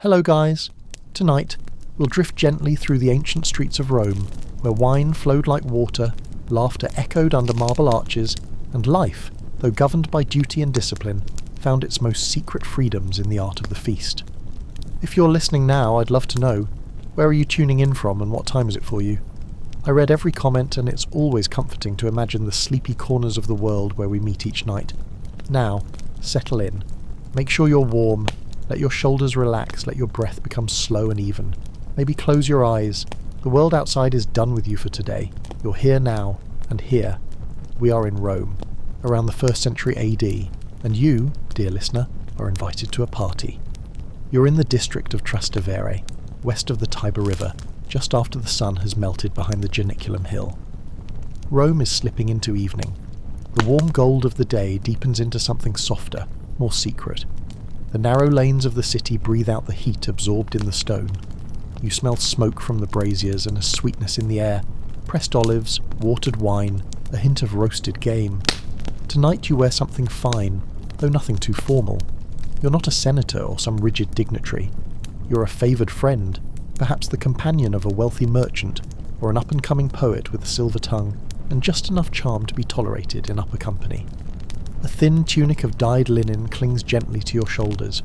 Hello guys! Tonight, we'll drift gently through the ancient streets of Rome, where wine flowed like water, laughter echoed under marble arches, and life, though governed by duty and discipline, found its most secret freedoms in the art of the feast. If you're listening now, I'd love to know, where are you tuning in from and what time is it for you? I read every comment and it's always comforting to imagine the sleepy corners of the world where we meet each night. Now, settle in. Make sure you're warm. Let your shoulders relax, let your breath become slow and even. Maybe close your eyes. The world outside is done with you for today. You're here now, and here. We are in Rome, around the 1st century AD, and you, dear listener, are invited to a party. You're in the district of Trastevere, west of the Tiber River, just after the sun has melted behind the Janiculum Hill. Rome is slipping into evening. The warm gold of the day deepens into something softer, more secret. The narrow lanes of the city breathe out the heat absorbed in the stone. You smell smoke from the braziers and a sweetness in the air, pressed olives, watered wine, a hint of roasted game. Tonight you wear something fine, though nothing too formal. You're not a senator or some rigid dignitary. You're a favoured friend, perhaps the companion of a wealthy merchant, or an up-and-coming poet with a silver tongue, and just enough charm to be tolerated in upper company. A thin tunic of dyed linen clings gently to your shoulders.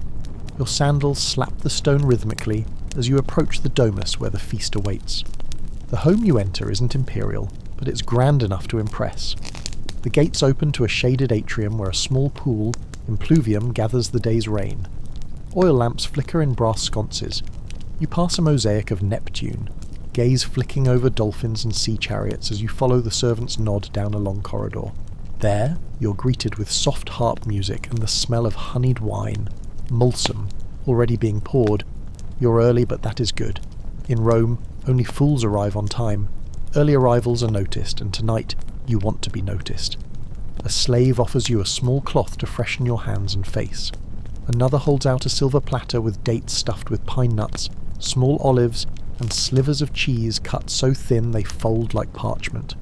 Your sandals slap the stone rhythmically as you approach the domus where the feast awaits. The home you enter isn't imperial, but it's grand enough to impress. The gates open to a shaded atrium where a small pool, impluvium, gathers the day's rain. Oil lamps flicker in brass sconces. You pass a mosaic of Neptune, gaze flicking over dolphins and sea chariots as you follow the servant's nod down a long corridor. There, you're greeted with soft harp music and the smell of honeyed wine, mulsum, already being poured. You're early, but that is good. In Rome, only fools arrive on time. Early arrivals are noticed, and tonight, you want to be noticed. A slave offers you a small cloth to freshen your hands and face. Another holds out a silver platter with dates stuffed with pine nuts, small olives, and slivers of cheese cut so thin they fold like parchment.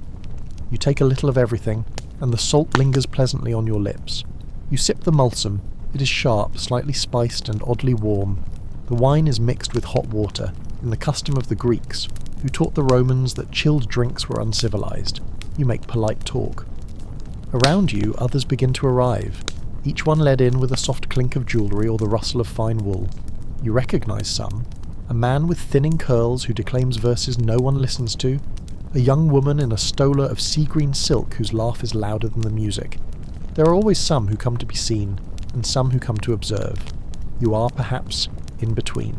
You take a little of everything, and the salt lingers pleasantly on your lips. You sip the mulsum. It is sharp, slightly spiced and oddly warm. The wine is mixed with hot water, in the custom of the Greeks, who taught the Romans that chilled drinks were uncivilized. You make polite talk. Around you, others begin to arrive, each one led in with a soft clink of jewellery or the rustle of fine wool. You recognize some. A man with thinning curls who declaims verses no one listens to, a young woman in a stola of sea-green silk whose laugh is louder than the music. There are always some who come to be seen, and some who come to observe. You are, perhaps, in between.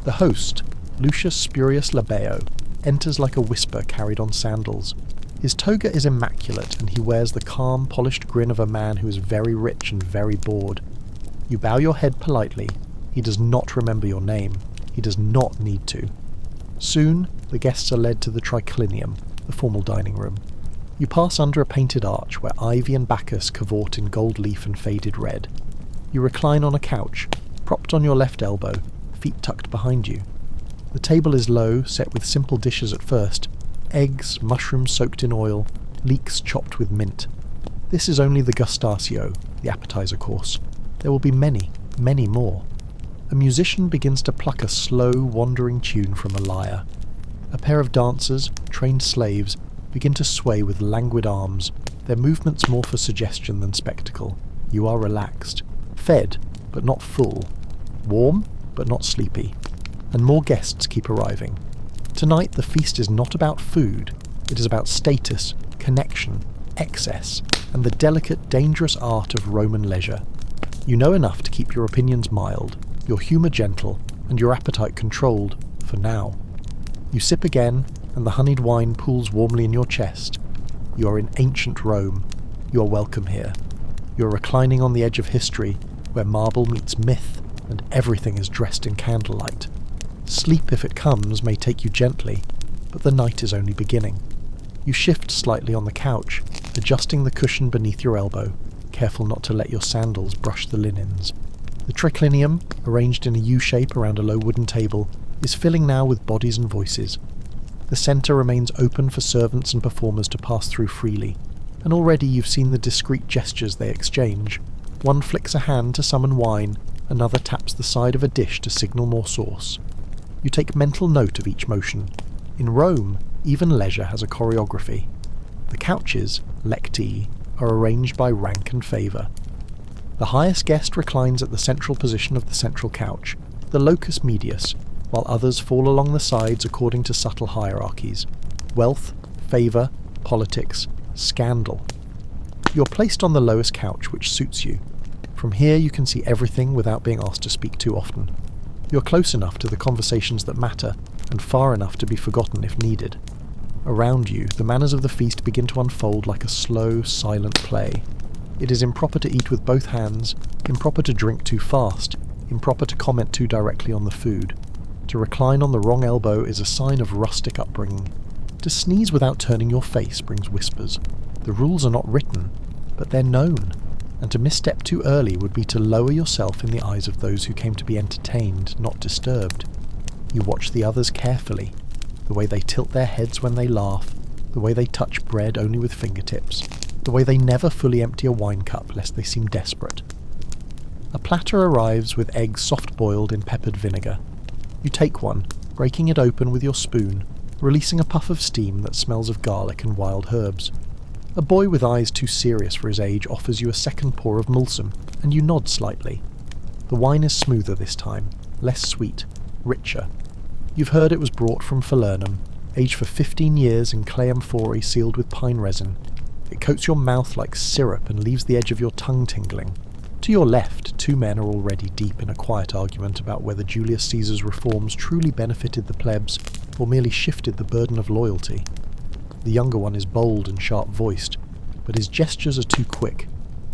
The host, Lucius Spurius Labeo, enters like a whisper carried on sandals. His toga is immaculate, and he wears the calm, polished grin of a man who is very rich and very bored. You bow your head politely. He does not remember your name. He does not need to. Soon, the guests are led to the triclinium, the formal dining room. You pass under a painted arch where ivy and bacchus cavort in gold leaf and faded red. You recline on a couch, propped on your left elbow, feet tucked behind you. The table is low, set with simple dishes at first: eggs, mushrooms soaked in oil, leeks chopped with mint. This is only the gustatio, the appetizer course. There will be many, many more. A musician begins to pluck a slow, wandering tune from a lyre. A pair of dancers, trained slaves, begin to sway with languid arms, their movements more for suggestion than spectacle. You are relaxed. Fed, but not full. Warm, but not sleepy. And more guests keep arriving. Tonight the feast is not about food. It is about status, connection, excess, and the delicate, dangerous art of Roman leisure. You know enough to keep your opinions mild, your humour gentle, and your appetite controlled, for now. You sip again, and the honeyed wine pools warmly in your chest. You are in ancient Rome. You are welcome here. You are reclining on the edge of history, where marble meets myth, and everything is dressed in candlelight. Sleep, if it comes, may take you gently, but the night is only beginning. You shift slightly on the couch, adjusting the cushion beneath your elbow, careful not to let your sandals brush the linens. The triclinium, arranged in a U-shape around a low wooden table, is filling now with bodies and voices. The centre remains open for servants and performers to pass through freely, and already you've seen the discreet gestures they exchange. One flicks a hand to summon wine, Another taps the side of a dish to signal more sauce. You take mental note of each motion. In Rome, even leisure has a choreography. The couches, lectii, are arranged by rank and favour. The highest guest reclines at the central position of the central couch, the locus medius, while others fall along the sides according to subtle hierarchies. Wealth, favour, politics, scandal. You're placed on the lowest couch, which suits you. From here you can see everything without being asked to speak too often. You're close enough to the conversations that matter, and far enough to be forgotten if needed. Around you, the manners of the feast begin to unfold like a slow, silent play. It is improper to eat with both hands, improper to drink too fast, improper to comment too directly on the food. To recline on the wrong elbow is a sign of rustic upbringing. To sneeze without turning your face brings whispers. The rules are not written, but they're known, and to misstep too early would be to lower yourself in the eyes of those who came to be entertained, not disturbed. You watch the others carefully, the way they tilt their heads when they laugh, the way they touch bread only with fingertips, the way they never fully empty a wine cup lest they seem desperate. A platter arrives with eggs soft-boiled in peppered vinegar. You take one, breaking it open with your spoon, releasing a puff of steam that smells of garlic and wild herbs. A boy with eyes too serious for his age offers you a second pour of mulsum, and you nod slightly. The wine is smoother this time, less sweet, richer. You've heard it was brought from Falernum, aged for 15 years in clay amphorae sealed with pine resin. It coats your mouth like syrup and leaves the edge of your tongue tingling. To your left, two men are already deep in a quiet argument about whether Julius Caesar's reforms truly benefited the plebs or merely shifted the burden of loyalty. The younger one is bold and sharp-voiced, but his gestures are too quick.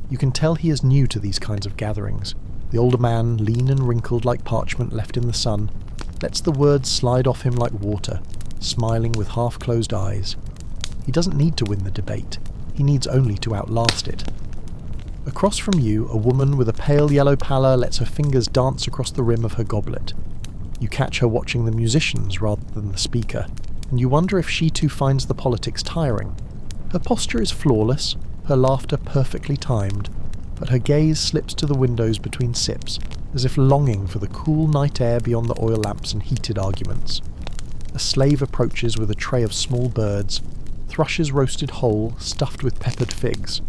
You can tell he is new to these kinds of gatherings. The older man, lean and wrinkled like parchment left in the sun, lets the words slide off him like water, smiling with half-closed eyes. He doesn't need to win the debate. He needs only to outlast it. Across from you, a woman with a pale yellow pallor lets her fingers dance across the rim of her goblet. You catch her watching the musicians rather than the speaker, and you wonder if she too finds the politics tiring. Her posture is flawless, her laughter perfectly timed, but her gaze slips to the windows between sips, as if longing for the cool night air beyond the oil lamps and heated arguments. A slave approaches with a tray of small birds, thrushes roasted whole, stuffed with peppered figs.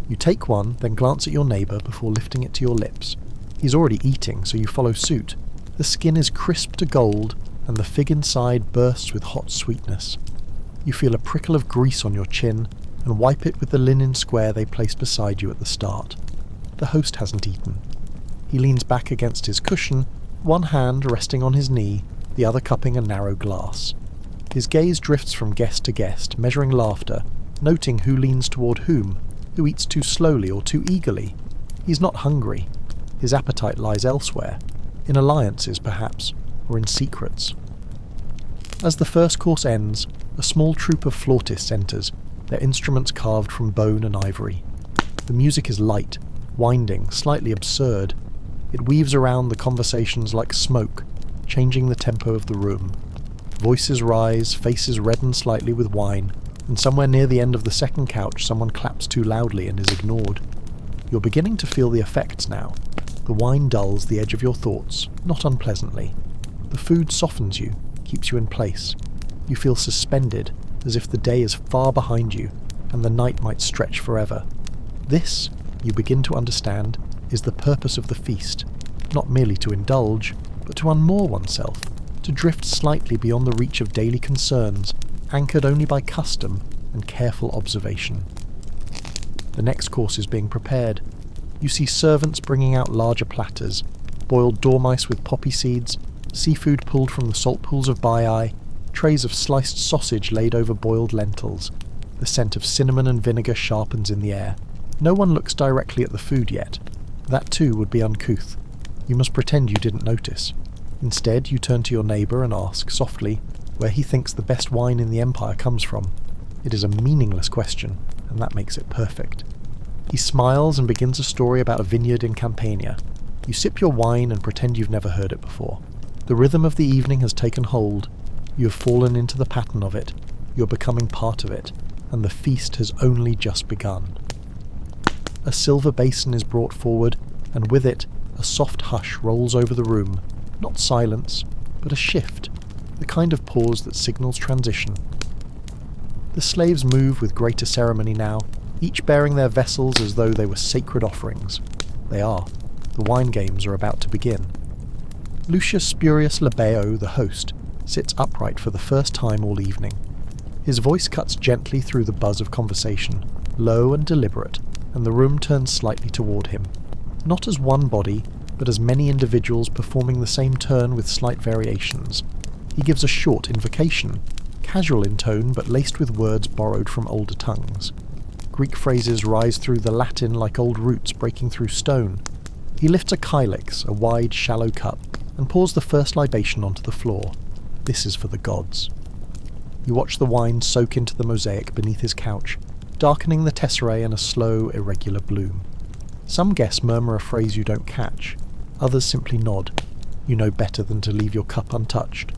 You take one, then glance at your neighbour before lifting it to your lips. He's already eating, so you follow suit. The skin is crisp to gold, and the fig inside bursts with hot sweetness. You feel a prickle of grease on your chin, and wipe it with the linen square they placed beside you at the start. The host hasn't eaten. He leans back against his cushion, one hand resting on his knee, the other cupping a narrow glass. His gaze drifts from guest to guest, measuring laughter, noting who leans toward whom, who eats too slowly or too eagerly. He's not hungry. His appetite lies elsewhere, in alliances perhaps, or in secrets. As the first course ends, a small troop of flautists enters, their instruments carved from bone and ivory. The music is light, winding, slightly absurd. It weaves around the conversations like smoke, changing the tempo of the room. Voices rise, faces redden slightly with wine, and somewhere near the end of the second couch someone claps too loudly and is ignored. You're beginning to feel the effects now. The wine dulls the edge of your thoughts, not unpleasantly. The food softens you, keeps you in place. You feel suspended, as if the day is far behind you, and the night might stretch forever. This, you begin to understand, is the purpose of the feast, not merely to indulge, but to unmoor oneself, to drift slightly beyond the reach of daily concerns, anchored only by custom and careful observation. The next course is being prepared. You see servants bringing out larger platters, boiled dormice with poppy seeds, seafood pulled from the salt pools of Baiae, trays of sliced sausage laid over boiled lentils. The scent of cinnamon and vinegar sharpens in the air. No one looks directly at the food yet. That too would be uncouth. You must pretend you didn't notice. Instead, you turn to your neighbour and ask, softly, where he thinks the best wine in the empire comes from. It is a meaningless question, and that makes it perfect. He smiles and begins a story about a vineyard in Campania. You sip your wine and pretend you've never heard it before. The rhythm of the evening has taken hold. You have fallen into the pattern of it. You're becoming part of it, and the feast has only just begun. A silver basin is brought forward, and with it, A soft hush rolls over the room, not silence, but a shift, the kind of pause that signals transition. The slaves move with greater ceremony now, each bearing their vessels as though they were sacred offerings. They are. The wine games are about to begin. Lucius Spurius Labeo, the host, sits upright for the first time all evening. His voice cuts gently through the buzz of conversation, low and deliberate, and the room turns slightly toward him. Not as one body, but as many individuals performing the same turn with slight variations. He gives a short invocation, casual in tone but laced with words borrowed from older tongues. Greek phrases rise through the Latin like old roots breaking through stone. He lifts a kylix, a wide, shallow cup, and pours the first libation onto the floor. This is for the gods. You watch the wine soak into the mosaic beneath his couch, darkening the tesserae in a slow, irregular bloom. Some guests murmur a phrase you don't catch. Others simply nod. You know better than to leave your cup untouched.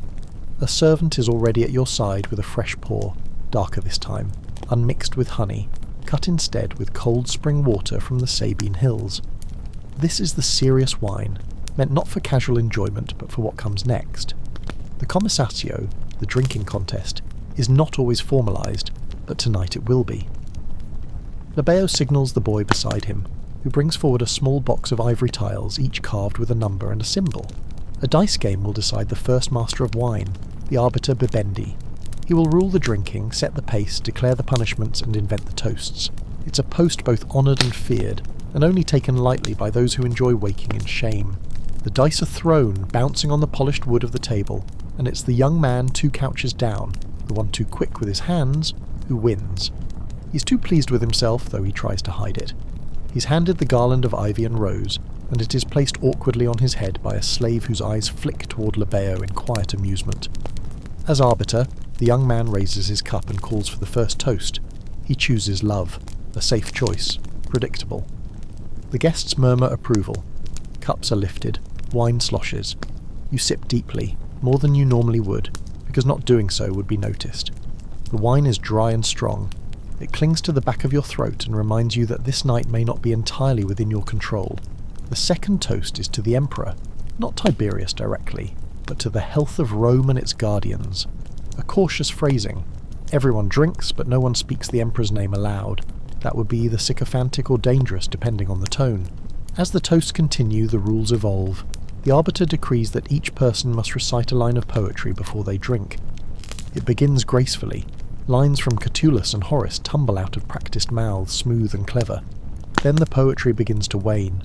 A servant is already at your side with a fresh pour, darker this time, unmixed with honey, cut instead with cold spring water from the Sabine hills. This is the serious wine, meant not for casual enjoyment but for what comes next. The commissatio, the drinking contest, is not always formalised, but tonight it will be. Labeo signals the boy beside him, who brings forward a small box of ivory tiles, each carved with a number and a symbol. A dice game will decide the first master of wine, the arbiter bibendi. He will rule the drinking, set the pace, declare the punishments, and invent the toasts. It's a post both honoured and feared, and only taken lightly by those who enjoy waking in shame. The dice are thrown, bouncing on the polished wood of the table, and it's the young man 2 couches down, the one too quick with his hands, who wins. He's too pleased with himself, though he tries to hide it. He's handed the garland of ivy and rose, and it is placed awkwardly on his head by a slave whose eyes flick toward Labeo in quiet amusement. As arbiter, the young man raises his cup and calls for the first toast. He chooses love, a safe choice, predictable. The guests murmur approval. Cups are lifted, wine sloshes. You sip deeply, more than you normally would, because not doing so would be noticed. The wine is dry and strong. It clings to the back of your throat and reminds you that this night may not be entirely within your control. The second toast is to the emperor, not Tiberius directly, but to the health of Rome and its guardians. A cautious phrasing. Everyone drinks, but no one speaks the emperor's name aloud. That would be either sycophantic or dangerous, depending on the tone. As the toasts continue, the rules evolve. The arbiter decrees that each person must recite a line of poetry before they drink. It begins gracefully. Lines from Catullus and Horace tumble out of practised mouths, smooth and clever. Then the poetry begins to wane.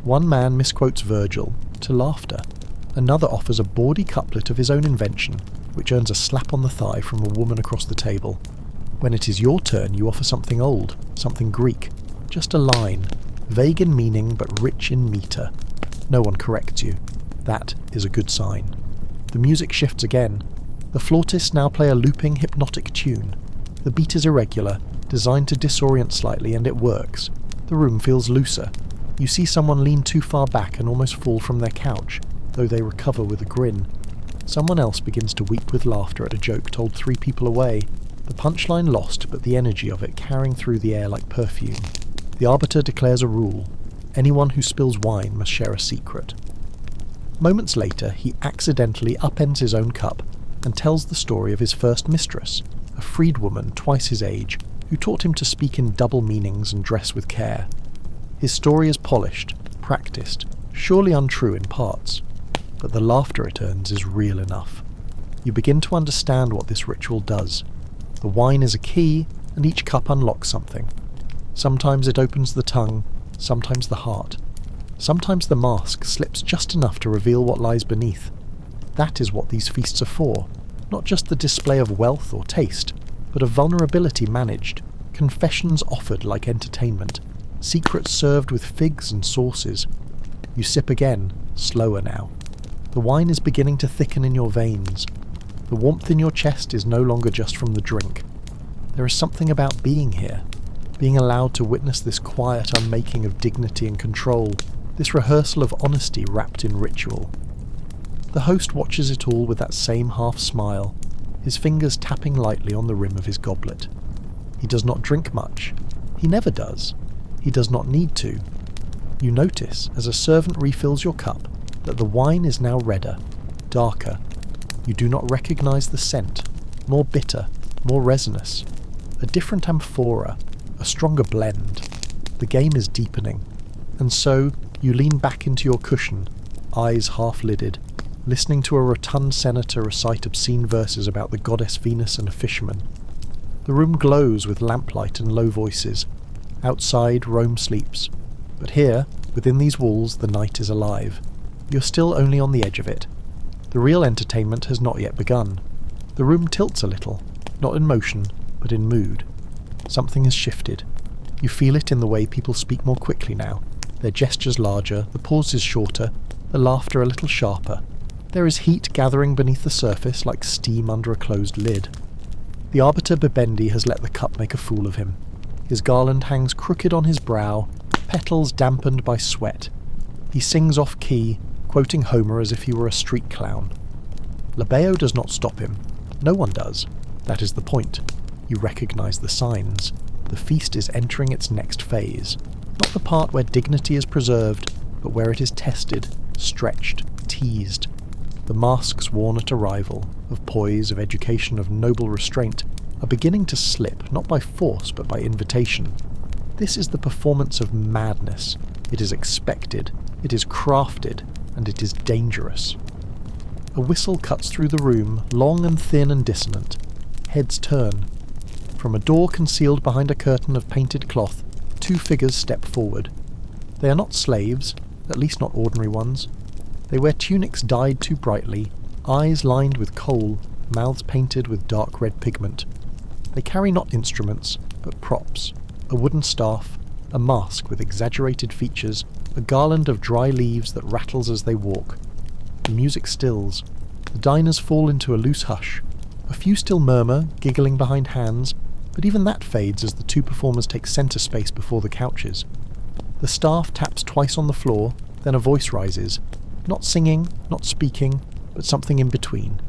One man misquotes Virgil, to laughter. Another offers a bawdy couplet of his own invention, which earns a slap on the thigh from a woman across the table. When it is your turn, you offer something old, something Greek. Just a line, vague in meaning but rich in metre. No one corrects you. That is a good sign. The music shifts again. The flautists now play a looping, hypnotic tune. The beat is irregular, designed to disorient slightly, and it works. The room feels looser. You see someone lean too far back and almost fall from their couch, though they recover with a grin. Someone else begins to weep with laughter at a joke told 3 people away. The punchline lost, but the energy of it carrying through the air like perfume. The arbiter declares a rule. Anyone who spills wine must share a secret. Moments later, he accidentally upends his own cup and tells the story of his first mistress, a freedwoman twice his age, who taught him to speak in double meanings and dress with care. His story is polished, practiced, surely untrue in parts, but the laughter it earns is real enough. You begin to understand what this ritual does. The wine is a key, and each cup unlocks something. Sometimes it opens the tongue, sometimes the heart. Sometimes the mask slips just enough to reveal what lies beneath. That is what these feasts are for, not just the display of wealth or taste, but of vulnerability managed, confessions offered like entertainment, secrets served with figs and sauces. You sip again, slower now. The wine is beginning to thicken in your veins. The warmth in your chest is no longer just from the drink. There is something about being here, being allowed to witness this quiet unmaking of dignity and control, this rehearsal of honesty wrapped in ritual. The host watches it all with that same half smile, his fingers tapping lightly on the rim of his goblet. He does not drink much. He never does. He does not need to. You notice, as a servant refills your cup, that the wine is now redder, darker. You do not recognise the scent, more bitter, more resinous. A different amphora, a stronger blend. The game is deepening, and so you lean back into your cushion, eyes half-lidded, listening to a rotund senator recite obscene verses about the goddess Venus and a fisherman. The room glows with lamplight and low voices. Outside, Rome sleeps. But here, within these walls, the night is alive. You're still only on the edge of it. The real entertainment has not yet begun. The room tilts a little, not in motion, but in mood. Something has shifted. You feel it in the way people speak more quickly now, their gestures larger, the pauses shorter, the laughter a little sharper. There is heat gathering beneath the surface like steam under a closed lid. The arbiter Bibendi has let the cup make a fool of him. His garland hangs crooked on his brow, petals dampened by sweat. He sings off-key, quoting Homer as if he were a street clown. Labeo does not stop him. No one does. That is the point. You recognise the signs. The feast is entering its next phase. Not the part where dignity is preserved, but where it is tested, stretched, teased. The masks worn at arrival, of poise, of education, of noble restraint, are beginning to slip, not by force, but by invitation. This is the performance of madness. It is expected, it is crafted, and it is dangerous. A whistle cuts through the room, long and thin and dissonant. Heads turn. From a door concealed behind a curtain of painted cloth, two figures step forward. They are not slaves, at least not ordinary ones. They wear tunics dyed too brightly, eyes lined with kohl, mouths painted with dark red pigment. They carry not instruments, but props, a wooden staff, a mask with exaggerated features, a garland of dry leaves that rattles as they walk. The music stills. The diners fall into a loose hush. A few still murmur, giggling behind hands, but even that fades as the two performers take centre space before the couches. The staff taps twice on the floor, then a voice rises, not singing, not speaking, but something in between.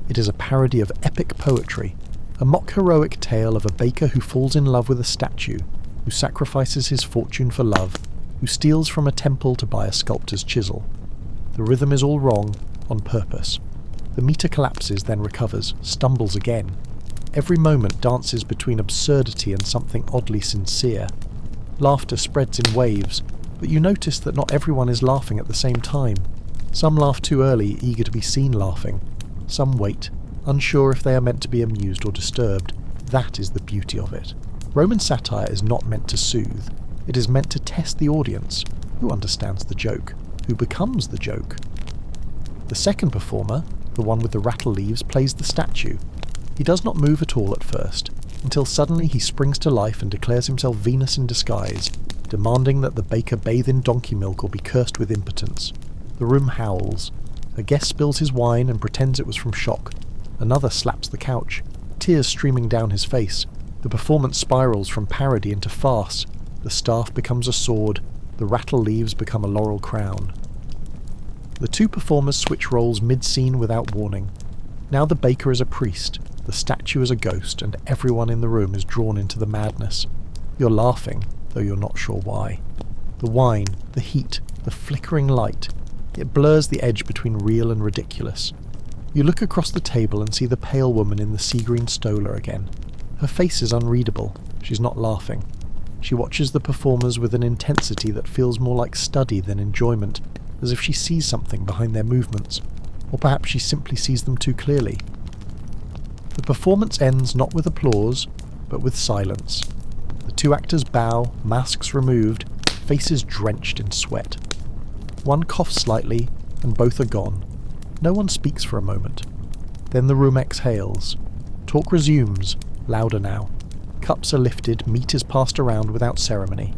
It is a parody of epic poetry, a mock-heroic tale of a baker who falls in love with a statue, who sacrifices his fortune for love, who steals from a temple to buy a sculptor's chisel. The rhythm is all wrong, on purpose. The meter collapses, then recovers, stumbles again. Every moment dances between absurdity and something oddly sincere. Laughter spreads in waves, but you notice that not everyone is laughing at the same time. Some laugh too early, eager to be seen laughing. Some wait, unsure if they are meant to be amused or disturbed. That is the beauty of it. Roman satire is not meant to soothe. It is meant to test the audience. Who understands the joke? Who becomes the joke? The second performer, the one with the rattle leaves, plays the statue. He does not move at all at first, until suddenly he springs to life and declares himself Venus in disguise, demanding that the baker bathe in donkey milk or be cursed with impotence. The room howls. A guest spills his wine and pretends it was from shock. Another slaps the couch, tears streaming down his face. The performance spirals from parody into farce. The staff becomes a sword. The rattle leaves become a laurel crown. The two performers switch roles mid-scene without warning. Now the baker is a priest, the statue is a ghost, and everyone in the room is drawn into the madness. You're laughing, though you're not sure why. The wine, the heat, the flickering light, it blurs the edge between real and ridiculous. You look across the table and see the pale woman in the sea-green stola again. Her face is unreadable. She's not laughing. She watches the performers with an intensity that feels more like study than enjoyment, as if she sees something behind their movements, or perhaps she simply sees them too clearly. The performance ends not with applause, but with silence. The two actors bow, masks removed, faces drenched in sweat. One coughs slightly, and both are gone. No one speaks for a moment. Then the room exhales. Talk resumes, louder now. Cups are lifted, meat is passed around without ceremony.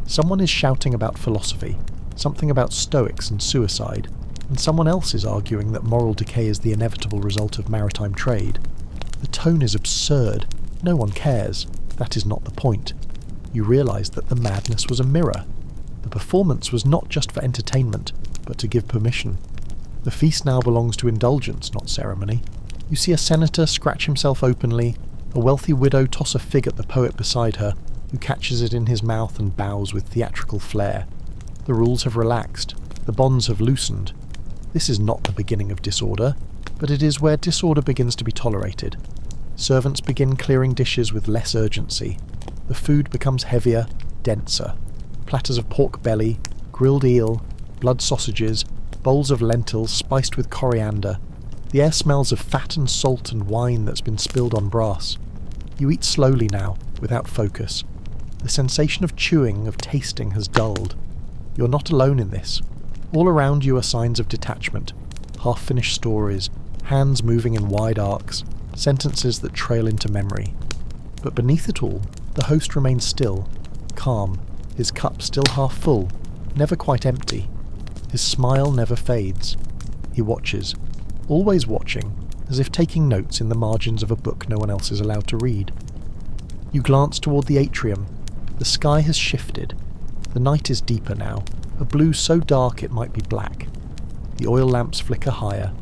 Someone is shouting about philosophy, something about Stoics and suicide, and someone else is arguing that moral decay is the inevitable result of maritime trade. The tone is absurd. No one cares. That is not the point. You realise that the madness was a mirror. The performance was not just for entertainment, but to give permission. The feast now belongs to indulgence, not ceremony. You see a senator scratch himself openly, a wealthy widow toss a fig at the poet beside her, who catches it in his mouth and bows with theatrical flair. The rules have relaxed. The bonds have loosened. This is not the beginning of disorder, but it is where disorder begins to be tolerated. Servants begin clearing dishes with less urgency. The food becomes heavier, denser. Platters of pork belly, grilled eel, blood sausages, bowls of lentils spiced with coriander. The air smells of fat and salt and wine that's been spilled on brass. You eat slowly now, without focus. The sensation of chewing, of tasting, has dulled. You're not alone in this. All around you are signs of detachment, half-finished stories, hands moving in wide arcs, sentences that trail into memory. But beneath it all, the host remains still, calm, his cup still half full, never quite empty. His smile never fades. He watches, always watching, as if taking notes in the margins of a book no one else is allowed to read. You glance toward the atrium. The sky has shifted. The night is deeper now, a blue so dark it might be black. The oil lamps flicker higher.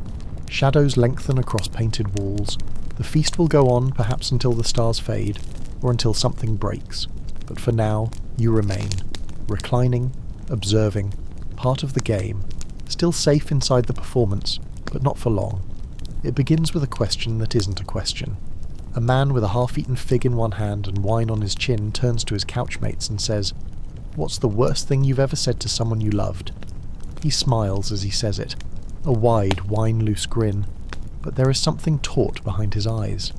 Shadows lengthen across painted walls. The feast will go on perhaps until the stars fade, or until something breaks. But for now, you remain, reclining, observing, part of the game, still safe inside the performance, but not for long. It begins with a question that isn't a question. A man with a half-eaten fig in one hand and wine on his chin turns to his couchmates and says, "What's the worst thing you've ever said to someone you loved?" He smiles as he says it, a wide, wine-loose grin, but there is something taut behind his eyes.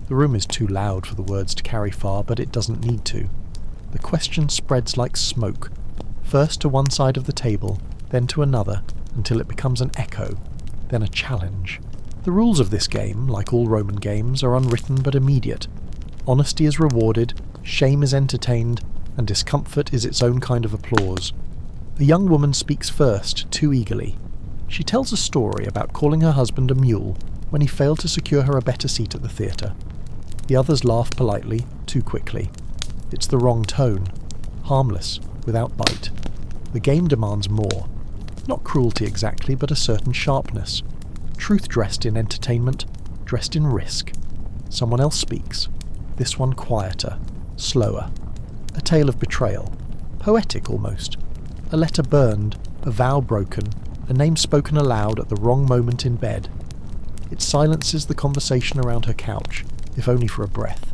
The room is too loud for the words to carry far, but it doesn't need to. The question spreads like smoke, first to one side of the table, then to another, until it becomes an echo, then a challenge. The rules of this game, like all Roman games, are unwritten but immediate. Honesty is rewarded, shame is entertained, and discomfort is its own kind of applause. A young woman speaks first, too eagerly. She tells a story about calling her husband a mule when he failed to secure her a better seat at the theatre. The others laugh politely, too quickly. It's the wrong tone. Harmless, without bite. The game demands more. Not cruelty exactly, but a certain sharpness. Truth dressed in entertainment, dressed in risk. Someone else speaks. This one quieter, slower. A tale of betrayal. Poetic almost. A letter burned, a vow broken, a name spoken aloud at the wrong moment in bed. It silences the conversation around her couch, if only for a breath.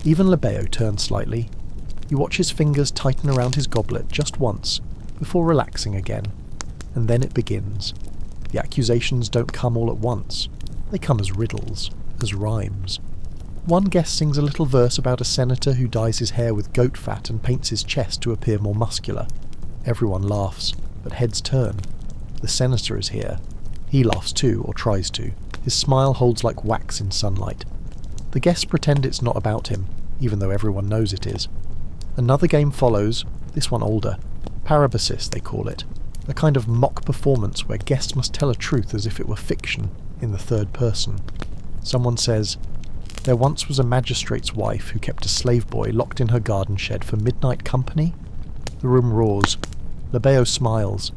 Even Lebeo turns slightly. You watch his fingers tighten around his goblet just once, before relaxing again. And then it begins. The accusations don't come all at once. They come as riddles, as rhymes. One guest sings a little verse about a senator who dyes his hair with goat fat and paints his chest to appear more muscular. Everyone laughs, but heads turn. The senator is here. He laughs too, or tries to. His smile holds like wax in sunlight. The guests pretend it's not about him, even though everyone knows it is. Another game follows, this one older. Parabasis, they call it. A kind of mock performance where guests must tell a truth as if it were fiction, in the third person. Someone says, "There once was a magistrate's wife who kept a slave boy locked in her garden shed for midnight company." The room roars. Lebeo smiles.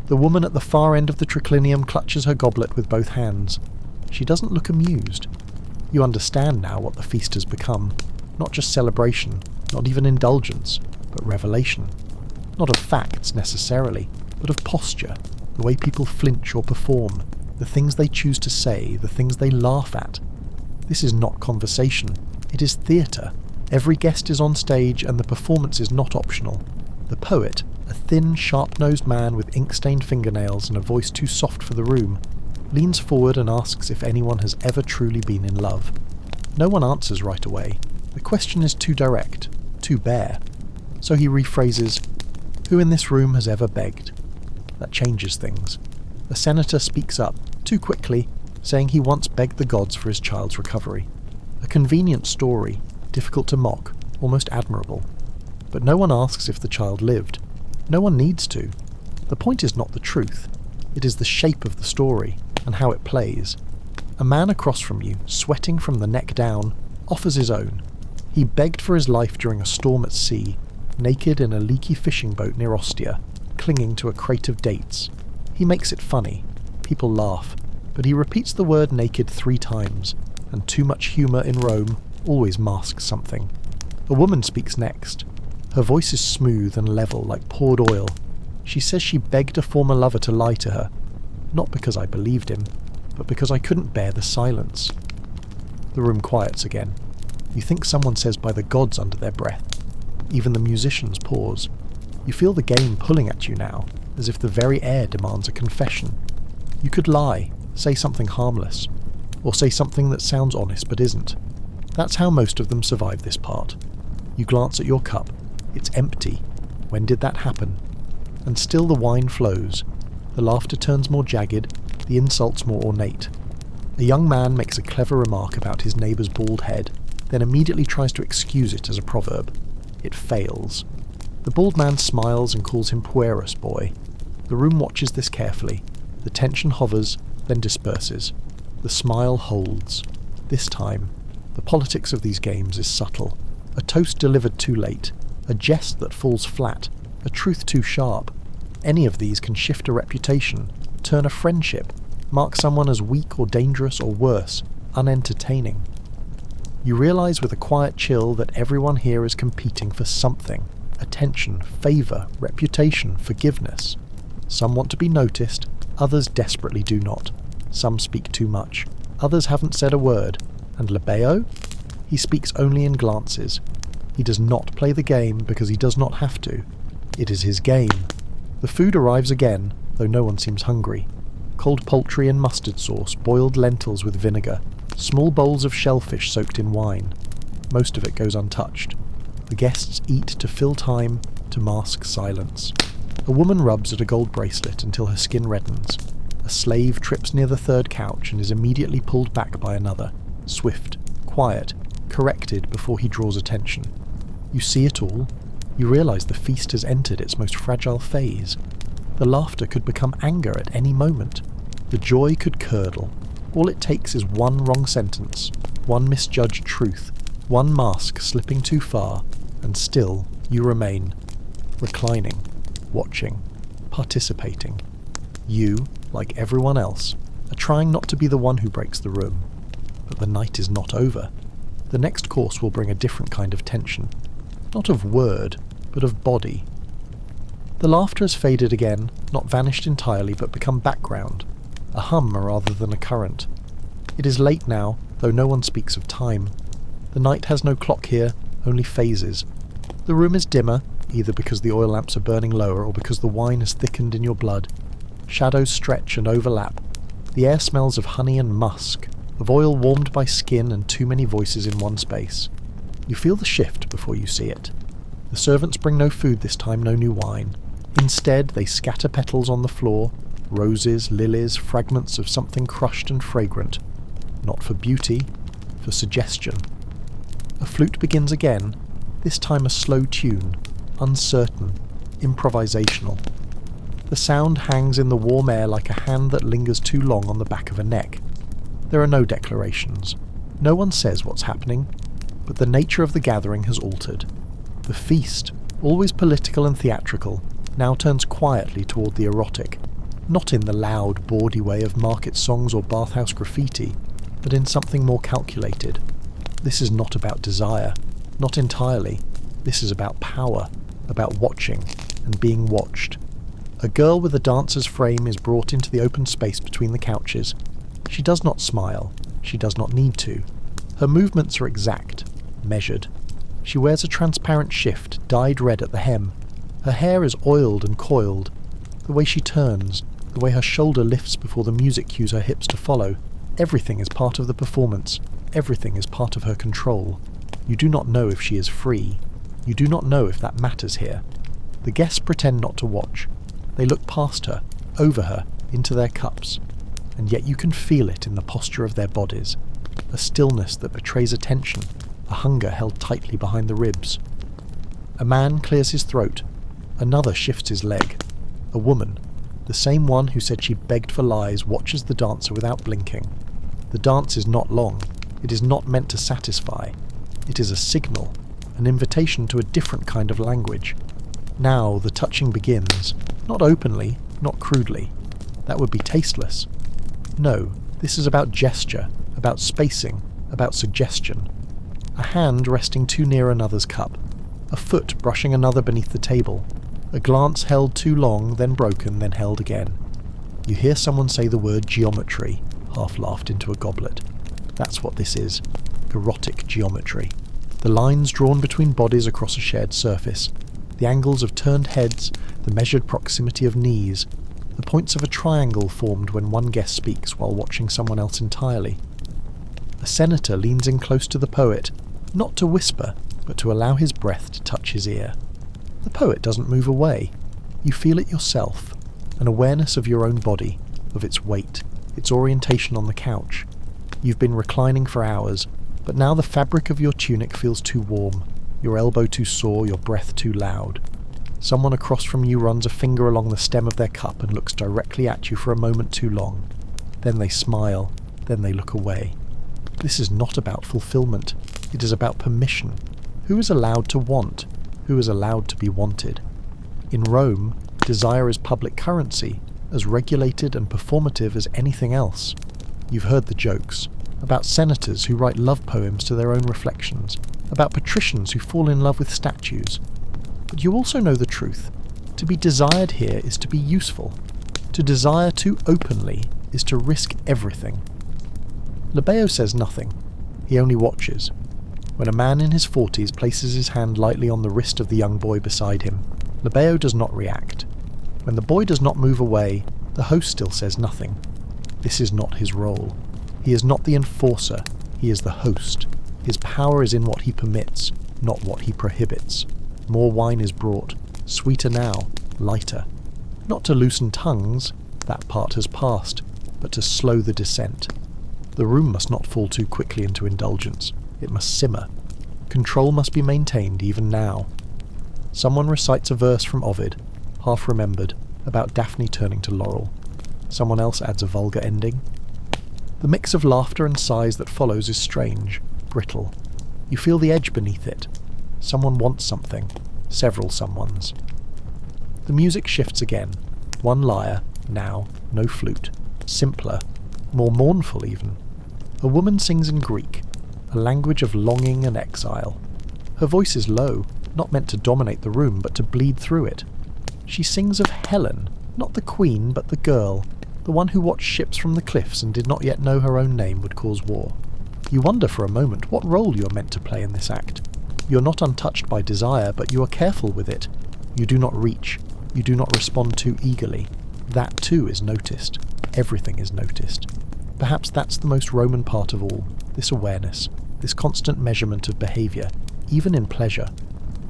The woman at the far end of the triclinium clutches her goblet with both hands. She doesn't look amused. You understand now what the feast has become. Not just celebration, not even indulgence, but revelation. Not of facts, necessarily, but of posture, the way people flinch or perform, the things they choose to say, the things they laugh at. This is not conversation. It is theatre. Every guest is on stage and the performance is not optional. The poet, a thin, sharp-nosed man with ink-stained fingernails and a voice too soft for the room, leans forward and asks if anyone has ever truly been in love. No one answers right away. The question is too direct, too bare. So he rephrases, "Who in this room has ever begged?" That changes things. The senator speaks up, too quickly, saying he once begged the gods for his child's recovery. A convenient story, difficult to mock, almost admirable. But no one asks if the child lived. No one needs to. The point is not the truth. It is the shape of the story, and how it plays. A man across from you, sweating from the neck down, offers his own. He begged for his life during a storm at sea, naked in a leaky fishing boat near Ostia, clinging to a crate of dates. He makes it funny. People laugh. But he repeats the word naked 3 times, and too much humour in Rome always masks something. A woman speaks next. Her voice is smooth and level like poured oil. She says she begged a former lover to lie to her, not because I believed him, but because I couldn't bear the silence. The room quiets again. You think someone says by the gods under their breath. Even the musicians pause. You feel the game pulling at you now, as if the very air demands a confession. You could lie, say something harmless, or say something that sounds honest but isn't. That's how most of them survive this part. You glance at your cup. It's empty. When did that happen? And still the wine flows. The laughter turns more jagged, the insults more ornate. A young man makes a clever remark about his neighbour's bald head, then immediately tries to excuse it as a proverb. It fails. The bald man smiles and calls him pueros boy. The room watches this carefully. The tension hovers, then disperses. The smile holds. This time, the politics of these games is subtle. A toast delivered too late, a jest that falls flat, a truth too sharp. Any of these can shift a reputation, turn a friendship, mark someone as weak or dangerous or worse, unentertaining. You realise with a quiet chill that everyone here is competing for something. Attention, favour, reputation, forgiveness. Some want to be noticed, others desperately do not. Some speak too much, others haven't said a word. And Lebeo? He speaks only in glances. He does not play the game because he does not have to. It is his game. The food arrives again, though no one seems hungry. Cold poultry and mustard sauce, boiled lentils with vinegar, small bowls of shellfish soaked in wine. Most of it goes untouched. The guests eat to fill time, to mask silence. A woman rubs at a gold bracelet until her skin reddens. A slave trips near the third couch and is immediately pulled back by another. Swift, quiet, corrected before he draws attention. You see it all. You realise the feast has entered its most fragile phase. The laughter could become anger at any moment. The joy could curdle. All it takes is one wrong sentence, one misjudged truth, one mask slipping too far, and still you remain, reclining, watching, participating. You, like everyone else, are trying not to be the one who breaks the room. But the night is not over. The next course will bring a different kind of tension. Not of word, but of body. The laughter has faded again, not vanished entirely, but become background. A hum rather than a current. It is late now, though no one speaks of time. The night has no clock here, only phases. The room is dimmer, either because the oil lamps are burning lower or because the wine has thickened in your blood. Shadows stretch and overlap. The air smells of honey and musk, of oil warmed by skin and too many voices in one space. You feel the shift before you see it. The servants bring no food this time, no new wine. Instead, they scatter petals on the floor, roses, lilies, fragments of something crushed and fragrant. Not for beauty, for suggestion. A flute begins again, this time a slow tune, uncertain, improvisational. The sound hangs in the warm air like a hand that lingers too long on the back of a neck. There are no declarations. No one says what's happening, but the nature of the gathering has altered. The feast, always political and theatrical, now turns quietly toward the erotic, not in the loud, bawdy way of market songs or bathhouse graffiti, but in something more calculated. This is not about desire, not entirely. This is about power, about watching and being watched. A girl with a dancer's frame is brought into the open space between the couches. She does not smile. She does not need to. Her movements are exact, measured. She wears a transparent shift, dyed red at the hem. Her hair is oiled and coiled. The way she turns, the way her shoulder lifts before the music cues her hips to follow, everything is part of the performance. Everything is part of her control. You do not know if she is free. You do not know if that matters here. The guests pretend not to watch. They look past her, over her, into their cups. And yet you can feel it in the posture of their bodies. A stillness that betrays attention, a hunger held tightly behind the ribs. A man clears his throat. Another shifts his leg. A woman, the same one who said she begged for lies, watches the dancer without blinking. The dance is not long. It is not meant to satisfy. It is a signal, an invitation to a different kind of language. Now the touching begins, not openly, not crudely. That would be tasteless. No, this is about gesture, about spacing, about suggestion. A hand resting too near another's cup, a foot brushing another beneath the table. A glance held too long, then broken, then held again. You hear someone say the word geometry, half-laughed into a goblet. That's what this is. Erotic geometry. The lines drawn between bodies across a shared surface. The angles of turned heads, the measured proximity of knees. The points of a triangle formed when one guest speaks while watching someone else entirely. A senator leans in close to the poet, not to whisper, but to allow his breath to touch his ear. The poet doesn't move away. You feel it yourself, an awareness of your own body, of its weight, its orientation on the couch. You've been reclining for hours, but now the fabric of your tunic feels too warm, your elbow too sore, your breath too loud. Someone across from you runs a finger along the stem of their cup and looks directly at you for a moment too long. Then they smile, then they look away. This is not about fulfillment. It is about permission. Who is allowed to want? Who is allowed to be wanted? In Rome, desire is public currency, as regulated and performative as anything else. You've heard the jokes about senators who write love poems to their own reflections, about patricians who fall in love with statues. But you also know the truth. To be desired here is to be useful. To desire too openly is to risk everything. Lebeo says nothing. He only watches. When a man in his 40s places his hand lightly on the wrist of the young boy beside him, Lebeo does not react. When the boy does not move away, the host still says nothing. This is not his role. He is not the enforcer, he is the host. His power is in what he permits, not what he prohibits. More wine is brought, sweeter now, lighter. Not to loosen tongues, that part has passed, but to slow the descent. The room must not fall too quickly into indulgence. It must simmer. Control must be maintained even now. Someone recites a verse from Ovid, half remembered, about Daphne turning to Laurel. Someone else adds a vulgar ending. The mix of laughter and sighs that follows is strange, brittle. You feel the edge beneath it. Someone wants something. Several someones. The music shifts again. One lyre, now, no flute. Simpler, more mournful even. A woman sings in Greek, a language of longing and exile. Her voice is low, not meant to dominate the room, but to bleed through it. She sings of Helen, not the queen, but the girl, the one who watched ships from the cliffs and did not yet know her own name would cause war. You wonder for a moment what role you are meant to play in this act. You are not untouched by desire, but you are careful with it. You do not reach. You do not respond too eagerly. That too is noticed. Everything is noticed. Perhaps that's the most Roman part of all, this awareness, this constant measurement of behaviour, even in pleasure.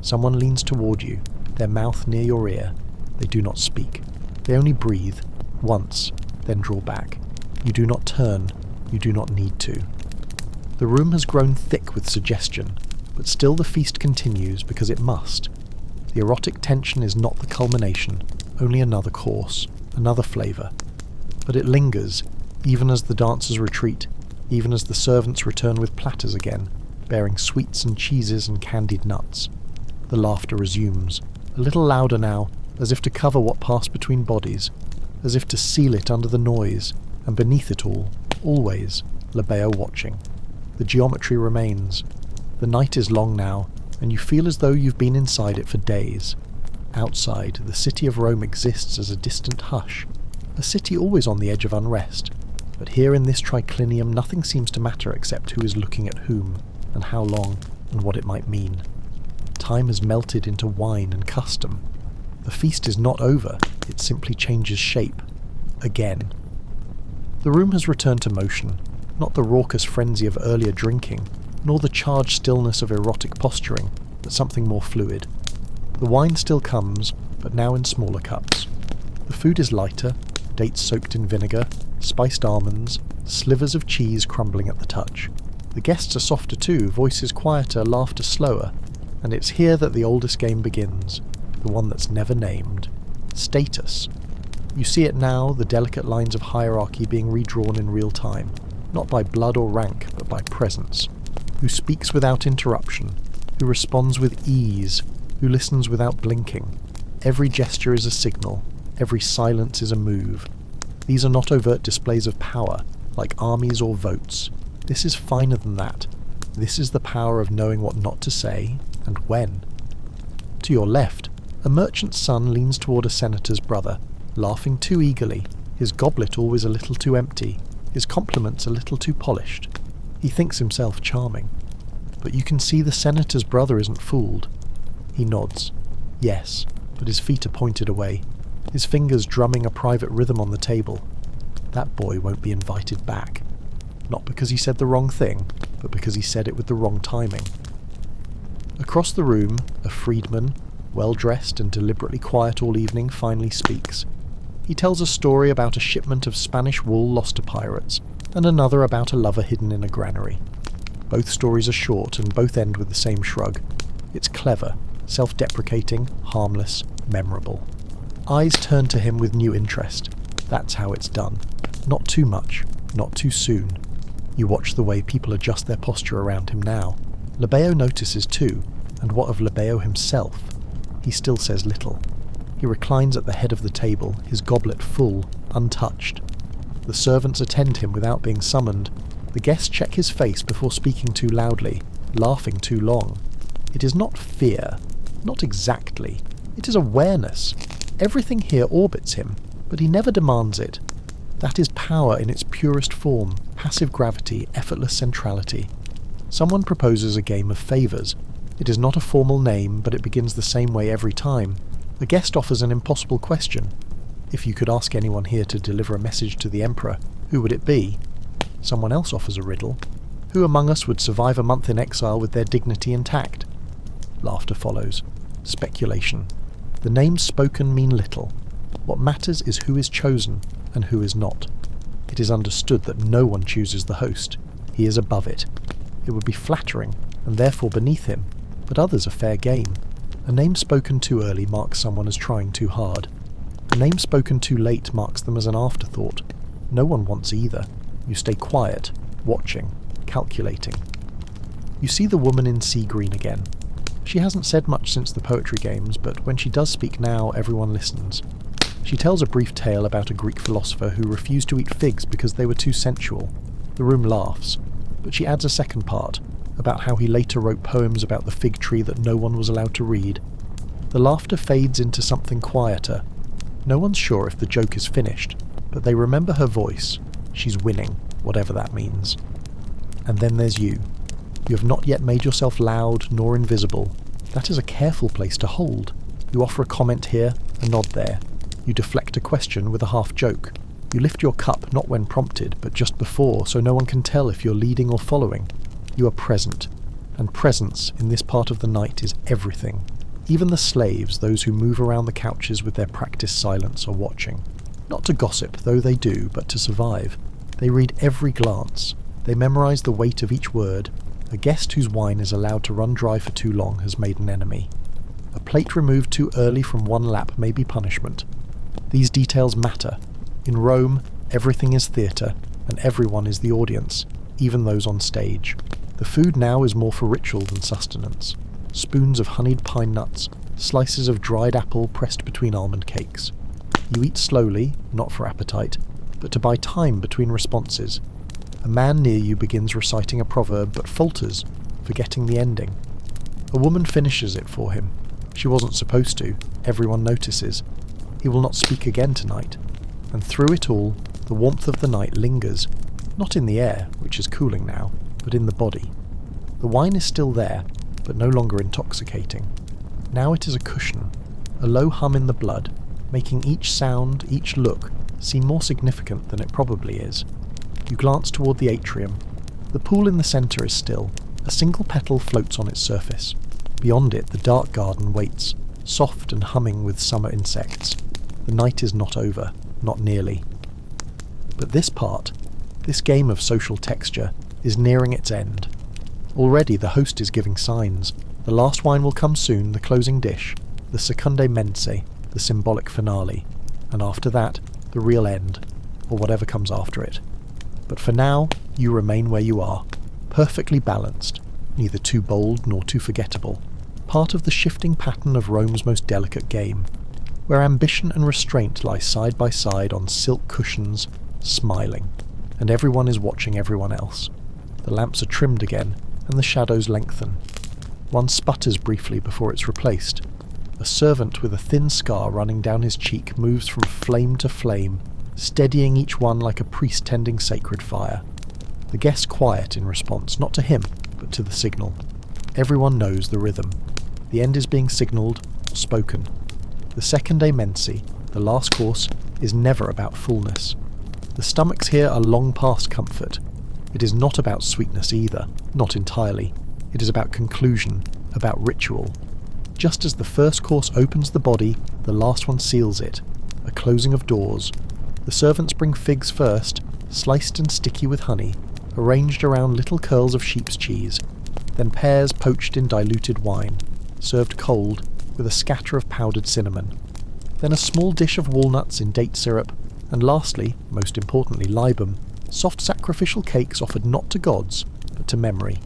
Someone leans toward you, their mouth near your ear. They do not speak. They only breathe, once, then draw back. You do not turn. You do not need to. The room has grown thick with suggestion, but still the feast continues because it must. The erotic tension is not the culmination, only another course, another flavour. But it lingers, even as the dancers retreat, even as the servants return with platters again, bearing sweets and cheeses and candied nuts. The laughter resumes, a little louder now, as if to cover what passed between bodies, as if to seal it under the noise, and beneath it all, always, Lebeo watching. The geometry remains. The night is long now, and you feel as though you've been inside it for days. Outside, the city of Rome exists as a distant hush, a city always on the edge of unrest. But here in this triclinium nothing seems to matter except who is looking at whom, and how long, and what it might mean. Time has melted into wine and custom. The feast is not over, it simply changes shape. Again. The room has returned to motion, not the raucous frenzy of earlier drinking, nor the charged stillness of erotic posturing, but something more fluid. The wine still comes, but now in smaller cups. The food is lighter, dates soaked in vinegar, spiced almonds, slivers of cheese crumbling at the touch. The guests are softer too, voices quieter, laughter slower, and it's here that the oldest game begins, the one that's never named. Status. You see it now, the delicate lines of hierarchy being redrawn in real time, not by blood or rank, but by presence. Who speaks without interruption, who responds with ease, who listens without blinking. Every gesture is a signal, every silence is a move. These are not overt displays of power, like armies or votes. This is finer than that. This is the power of knowing what not to say, and when. To your left, A merchant's son leans toward a senator's brother, laughing too eagerly, his goblet always a little too empty, his compliments a little too polished. He thinks himself charming. But you can see the senator's brother isn't fooled. He nods. Yes, but his feet are pointed away, his fingers drumming a private rhythm on the table. That boy won't be invited back. Not because he said the wrong thing, but because he said it with the wrong timing. Across the room, a freedman, well-dressed and deliberately quiet all evening, finally speaks. He tells a story about a shipment of Spanish wool lost to pirates, and another about a lover hidden in a granary. Both stories are short and both end with the same shrug. It's clever, self-deprecating, harmless, memorable. Eyes turn to him with new interest. That's how it's done. Not too much, not too soon. You watch the way people adjust their posture around him now. Lebeo notices too, and what of Lebeo himself? He still says little. He reclines at the head of the table, his goblet full, untouched. The servants attend him without being summoned. The guests check his face before speaking too loudly, laughing too long. It is not fear, not exactly. It is awareness. Everything here orbits him, but he never demands it. That is power in its purest form, passive gravity, effortless centrality. Someone proposes a game of favours. It is not a formal name, but it begins the same way every time. The guest offers an impossible question. If you could ask anyone here to deliver a message to the Emperor, who would it be? Someone else offers a riddle. Who among us would survive a month in exile with their dignity intact? Laughter follows. Speculation. The names spoken mean little. What matters is who is chosen and who is not. It is understood that no one chooses the host. He is above it. It would be flattering, and therefore beneath him, but others are fair game. A name spoken too early marks someone as trying too hard. A name spoken too late marks them as an afterthought. No one wants either. You stay quiet, watching, calculating. You see the woman in sea green again. She hasn't said much since the poetry games, but when she does speak now, everyone listens. She tells a brief tale about a Greek philosopher who refused to eat figs because they were too sensual. The room laughs, but she adds a second part, about how he later wrote poems about the fig tree that no one was allowed to read. The laughter fades into something quieter. No one's sure if the joke is finished, but they remember her voice. She's winning, whatever that means. And then there's you. You have not yet made yourself loud nor invisible. That is a careful place to hold. You offer a comment here, a nod there. You deflect a question with a half joke. You lift your cup not when prompted, but just before, so no one can tell if you're leading or following. You are present, and presence in this part of the night is everything. Even the slaves, those who move around the couches with their practiced silence, are watching. Not to gossip, though they do, but to survive. They read every glance. They memorize the weight of each word. A guest whose wine is allowed to run dry for too long has made an enemy. A plate removed too early from one lap may be punishment. These details matter. In Rome, everything is theatre, and everyone is the audience, even those on stage. The food now is more for ritual than sustenance. Spoons of honeyed pine nuts, slices of dried apple pressed between almond cakes. You eat slowly, not for appetite, but to buy time between responses. A man near you begins reciting a proverb but falters, forgetting the ending. A woman finishes it for him. She wasn't supposed to. Everyone notices. He will not speak again tonight. And through it all, the warmth of the night lingers, not in the air, which is cooling now, but in the body. The wine is still there, but no longer intoxicating. Now it is a cushion, a low hum in the blood, making each sound, each look, seem more significant than it probably is. You glance toward the atrium. The pool in the centre is still. A single petal floats on its surface. Beyond it, the dark garden waits, soft and humming with summer insects. The night is not over, not nearly. But this part, this game of social texture, is nearing its end. Already the host is giving signs. The last wine will come soon, the closing dish, the secundae mense, the symbolic finale, and after that, the real end, or whatever comes after it. But for now, you remain where you are, perfectly balanced, neither too bold nor too forgettable, part of the shifting pattern of Rome's most delicate game, where ambition and restraint lie side by side on silk cushions, smiling, and everyone is watching everyone else. The lamps are trimmed again, and the shadows lengthen. One sputters briefly before it's replaced. A servant with a thin scar running down his cheek moves from flame to flame, steadying each one like a priest tending sacred fire. The guests quiet in response, not to him, but to the signal. Everyone knows the rhythm. The end is being signalled, or spoken. The second mensi, the last course, is never about fullness. The stomachs here are long past comfort. It is not about sweetness either, not entirely. It is about conclusion, about ritual. Just as the first course opens the body, the last one seals it, a closing of doors. The servants bring figs first, sliced and sticky with honey, arranged around little curls of sheep's cheese, then pears poached in diluted wine, served cold with a scatter of powdered cinnamon, then a small dish of walnuts in date syrup, and lastly, most importantly, libum, soft sacrificial cakes offered not to gods, but to memory.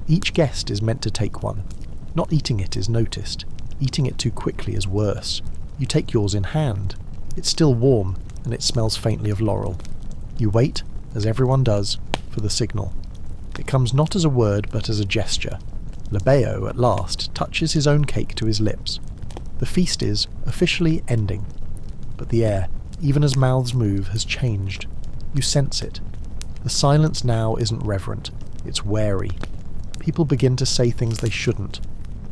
Each guest is meant to take one. Not eating it is noticed. Eating it too quickly is worse. You take yours in hand. It's still warm, and it smells faintly of laurel. You wait, as everyone does, for the signal. It comes not as a word, but as a gesture. Lebeo, at last, touches his own cake to his lips. The feast is, officially, ending. But the air, even as mouths move, has changed. You sense it. The silence now isn't reverent, it's wary. People begin to say things they shouldn't.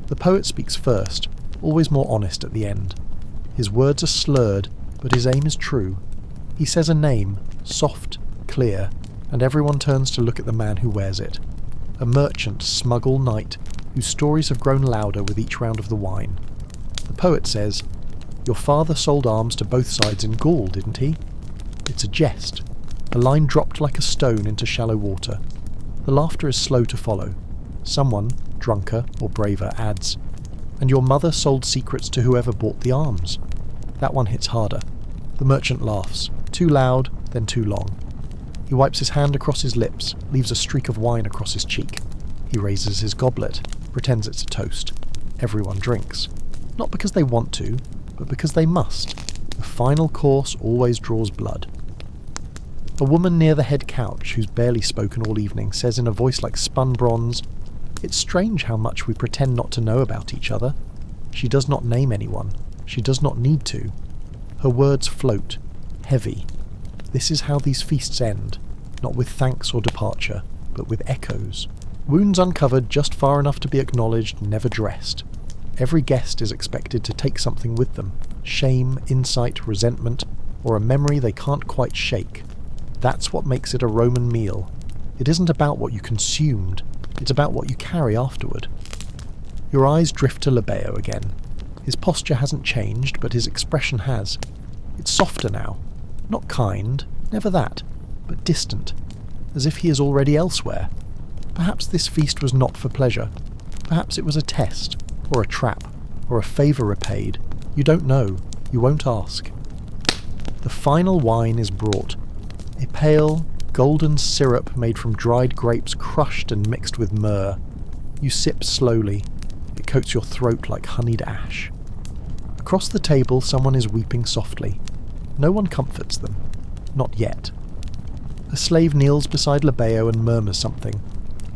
The poet speaks first, always more honest at the end. His words are slurred, but his aim is true. He says a name, soft, clear, and everyone turns to look at the man who wears it. A merchant, smuggle knight, whose stories have grown louder with each round of the wine. The poet says, "Your father sold arms to both sides in Gaul, didn't he?" It's a jest, a line dropped like a stone into shallow water. The laughter is slow to follow. Someone, drunker or braver, adds, "And your mother sold secrets to whoever bought the arms." That one hits harder. The merchant laughs, too loud, then too long. He wipes his hand across his lips, leaves a streak of wine across his cheek. He raises his goblet, pretends it's a toast. Everyone drinks. Not because they want to, but because they must. The final course always draws blood. A woman near the head couch, who's barely spoken all evening, says in a voice like spun bronze, "It's strange how much we pretend not to know about each other." She does not name anyone. She does not need to. Her words float, heavy. This is how these feasts end, not with thanks or departure, but with echoes. Wounds uncovered just far enough to be acknowledged, never dressed. Every guest is expected to take something with them, shame, insight, resentment, or a memory they can't quite shake. That's what makes it a Roman meal. It isn't about what you consumed, it's about what you carry afterward. Your eyes drift to Lebeo again. His posture hasn't changed, but his expression has. It's softer now. Not kind, never that, but distant, as if he is already elsewhere. Perhaps this feast was not for pleasure. Perhaps it was a test, or a trap, or a favour repaid. You don't know. You won't ask. The final wine is brought. A pale, golden syrup made from dried grapes crushed and mixed with myrrh. You sip slowly. It coats your throat like honeyed ash. Across the table someone is weeping softly. No one comforts them. Not yet. A slave kneels beside Lebeo and murmurs something.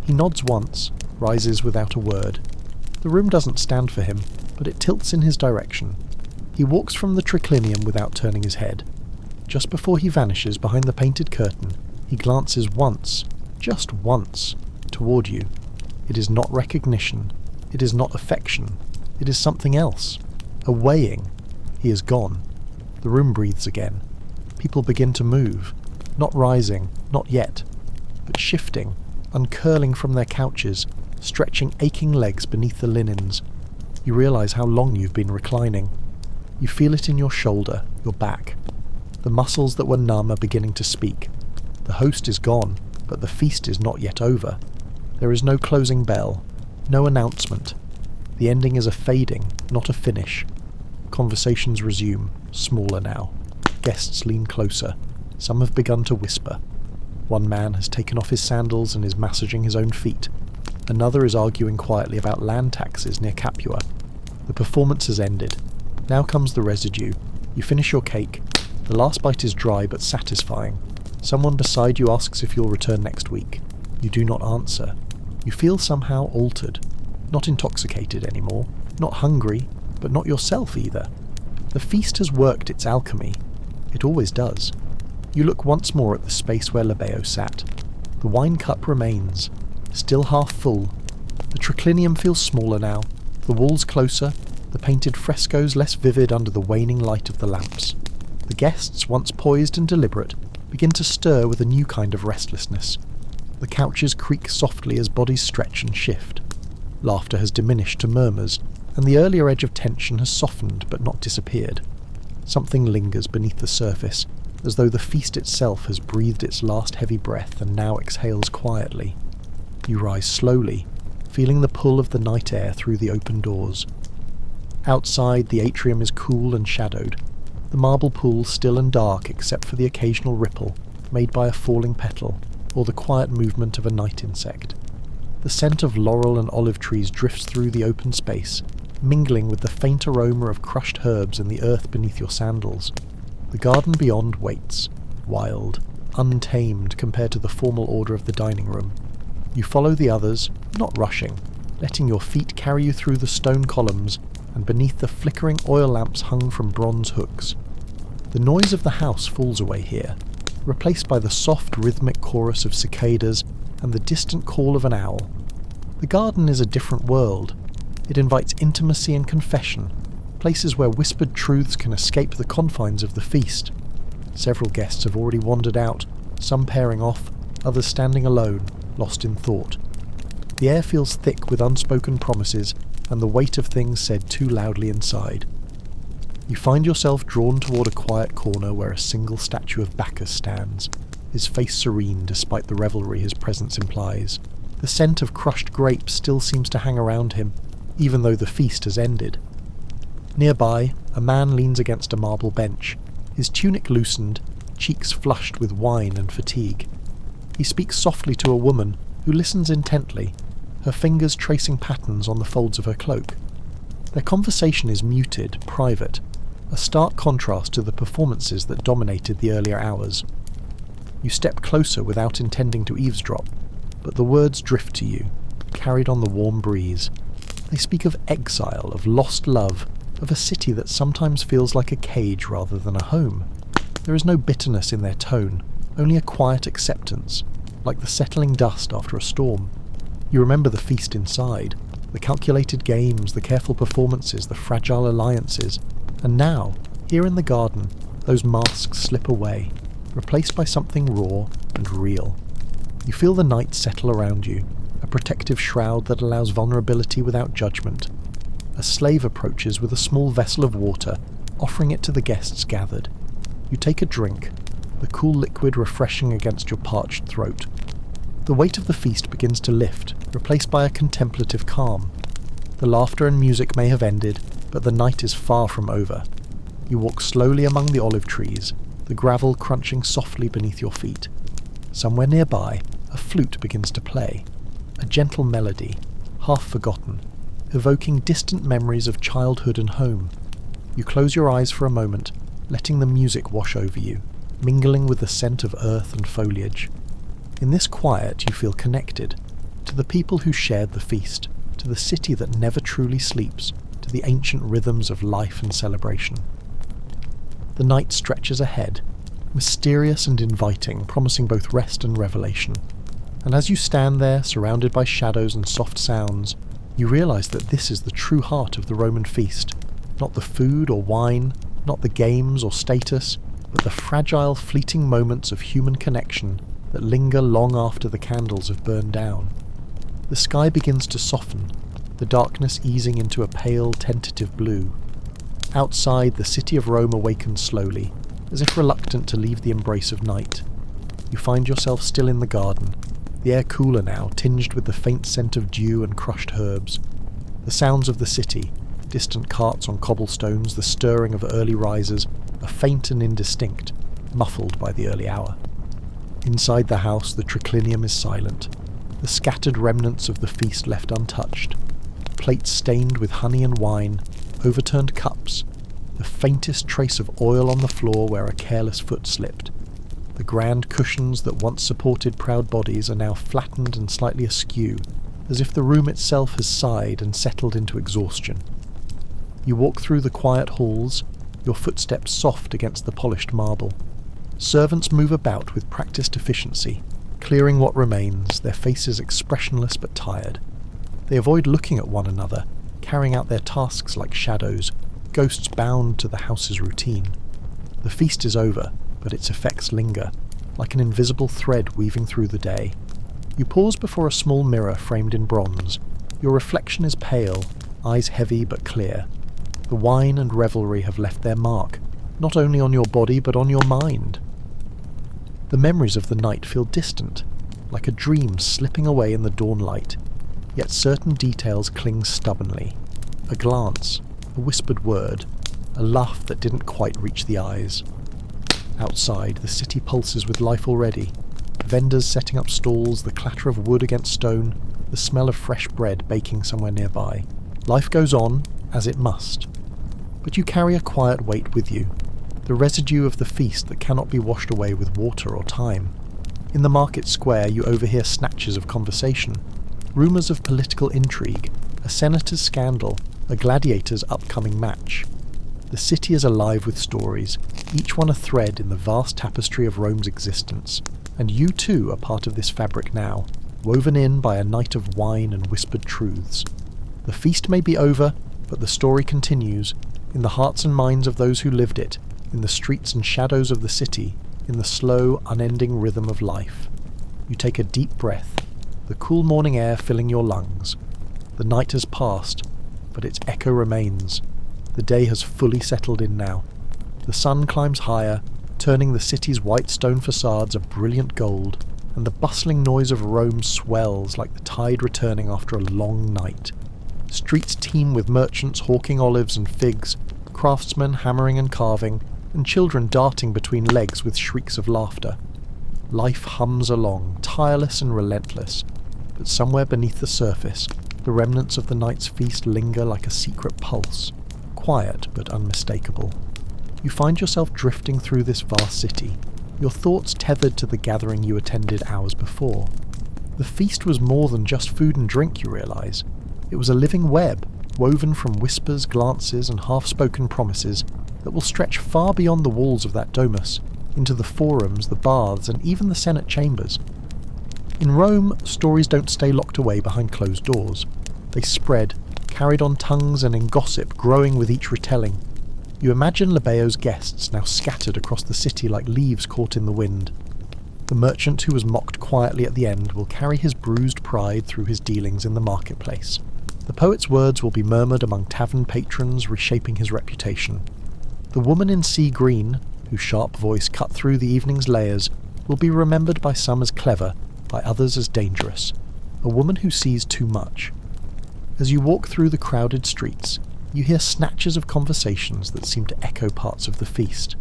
He nods once, rises without a word. The room doesn't stand for him, but it tilts in his direction. He walks from the triclinium without turning his head. Just before he vanishes behind the painted curtain, he glances once, just once, toward you. It is not recognition. It is not affection. It is something else. A weighing. He is gone. The room breathes again. People begin to move. Not rising, not yet, but shifting, uncurling from their couches, stretching aching legs beneath the linens. You realise how long you've been reclining. You feel it in your shoulder, your back. The muscles that were numb are beginning to speak. The host is gone, but the feast is not yet over. There is no closing bell, no announcement. The ending is a fading, not a finish. Conversations resume, smaller now. Guests lean closer. Some have begun to whisper. One man has taken off his sandals and is massaging his own feet. Another is arguing quietly about land taxes near Capua. The performance has ended. Now comes the residue. You finish your cake. The last bite is dry but satisfying. Someone beside you asks if you'll return next week. You do not answer. You feel somehow altered. Not intoxicated anymore. Not hungry. but not yourself either. The feast has worked its alchemy. It always does. You look once more at the space where Labeo sat. The wine cup remains, still half full. The triclinium feels smaller now, the walls closer, the painted frescoes less vivid under the waning light of the lamps. The guests, once poised and deliberate, begin to stir with a new kind of restlessness. The couches creak softly as bodies stretch and shift. Laughter has diminished to murmurs, and the earlier edge of tension has softened but not disappeared. Something lingers beneath the surface, as though the feast itself has breathed its last heavy breath and now exhales quietly. You rise slowly, feeling the pull of the night air through the open doors. Outside, the atrium is cool and shadowed, the marble pool still and dark except for the occasional ripple made by a falling petal or the quiet movement of a night insect. The scent of laurel and olive trees drifts through the open space, mingling with the faint aroma of crushed herbs in the earth beneath your sandals. The garden beyond waits, wild, untamed compared to the formal order of the dining room. You follow the others, not rushing, letting your feet carry you through the stone columns and beneath the flickering oil lamps hung from bronze hooks. The noise of the house falls away here, replaced by the soft rhythmic chorus of cicadas and the distant call of an owl. The garden is a different world. It invites intimacy and confession, places where whispered truths can escape the confines of the feast. Several guests have already wandered out, some pairing off, others standing alone, lost in thought. The air feels thick with unspoken promises and the weight of things said too loudly inside. You find yourself drawn toward a quiet corner where a single statue of Bacchus stands, his face serene despite the revelry his presence implies. The scent of crushed grapes still seems to hang around him, even though the feast has ended. Nearby, a man leans against a marble bench, his tunic loosened, cheeks flushed with wine and fatigue. He speaks softly to a woman who listens intently, her fingers tracing patterns on the folds of her cloak. Their conversation is muted, private, a stark contrast to the performances that dominated the earlier hours. You step closer without intending to eavesdrop, but the words drift to you, carried on the warm breeze. They speak of exile, of lost love, of a city that sometimes feels like a cage rather than a home. There is no bitterness in their tone, only a quiet acceptance, like the settling dust after a storm. You remember the feast inside, the calculated games, the careful performances, the fragile alliances, and now, here in the garden, those masks slip away, replaced by something raw and real. You feel the night settle around you, a protective shroud that allows vulnerability without judgment. A slave approaches with a small vessel of water, offering it to the guests gathered. You take a drink, the cool liquid refreshing against your parched throat. The weight of the feast begins to lift, replaced by a contemplative calm. The laughter and music may have ended, but the night is far from over. You walk slowly among the olive trees, the gravel crunching softly beneath your feet. Somewhere nearby, a flute begins to play, a gentle melody, half forgotten, evoking distant memories of childhood and home. You close your eyes for a moment, letting the music wash over you, mingling with the scent of earth and foliage. In this quiet you feel connected, to the people who shared the feast, to the city that never truly sleeps, to the ancient rhythms of life and celebration. The night stretches ahead, mysterious and inviting, promising both rest and revelation. And as you stand there, surrounded by shadows and soft sounds, you realize that this is the true heart of the Roman feast, not the food or wine, not the games or status, but the fragile, fleeting moments of human connection that linger long after the candles have burned down. The sky begins to soften, the darkness easing into a pale, tentative blue. Outside, the city of Rome awakens slowly, as if reluctant to leave the embrace of night. You find yourself still in the garden, the air cooler now, tinged with the faint scent of dew and crushed herbs. The sounds of the city, distant carts on cobblestones, the stirring of early risers, are faint and indistinct, muffled by the early hour. Inside the house, the triclinium is silent, the scattered remnants of the feast left untouched. Plates stained with honey and wine, overturned cups, the faintest trace of oil on the floor where a careless foot slipped. The grand cushions that once supported proud bodies are now flattened and slightly askew, as if the room itself has sighed and settled into exhaustion. You walk through the quiet halls, your footsteps soft against the polished marble. Servants move about with practiced efficiency, clearing what remains, their faces expressionless but tired. They avoid looking at one another, carrying out their tasks like shadows, ghosts bound to the house's routine. The feast is over, but its effects linger, like an invisible thread weaving through the day. You pause before a small mirror framed in bronze. Your reflection is pale, eyes heavy but clear. The wine and revelry have left their mark, not only on your body but on your mind. The memories of the night feel distant, like a dream slipping away in the dawnlight, yet certain details cling stubbornly. A glance, a whispered word, a laugh that didn't quite reach the eyes. Outside, the city pulses with life already. Vendors setting up stalls, the clatter of wood against stone, the smell of fresh bread baking somewhere nearby. Life goes on, as it must. But you carry a quiet weight with you, the residue of the feast that cannot be washed away with water or time. In the market square you overhear snatches of conversation, rumours of political intrigue, a senator's scandal, a gladiator's upcoming match. The city is alive with stories, each one a thread in the vast tapestry of Rome's existence, and you too are part of this fabric now, woven in by a night of wine and whispered truths. The feast may be over, but the story continues, in the hearts and minds of those who lived it, in the streets and shadows of the city, in the slow, unending rhythm of life. You take a deep breath, the cool morning air filling your lungs. The night has passed, but its echo remains. The day has fully settled in now. The sun climbs higher, turning the city's white stone facades a brilliant gold, and the bustling noise of Rome swells like the tide returning after a long night. Streets teem with merchants hawking olives and figs, craftsmen hammering and carving, and children darting between legs with shrieks of laughter. Life hums along, tireless and relentless, but somewhere beneath the surface, the remnants of the night's feast linger like a secret pulse, quiet but unmistakable. You find yourself drifting through this vast city, your thoughts tethered to the gathering you attended hours before. The feast was more than just food and drink, you realise. It was a living web, woven from whispers, glances, and half-spoken promises that will stretch far beyond the walls of that domus, into the forums, the baths, and even the Senate chambers. In Rome, stories don't stay locked away behind closed doors. They spread, carried on tongues and in gossip growing with each retelling. You imagine Lebeo's guests now scattered across the city like leaves caught in the wind. The merchant who was mocked quietly at the end will carry his bruised pride through his dealings in the marketplace. The poet's words will be murmured among tavern patrons, reshaping his reputation. The woman in sea green, whose sharp voice cut through the evening's layers, will be remembered by some as clever, by others as dangerous. A woman who sees too much. As you walk through the crowded streets, you hear snatches of conversations that seem to echo parts of the feast.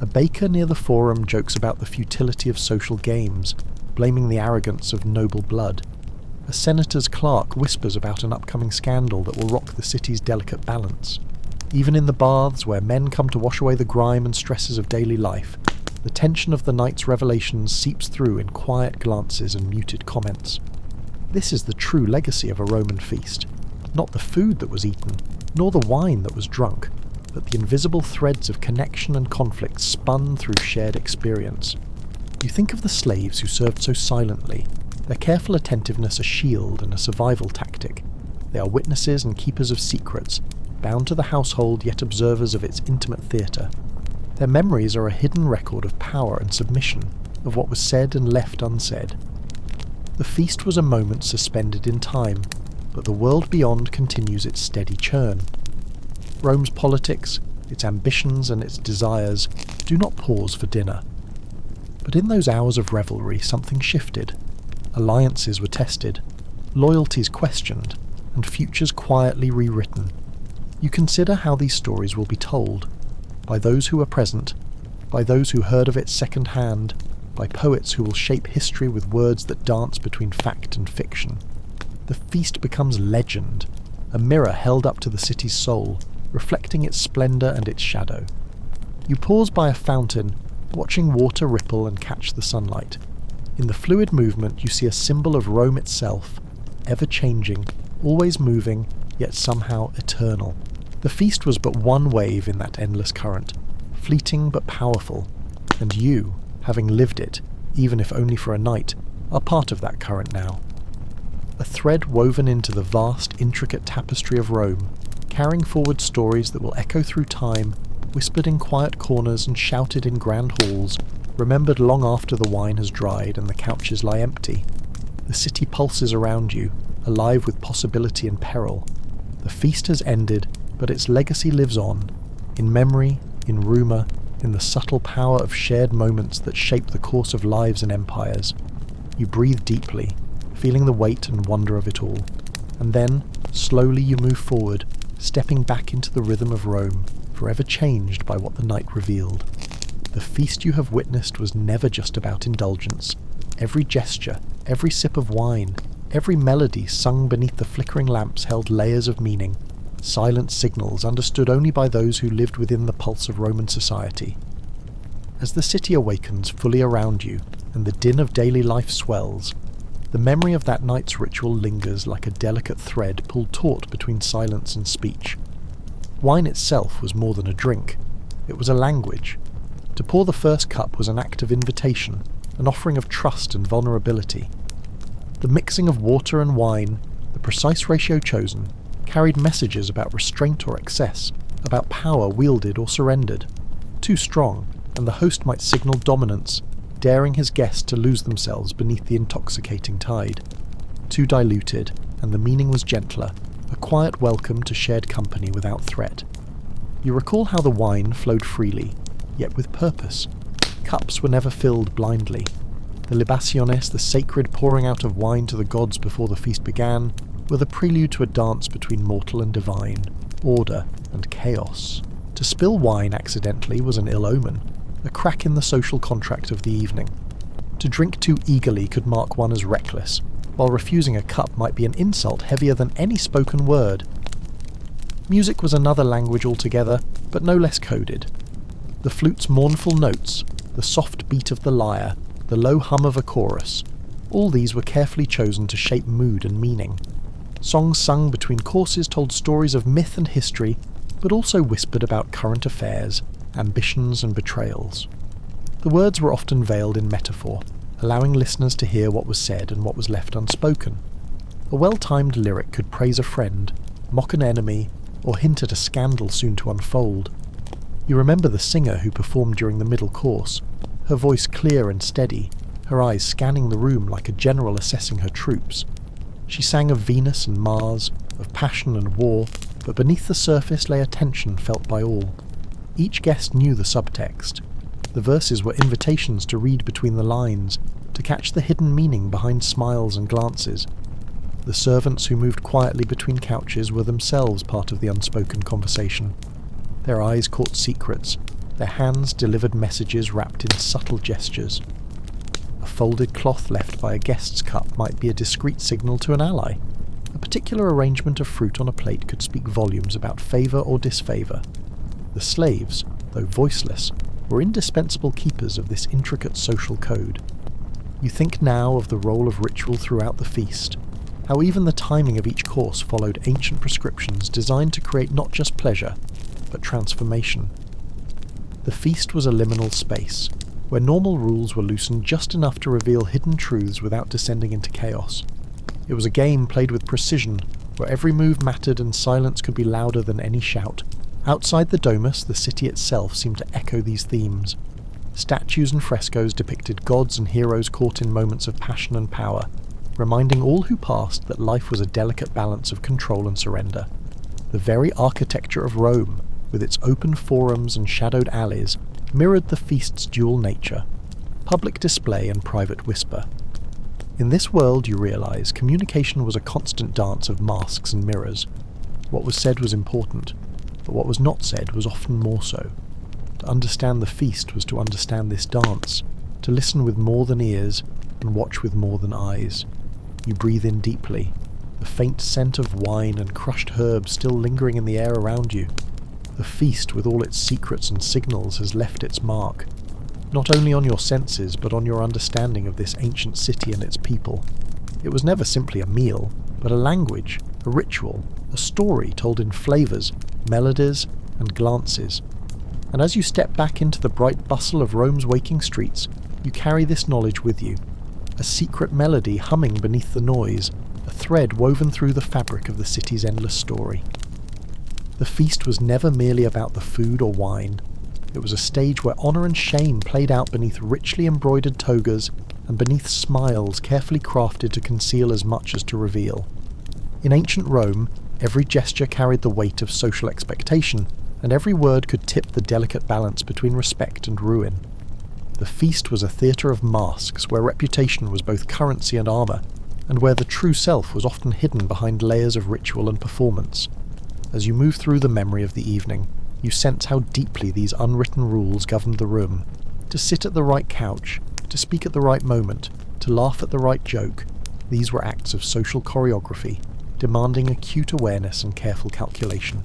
A baker near the forum jokes about the futility of social games, blaming the arrogance of noble blood. A senator's clerk whispers about an upcoming scandal that will rock the city's delicate balance. Even in the baths, where men come to wash away the grime and stresses of daily life, the tension of the night's revelations seeps through in quiet glances and muted comments. This is the true legacy of a Roman feast. Not the food that was eaten, nor the wine that was drunk, but the invisible threads of connection and conflict spun through shared experience. You think of the slaves who served so silently, their careful attentiveness a shield and a survival tactic. They are witnesses and keepers of secrets, bound to the household yet observers of its intimate theatre. Their memories are a hidden record of power and submission, of what was said and left unsaid. The feast was a moment suspended in time, but the world beyond continues its steady churn. Rome's politics, its ambitions and its desires do not pause for dinner. But in those hours of revelry something shifted. Alliances were tested, loyalties questioned, and futures quietly rewritten. You consider how these stories will be told, by those who were present, by those who heard of it second hand, by poets who will shape history with words that dance between fact and fiction. The feast becomes legend, a mirror held up to the city's soul, reflecting its splendour and its shadow. You pause by a fountain, watching water ripple and catch the sunlight. In the fluid movement you see a symbol of Rome itself, ever-changing, always moving, yet somehow eternal. The feast was but one wave in that endless current, fleeting but powerful, and you, having lived it, even if only for a night, are part of that current now. A thread woven into the vast, intricate tapestry of Rome, carrying forward stories that will echo through time, whispered in quiet corners and shouted in grand halls, remembered long after the wine has dried and the couches lie empty. The city pulses around you, alive with possibility and peril. The feast has ended, but its legacy lives on, in memory, in rumour, in the subtle power of shared moments that shape the course of lives and empires. You breathe deeply, feeling the weight and wonder of it all, and then, slowly you move forward, stepping back into the rhythm of Rome, forever changed by what the night revealed. The feast you have witnessed was never just about indulgence. Every gesture, every sip of wine, every melody sung beneath the flickering lamps held layers of meaning, silent signals understood only by those who lived within the pulse of Roman society. As the city awakens fully around you, and the din of daily life swells, the memory of that night's ritual lingers like a delicate thread pulled taut between silence and speech. Wine itself was more than a drink. It was a language. To pour the first cup was an act of invitation, an offering of trust and vulnerability. The mixing of water and wine, the precise ratio chosen, carried messages about restraint or excess, about power wielded or surrendered. Too strong, and the host might signal dominance, daring his guests to lose themselves beneath the intoxicating tide. Too diluted, and the meaning was gentler, a quiet welcome to shared company without threat. You recall how the wine flowed freely, yet with purpose. Cups were never filled blindly. The libaciones, the sacred pouring out of wine to the gods before the feast began, were the prelude to a dance between mortal and divine, order and chaos. To spill wine accidentally was an ill omen, a crack in the social contract of the evening. To drink too eagerly could mark one as reckless, while refusing a cup might be an insult heavier than any spoken word. Music was another language altogether, but no less coded. The flute's mournful notes, the soft beat of the lyre, the low hum of a chorus, all these were carefully chosen to shape mood and meaning. Songs sung between courses told stories of myth and history, but also whispered about current affairs, ambitions and betrayals. The words were often veiled in metaphor, allowing listeners to hear what was said and what was left unspoken. A well-timed lyric could praise a friend, mock an enemy, or hint at a scandal soon to unfold. You remember the singer who performed during the middle course, her voice clear and steady, her eyes scanning the room like a general assessing her troops. She sang of Venus and Mars, of passion and war, but beneath the surface lay a tension felt by all. Each guest knew the subtext. The verses were invitations to read between the lines, to catch the hidden meaning behind smiles and glances. The servants who moved quietly between couches were themselves part of the unspoken conversation. Their eyes caught secrets, their hands delivered messages wrapped in subtle gestures. A folded cloth left by a guest's cup might be a discreet signal to an ally. A particular arrangement of fruit on a plate could speak volumes about favour or disfavour. The slaves, though voiceless, were indispensable keepers of this intricate social code. You think now of the role of ritual throughout the feast, how even the timing of each course followed ancient prescriptions designed to create not just pleasure, but transformation. The feast was a liminal space, where normal rules were loosened just enough to reveal hidden truths without descending into chaos. It was a game played with precision, where every move mattered and silence could be louder than any shout. Outside the domus, the city itself seemed to echo these themes. Statues and frescoes depicted gods and heroes caught in moments of passion and power, reminding all who passed that life was a delicate balance of control and surrender. The very architecture of Rome, with its open forums and shadowed alleys, mirrored the feast's dual nature, public display and private whisper. In this world, you realize, communication was a constant dance of masks and mirrors. What was said was important, but what was not said was often more so. To understand the feast was to understand this dance, to listen with more than ears and watch with more than eyes. You breathe in deeply, the faint scent of wine and crushed herbs still lingering in the air around you. The feast, with all its secrets and signals, has left its mark, not only on your senses but on your understanding of this ancient city and its people. It was never simply a meal, but a language, a ritual, a story told in flavours, melodies, and glances. And as you step back into the bright bustle of Rome's waking streets, you carry this knowledge with you. A secret melody humming beneath the noise, a thread woven through the fabric of the city's endless story. The feast was never merely about the food or wine. It was a stage where honour and shame played out beneath richly embroidered togas and beneath smiles carefully crafted to conceal as much as to reveal. In ancient Rome, every gesture carried the weight of social expectation, and every word could tip the delicate balance between respect and ruin. The feast was a theatre of masks, where reputation was both currency and armour, and where the true self was often hidden behind layers of ritual and performance. As you move through the memory of the evening, you sense how deeply these unwritten rules governed the room. To sit at the right couch, to speak at the right moment, to laugh at the right joke, these were acts of social choreography, demanding acute awareness and careful calculation.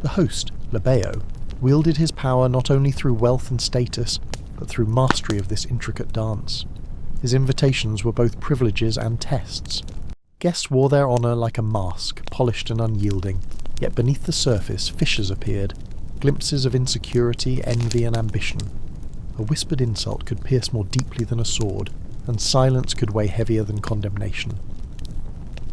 The host, Labeo, wielded his power not only through wealth and status, but through mastery of this intricate dance. His invitations were both privileges and tests. Guests wore their honour like a mask, polished and unyielding, yet beneath the surface fissures appeared, glimpses of insecurity, envy and ambition. A whispered insult could pierce more deeply than a sword, and silence could weigh heavier than condemnation.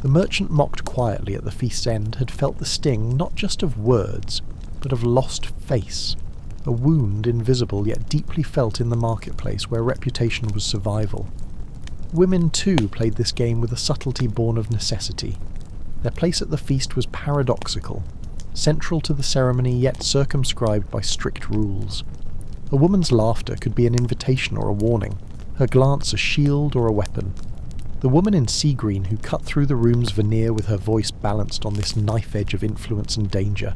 The merchant mocked quietly at the feast's end had felt the sting not just of words, but of lost face, a wound invisible yet deeply felt in the marketplace where reputation was survival. Women too played this game with a subtlety born of necessity. Their place at the feast was paradoxical, central to the ceremony yet circumscribed by strict rules. A woman's laughter could be an invitation or a warning, her glance a shield or a weapon. The woman in sea green who cut through the room's veneer with her voice balanced on this knife edge of influence and danger.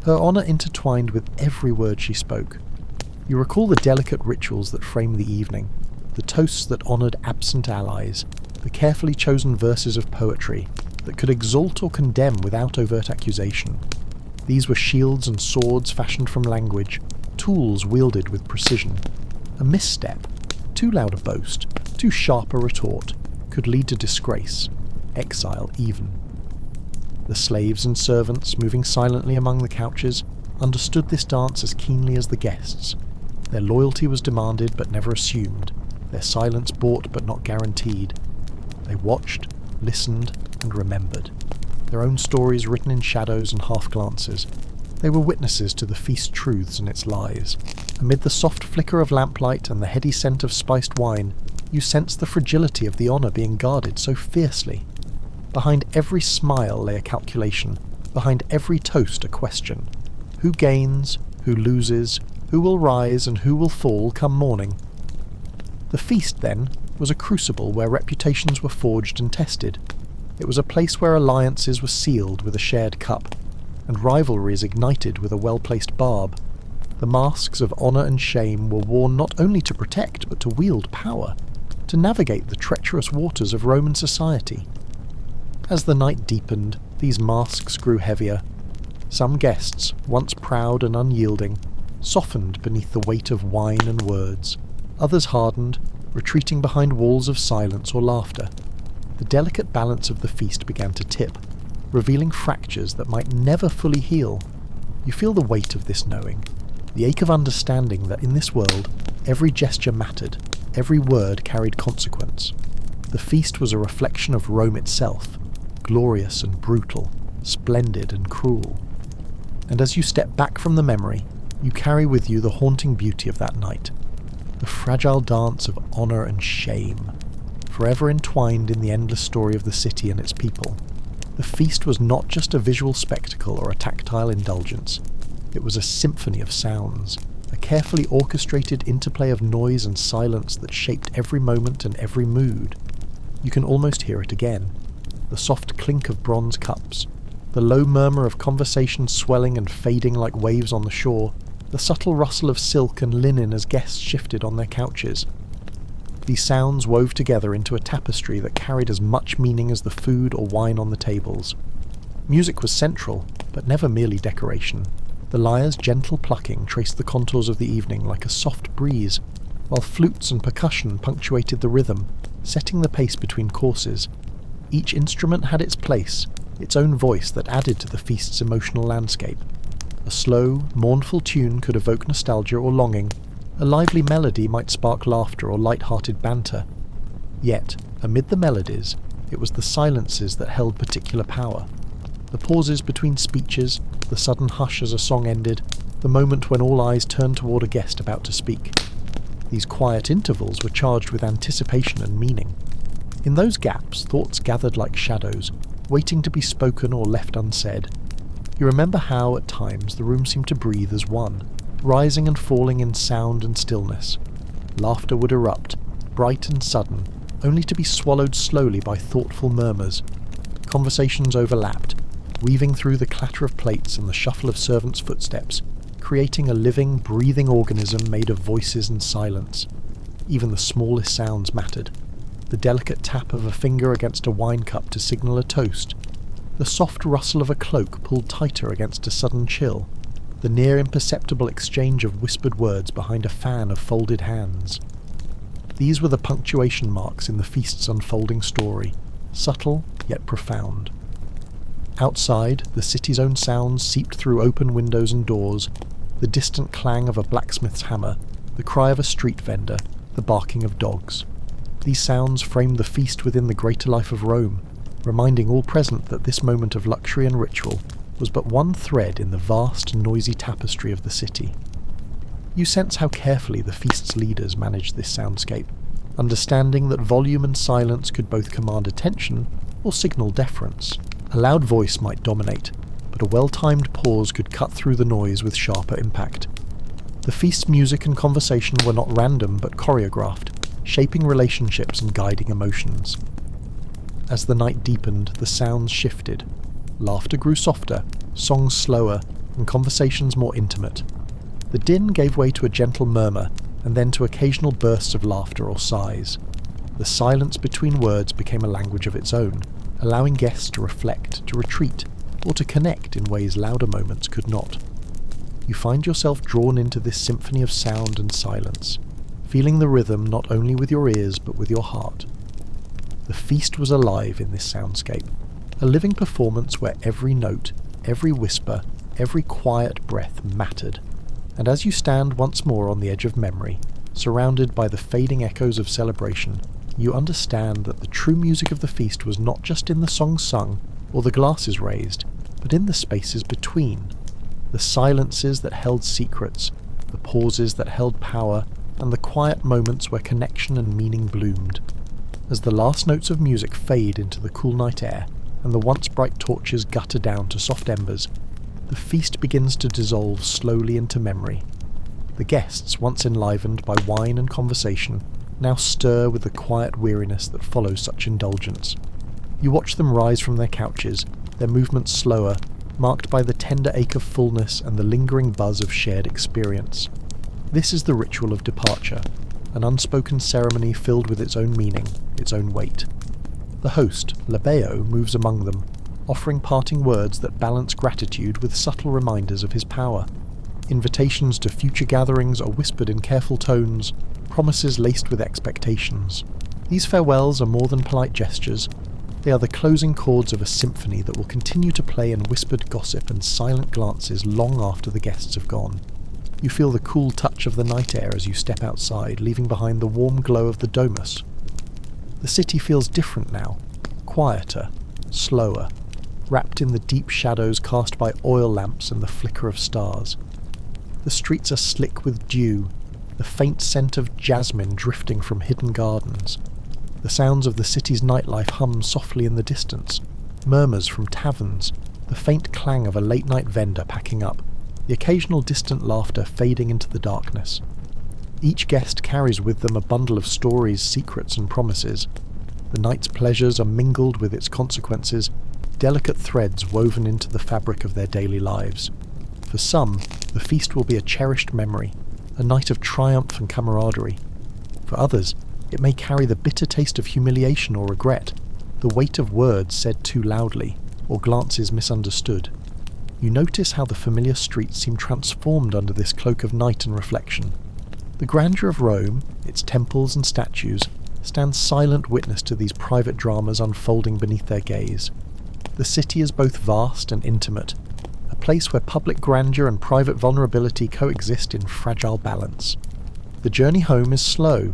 Her honour intertwined with every word she spoke. You recall the delicate rituals that framed the evening, the toasts that honoured absent allies, the carefully chosen verses of poetry that could exalt or condemn without overt accusation. These were shields and swords fashioned from language, tools wielded with precision. A misstep, too loud a boast, too sharp a retort, could lead to disgrace, exile even. The slaves and servants, moving silently among the couches, understood this dance as keenly as the guests. Their loyalty was demanded but never assumed, their silence bought but not guaranteed. They watched, listened, and remembered, their own stories written in shadows and half-glances. They were witnesses to the feast's truths and its lies. Amid the soft flicker of lamplight and the heady scent of spiced wine, you sense the fragility of the honour being guarded so fiercely. Behind every smile lay a calculation, behind every toast a question. Who gains, who loses, who will rise and who will fall come morning? The feast, then, was a crucible where reputations were forged and tested. It was a place where alliances were sealed with a shared cup, and rivalries ignited with a well-placed barb. The masks of honour and shame were worn not only to protect but to wield power, to navigate the treacherous waters of Roman society. As the night deepened, these masks grew heavier. Some guests, once proud and unyielding, softened beneath the weight of wine and words. Others hardened, retreating behind walls of silence or laughter. The delicate balance of the feast began to tip, revealing fractures that might never fully heal. You feel the weight of this knowing, the ache of understanding that in this world, every gesture mattered, every word carried consequence. The feast was a reflection of Rome itself, glorious and brutal, splendid and cruel. And as you step back from the memory, you carry with you the haunting beauty of that night, the fragile dance of honour and shame, forever entwined in the endless story of the city and its people. The feast was not just a visual spectacle or a tactile indulgence. It was a symphony of sounds, a carefully orchestrated interplay of noise and silence that shaped every moment and every mood. You can almost hear it again. The soft clink of bronze cups, the low murmur of conversation swelling and fading like waves on the shore, the subtle rustle of silk and linen as guests shifted on their couches. These sounds wove together into a tapestry that carried as much meaning as the food or wine on the tables. Music was central, but never merely decoration. The lyre's gentle plucking traced the contours of the evening like a soft breeze, while flutes and percussion punctuated the rhythm, setting the pace between courses. Each instrument had its place, its own voice that added to the feast's emotional landscape. A slow, mournful tune could evoke nostalgia or longing. A lively melody might spark laughter or light-hearted banter. Yet, amid the melodies, it was the silences that held particular power. The pauses between speeches, the sudden hush as a song ended, the moment when all eyes turned toward a guest about to speak. These quiet intervals were charged with anticipation and meaning. In those gaps, thoughts gathered like shadows, waiting to be spoken or left unsaid. You remember how, at times, the room seemed to breathe as one, rising and falling in sound and stillness. Laughter would erupt, bright and sudden, only to be swallowed slowly by thoughtful murmurs. Conversations overlapped, weaving through the clatter of plates and the shuffle of servants' footsteps, creating a living, breathing organism made of voices and silence. Even the smallest sounds mattered. The delicate tap of a finger against a wine cup to signal a toast, the soft rustle of a cloak pulled tighter against a sudden chill, the near imperceptible exchange of whispered words behind a fan of folded hands. These were the punctuation marks in the feast's unfolding story, subtle yet profound. Outside, the city's own sounds seeped through open windows and doors, the distant clang of a blacksmith's hammer, the cry of a street vendor, the barking of dogs. These sounds framed the feast within the greater life of Rome, reminding all present that this moment of luxury and ritual was but one thread in the vast, noisy tapestry of the city. You sense how carefully the feast's leaders managed this soundscape, understanding that volume and silence could both command attention or signal deference. A loud voice might dominate, but a well-timed pause could cut through the noise with sharper impact. The feast's music and conversation were not random but choreographed, shaping relationships and guiding emotions. As the night deepened, the sounds shifted. Laughter grew softer, songs slower, and conversations more intimate. The din gave way to a gentle murmur, and then to occasional bursts of laughter or sighs. The silence between words became a language of its own, allowing guests to reflect, to retreat, or to connect in ways louder moments could not. You find yourself drawn into this symphony of sound and silence, feeling the rhythm not only with your ears but with your heart. The feast was alive in this soundscape, a living performance where every note, every whisper, every quiet breath mattered. And as you stand once more on the edge of memory, surrounded by the fading echoes of celebration, you understand that the true music of the feast was not just in the songs sung or the glasses raised, but in the spaces between, the silences that held secrets, the pauses that held power, and the quiet moments where connection and meaning bloomed. As the last notes of music fade into the cool night air, and the once bright torches gutter down to soft embers, the feast begins to dissolve slowly into memory. The guests, once enlivened by wine and conversation, now stir with the quiet weariness that follows such indulgence. You watch them rise from their couches, their movements slower, marked by the tender ache of fullness and the lingering buzz of shared experience. This is the ritual of departure, an unspoken ceremony filled with its own meaning, its own weight. The host, Labeo, moves among them, offering parting words that balance gratitude with subtle reminders of his power. Invitations to future gatherings are whispered in careful tones, promises laced with expectations. These farewells are more than polite gestures. They are the closing chords of a symphony that will continue to play in whispered gossip and silent glances long after the guests have gone. You feel the cool touch of the night air as you step outside, leaving behind the warm glow of the domus. The city feels different now, quieter, slower, wrapped in the deep shadows cast by oil lamps and the flicker of stars. The streets are slick with dew, the faint scent of jasmine drifting from hidden gardens. The sounds of the city's nightlife hum softly in the distance, murmurs from taverns, the faint clang of a late-night vendor packing up, the occasional distant laughter fading into the darkness. Each guest carries with them a bundle of stories, secrets, and promises. The night's pleasures are mingled with its consequences, delicate threads woven into the fabric of their daily lives. For some, the feast will be a cherished memory, a night of triumph and camaraderie. For others, it may carry the bitter taste of humiliation or regret, the weight of words said too loudly, or glances misunderstood. You notice how the familiar streets seem transformed under this cloak of night and reflection. The grandeur of Rome, its temples and statues, stands silent witness to these private dramas unfolding beneath their gaze. The city is both vast and intimate, a place where public grandeur and private vulnerability coexist in fragile balance. The journey home is slow.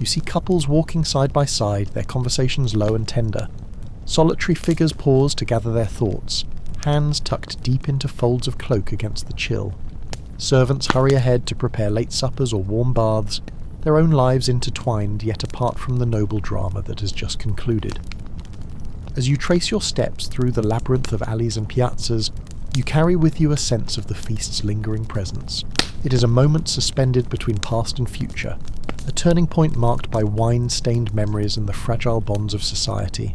You see couples walking side by side, their conversations low and tender. Solitary figures pause to gather their thoughts, hands tucked deep into folds of cloak against the chill. Servants hurry ahead to prepare late suppers or warm baths, their own lives intertwined yet apart from the noble drama that has just concluded. As you trace your steps through the labyrinth of alleys and piazzas, you carry with you a sense of the feast's lingering presence. It is a moment suspended between past and future, a turning point marked by wine-stained memories and the fragile bonds of society.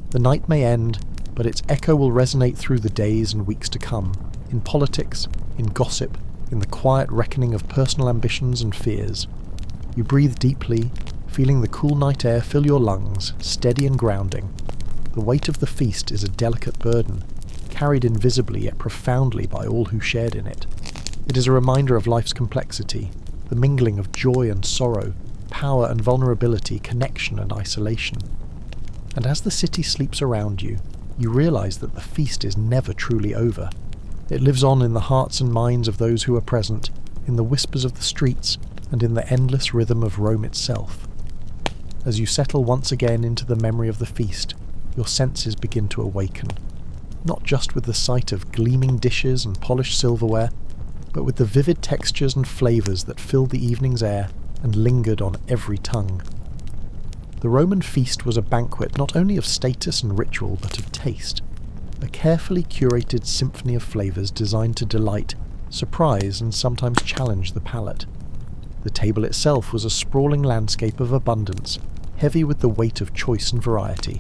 The night may end, but its echo will resonate through the days and weeks to come, in politics, in gossip, in the quiet reckoning of personal ambitions and fears. You breathe deeply, feeling the cool night air fill your lungs, steady and grounding. The weight of the feast is a delicate burden, carried invisibly yet profoundly by all who shared in it. It is a reminder of life's complexity, the mingling of joy and sorrow, power and vulnerability, connection and isolation. And as the city sleeps around you, you realize that the feast is never truly over. It lives on in the hearts and minds of those who are present, in the whispers of the streets, and in the endless rhythm of Rome itself. As you settle once again into the memory of the feast, your senses begin to awaken, not just with the sight of gleaming dishes and polished silverware, but with the vivid textures and flavours that filled the evening's air and lingered on every tongue. The Roman feast was a banquet not only of status and ritual, but of taste, a carefully curated symphony of flavours designed to delight, surprise, and sometimes challenge the palate. The table itself was a sprawling landscape of abundance, heavy with the weight of choice and variety.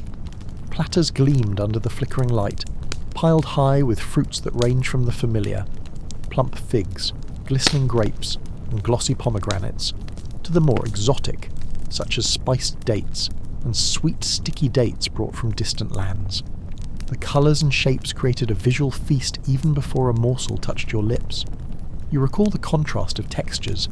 Platters gleamed under the flickering light, piled high with fruits that range from the familiar, plump figs, glistening grapes, and glossy pomegranates, to the more exotic, such as spiced dates and sweet sticky dates brought from distant lands. The colours and shapes created a visual feast even before a morsel touched your lips. You recall the contrast of textures,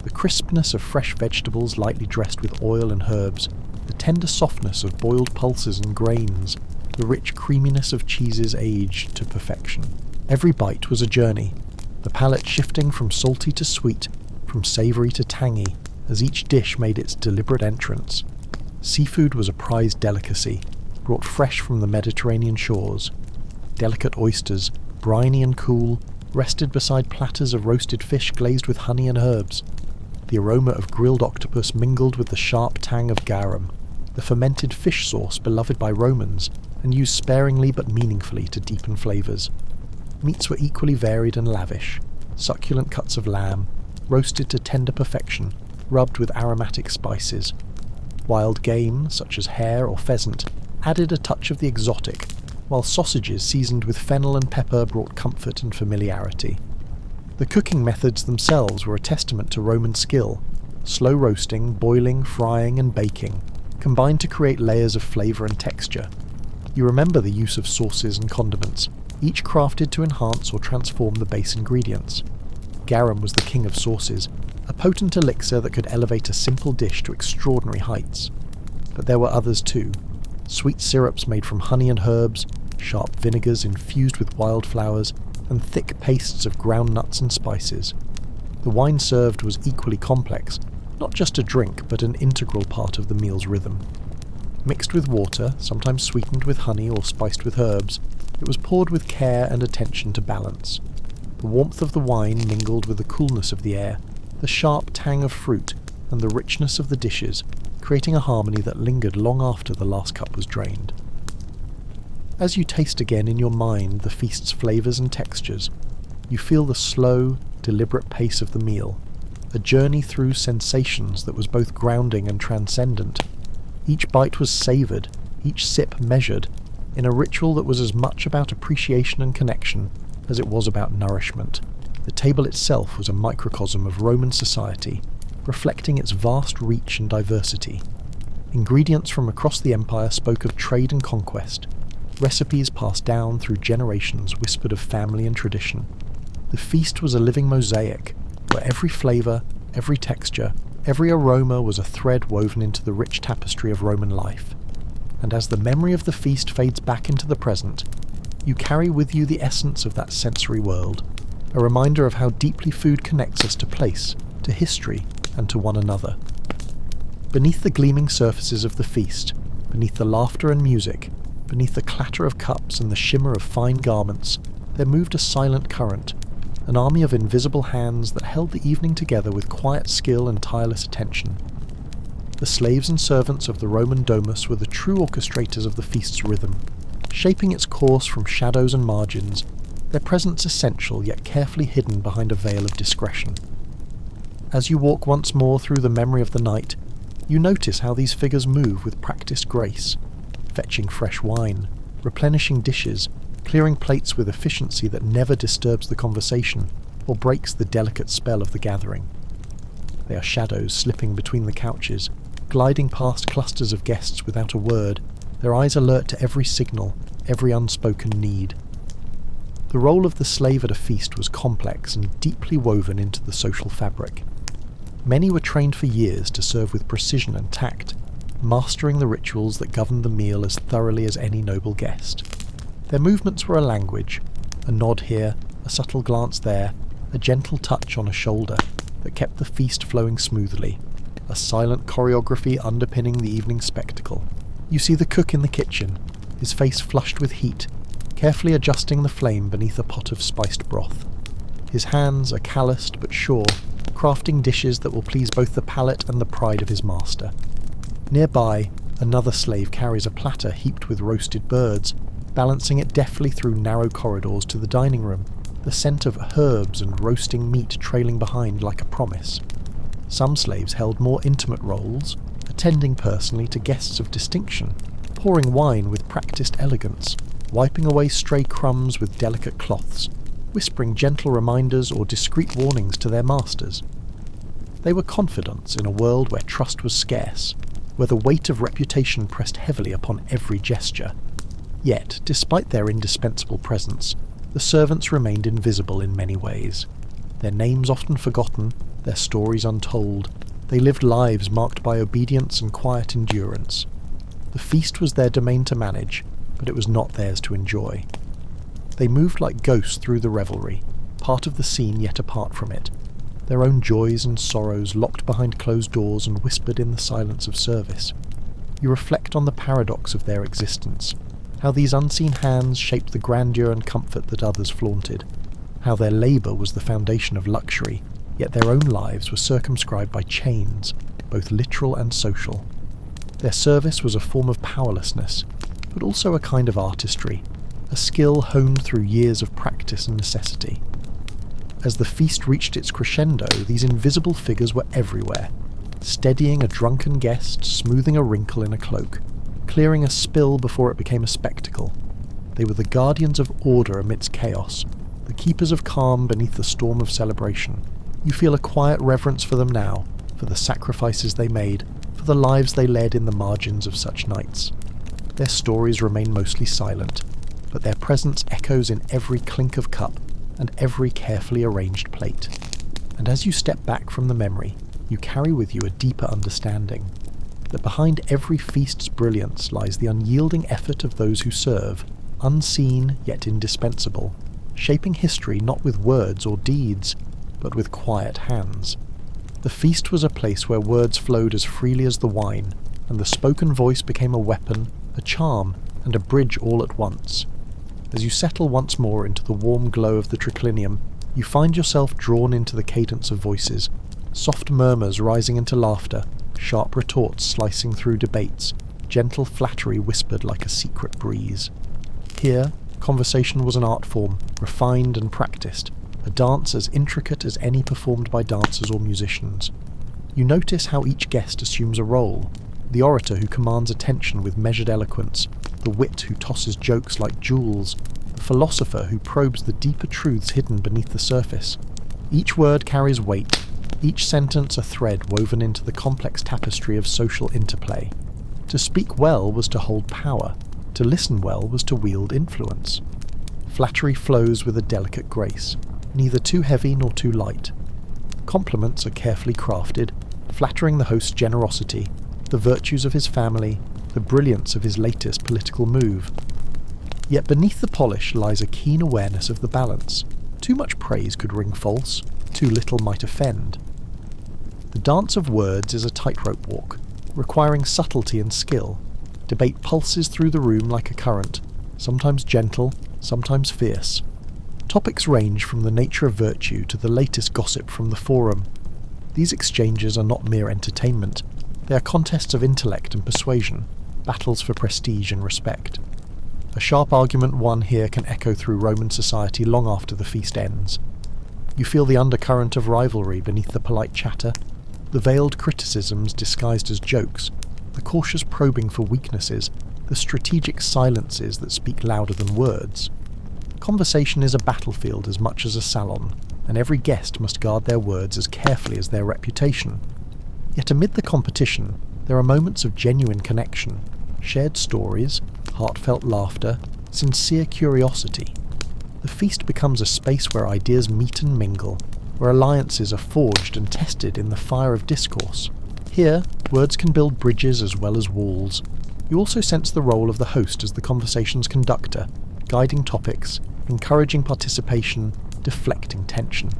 the crispness of fresh vegetables lightly dressed with oil and herbs, the tender softness of boiled pulses and grains, the rich creaminess of cheeses aged to perfection. Every bite was a journey, the palate shifting from salty to sweet, from savoury to tangy, as each dish made its deliberate entrance. Seafood was a prized delicacy, brought fresh from the Mediterranean shores. Delicate oysters, briny and cool, rested beside platters of roasted fish glazed with honey and herbs. The aroma of grilled octopus mingled with the sharp tang of garum, the fermented fish sauce beloved by Romans, and used sparingly but meaningfully to deepen flavours. Meats were equally varied and lavish, succulent cuts of lamb, roasted to tender perfection, rubbed with aromatic spices. Wild game, such as hare or pheasant, added a touch of the exotic, while sausages seasoned with fennel and pepper brought comfort and familiarity. The cooking methods themselves were a testament to Roman skill. Slow roasting, boiling, frying and baking combined to create layers of flavour and texture. You remember the use of sauces and condiments, each crafted to enhance or transform the base ingredients. Garum was the king of sauces, a potent elixir that could elevate a simple dish to extraordinary heights. But there were others too. Sweet syrups made from honey and herbs, sharp vinegars infused with wildflowers, and thick pastes of ground nuts and spices. The wine served was equally complex, not just a drink but an integral part of the meal's rhythm. Mixed with water, sometimes sweetened with honey or spiced with herbs, it was poured with care and attention to balance. The warmth of the wine mingled with the coolness of the air, the sharp tang of fruit, and the richness of the dishes, creating a harmony that lingered long after the last cup was drained. As you taste again in your mind the feast's flavours and textures, you feel the slow, deliberate pace of the meal, a journey through sensations that was both grounding and transcendent. Each bite was savoured, each sip measured, in a ritual that was as much about appreciation and connection as it was about nourishment. The table itself was a microcosm of Roman society, reflecting its vast reach and diversity. Ingredients from across the empire spoke of trade and conquest. Recipes passed down through generations whispered of family and tradition. The feast was a living mosaic, where every flavour, every texture, every aroma was a thread woven into the rich tapestry of Roman life. And as the memory of the feast fades back into the present, you carry with you the essence of that sensory world, a reminder of how deeply food connects us to place, to history, and to one another. Beneath the gleaming surfaces of the feast, beneath the laughter and music, beneath the clatter of cups and the shimmer of fine garments, there moved a silent current, an army of invisible hands that held the evening together with quiet skill and tireless attention. The slaves and servants of the Roman domus were the true orchestrators of the feast's rhythm, shaping its course from shadows and margins, their presence essential yet carefully hidden behind a veil of discretion. As you walk once more through the memory of the night, you notice how these figures move with practiced grace, fetching fresh wine, replenishing dishes, clearing plates with efficiency that never disturbs the conversation or breaks the delicate spell of the gathering. They are shadows slipping between the couches, gliding past clusters of guests without a word, their eyes alert to every signal, every unspoken need. The role of the slave at a feast was complex and deeply woven into the social fabric. Many were trained for years to serve with precision and tact, mastering the rituals that governed the meal as thoroughly as any noble guest. Their movements were a language, a nod here, a subtle glance there, a gentle touch on a shoulder that kept the feast flowing smoothly, a silent choreography underpinning the evening spectacle. You see the cook in the kitchen, his face flushed with heat, carefully adjusting the flame beneath a pot of spiced broth. His hands are calloused but sure, crafting dishes that will please both the palate and the pride of his master. Nearby, another slave carries a platter heaped with roasted birds, balancing it deftly through narrow corridors to the dining room, the scent of herbs and roasting meat trailing behind like a promise. Some slaves held more intimate roles, attending personally to guests of distinction, pouring wine with practiced elegance, wiping away stray crumbs with delicate cloths, whispering gentle reminders or discreet warnings to their masters. They were confidants in a world where trust was scarce, where the weight of reputation pressed heavily upon every gesture. Yet, despite their indispensable presence, the servants remained invisible in many ways. Their names often forgotten, their stories untold, they lived lives marked by obedience and quiet endurance. The feast was their domain to manage, but it was not theirs to enjoy. They moved like ghosts through the revelry, part of the scene yet apart from it, their own joys and sorrows locked behind closed doors and whispered in the silence of service. You reflect on the paradox of their existence, how these unseen hands shaped the grandeur and comfort that others flaunted, how their labour was the foundation of luxury, yet their own lives were circumscribed by chains, both literal and social. Their service was a form of powerlessness, but also a kind of artistry, a skill honed through years of practice and necessity. As the feast reached its crescendo, these invisible figures were everywhere, steadying a drunken guest, smoothing a wrinkle in a cloak, clearing a spill before it became a spectacle. They were the guardians of order amidst chaos, the keepers of calm beneath the storm of celebration. You feel a quiet reverence for them now, for the sacrifices they made, for the lives they led in the margins of such nights. Their stories remain mostly silent, but their presence echoes in every clink of cup and every carefully arranged plate. And as you step back from the memory, you carry with you a deeper understanding, that behind every feast's brilliance lies the unyielding effort of those who serve, unseen yet indispensable, shaping history not with words or deeds, but with quiet hands. The feast was a place where words flowed as freely as the wine, and the spoken voice became a weapon, a charm, and a bridge all at once. As you settle once more into the warm glow of the triclinium, you find yourself drawn into the cadence of voices, soft murmurs rising into laughter, sharp retorts slicing through debates, gentle flattery whispered like a secret breeze. Here, conversation was an art form, refined and practiced, a dance as intricate as any performed by dancers or musicians. You notice how each guest assumes a role, the orator who commands attention with measured eloquence, the wit who tosses jokes like jewels, the philosopher who probes the deeper truths hidden beneath the surface. Each word carries weight, each sentence a thread woven into the complex tapestry of social interplay. To speak well was to hold power, to listen well was to wield influence. Flattery flows with a delicate grace, neither too heavy nor too light. Compliments are carefully crafted, flattering the host's generosity, the virtues of his family, the brilliance of his latest political move. Yet beneath the polish lies a keen awareness of the balance. Too much praise could ring false, too little might offend. The dance of words is a tightrope walk, requiring subtlety and skill. Debate pulses through the room like a current, sometimes gentle, sometimes fierce. Topics range from the nature of virtue to the latest gossip from the forum. These exchanges are not mere entertainment. They are contests of intellect and persuasion, battles for prestige and respect. A sharp argument won here can echo through Roman society long after the feast ends. You feel the undercurrent of rivalry beneath the polite chatter, the veiled criticisms disguised as jokes, the cautious probing for weaknesses, the strategic silences that speak louder than words. Conversation is a battlefield as much as a salon, and every guest must guard their words as carefully as their reputation. Yet amid the competition, there are moments of genuine connection, shared stories, heartfelt laughter, sincere curiosity. The feast becomes a space where ideas meet and mingle, where alliances are forged and tested in the fire of discourse. Here, words can build bridges as well as walls. You also sense the role of the host as the conversation's conductor, guiding topics, encouraging participation, deflecting tension.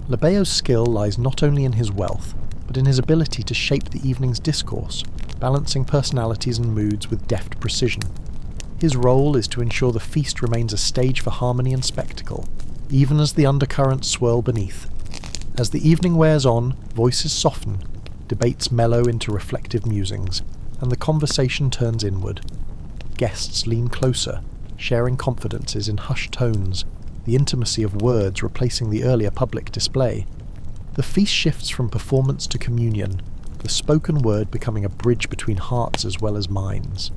Lebeo's skill lies not only in his wealth, but in his ability to shape the evening's discourse, balancing personalities and moods with deft precision. His role is to ensure the feast remains a stage for harmony and spectacle, even as the undercurrents swirl beneath. As the evening wears on, voices soften, debates mellow into reflective musings, and the conversation turns inward. Guests lean closer, sharing confidences in hushed tones, the intimacy of words replacing the earlier public display. The feast shifts from performance to communion, the spoken word becoming a bridge between hearts as well as minds.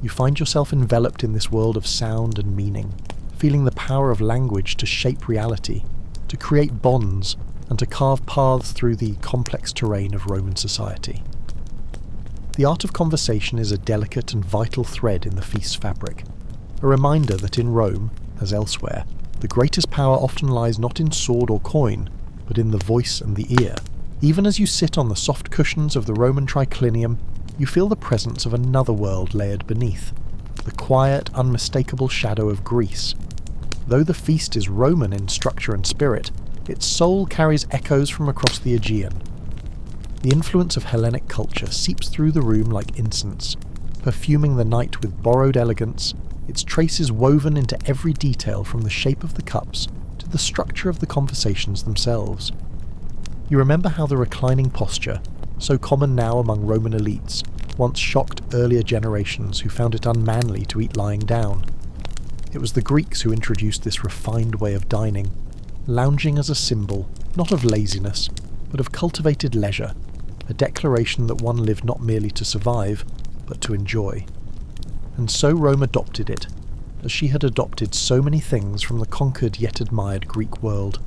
You find yourself enveloped in this world of sound and meaning, feeling the power of language to shape reality, to create bonds, and to carve paths through the complex terrain of Roman society. The art of conversation is a delicate and vital thread in the feast's fabric, a reminder that in Rome, as elsewhere, the greatest power often lies not in sword or coin, but in the voice and the ear. Even as you sit on the soft cushions of the Roman triclinium, you feel the presence of another world layered beneath, the quiet, unmistakable shadow of Greece. Though the feast is Roman in structure and spirit, its soul carries echoes from across the Aegean. The influence of Hellenic culture seeps through the room like incense, perfuming the night with borrowed elegance, its traces woven into every detail from the shape of the cups to the structure of the conversations themselves. You remember how the reclining posture, so common now among Roman elites, once shocked earlier generations who found it unmanly to eat lying down. It was the Greeks who introduced this refined way of dining, lounging as a symbol, not of laziness, but of cultivated leisure, a declaration that one lived not merely to survive, but to enjoy. And so Rome adopted it, as she had adopted so many things from the conquered yet admired Greek world,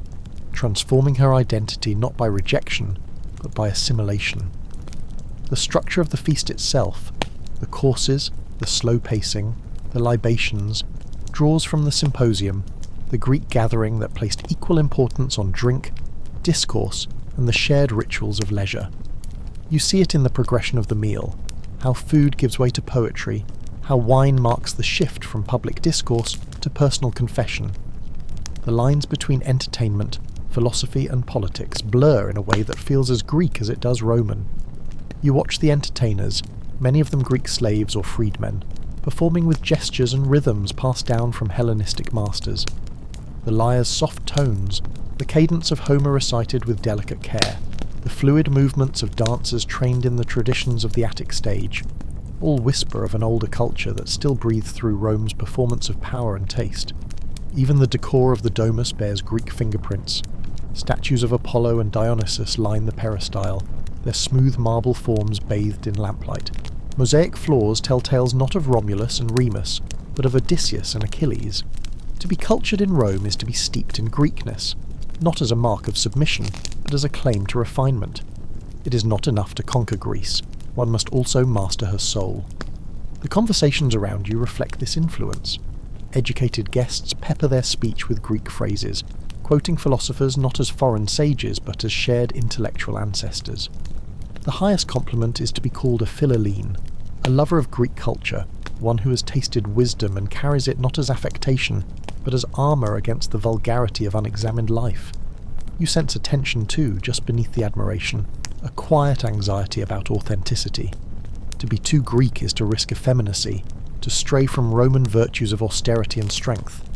transforming her identity not by rejection, but by assimilation. The structure of the feast itself, the courses, the slow pacing, the libations, draws from the symposium, the Greek gathering that placed equal importance on drink, discourse, and the shared rituals of leisure. You see it in the progression of the meal, how food gives way to poetry, how wine marks the shift from public discourse to personal confession. The lines between entertainment, philosophy and politics blur in a way that feels as Greek as it does Roman. You watch the entertainers, many of them Greek slaves or freedmen, performing with gestures and rhythms passed down from Hellenistic masters. The lyre's soft tones, the cadence of Homer recited with delicate care, the fluid movements of dancers trained in the traditions of the Attic stage, all whisper of an older culture that still breathed through Rome's performance of power and taste. Even the decor of the domus bears Greek fingerprints. Statues of Apollo and Dionysus line the peristyle, their smooth marble forms bathed in lamplight. Mosaic floors tell tales not of Romulus and Remus, but of Odysseus and Achilles. To be cultured in Rome is to be steeped in Greekness, not as a mark of submission, but as a claim to refinement. It is not enough to conquer Greece, one must also master her soul. The conversations around you reflect this influence. Educated guests pepper their speech with Greek phrases, quoting philosophers not as foreign sages but as shared intellectual ancestors. The highest compliment is to be called a philhellene, a lover of Greek culture, one who has tasted wisdom and carries it not as affectation, but as armour against the vulgarity of unexamined life. You sense a tension too, just beneath the admiration, a quiet anxiety about authenticity. To be too Greek is to risk effeminacy, to stray from Roman virtues of austerity and strength.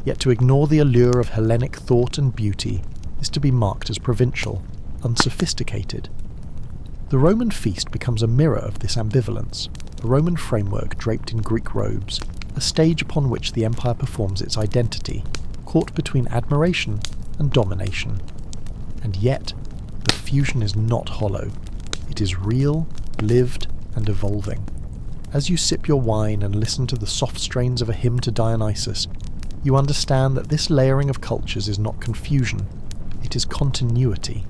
Yet to ignore the allure of Hellenic thought and beauty is to be marked as provincial, unsophisticated. The Roman feast becomes a mirror of this ambivalence, a Roman framework draped in Greek robes, a stage upon which the empire performs its identity, caught between admiration and domination. And yet, the fusion is not hollow. It is real, lived, and evolving. As you sip your wine and listen to the soft strains of a hymn to Dionysus, you understand that this layering of cultures is not confusion, it is continuity.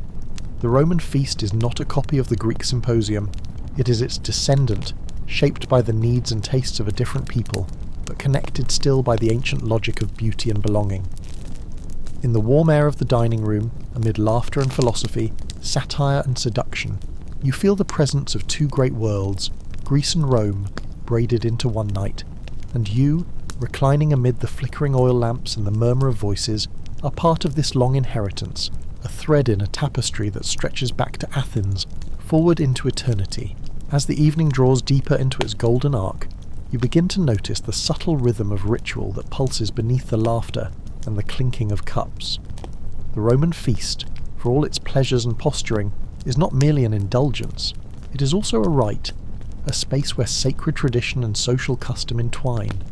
The Roman feast is not a copy of the Greek symposium, it is its descendant, shaped by the needs and tastes of a different people, but connected still by the ancient logic of beauty and belonging. In the warm air of the dining room, amid laughter and philosophy, satire and seduction, you feel the presence of two great worlds, Greece and Rome, braided into one night, and you, reclining amid the flickering oil lamps and the murmur of voices, are part of this long inheritance, a thread in a tapestry that stretches back to Athens, forward into eternity. As the evening draws deeper into its golden arc, you begin to notice the subtle rhythm of ritual that pulses beneath the laughter and the clinking of cups. The Roman feast, for all its pleasures and posturing, is not merely an indulgence, it is also a rite, a space where sacred tradition and social custom entwine.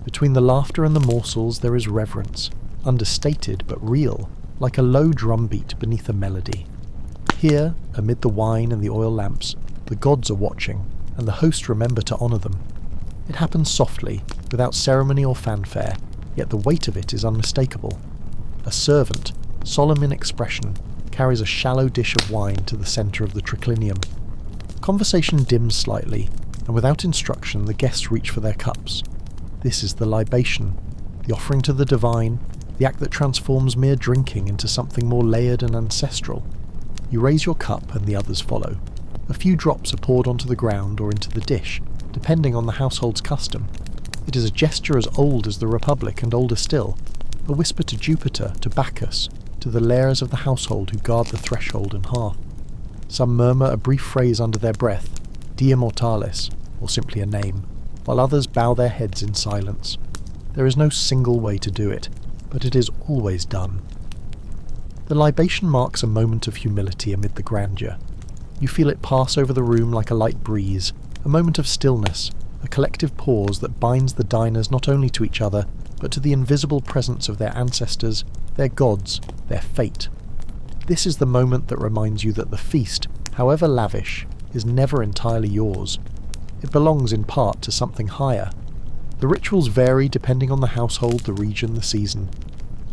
Between the laughter and the morsels there is reverence, understated but real, like a low drumbeat beneath a melody. Here, amid the wine and the oil lamps, the gods are watching, and the hosts remember to honour them. It happens softly, without ceremony or fanfare, yet the weight of it is unmistakable. A servant, solemn in expression, carries a shallow dish of wine to the centre of the triclinium. Conversation dims slightly, and without instruction the guests reach for their cups. This is the libation, the offering to the divine, the act that transforms mere drinking into something more layered and ancestral. You raise your cup and the others follow. A few drops are poured onto the ground or into the dish, depending on the household's custom. It is a gesture as old as the Republic and older still, a whisper to Jupiter, to Bacchus, to the layers of the household who guard the threshold and hearth. Some murmur a brief phrase under their breath, Dia Mortalis, or simply a name, while others bow their heads in silence. There is no single way to do it, but it is always done. The libation marks a moment of humility amid the grandeur. You feel it pass over the room like a light breeze, a moment of stillness, a collective pause that binds the diners not only to each other, but to the invisible presence of their ancestors, their gods, their fate. This is the moment that reminds you that the feast, however lavish, is never entirely yours. It belongs in part to something higher. The rituals vary depending on the household, the region, the season.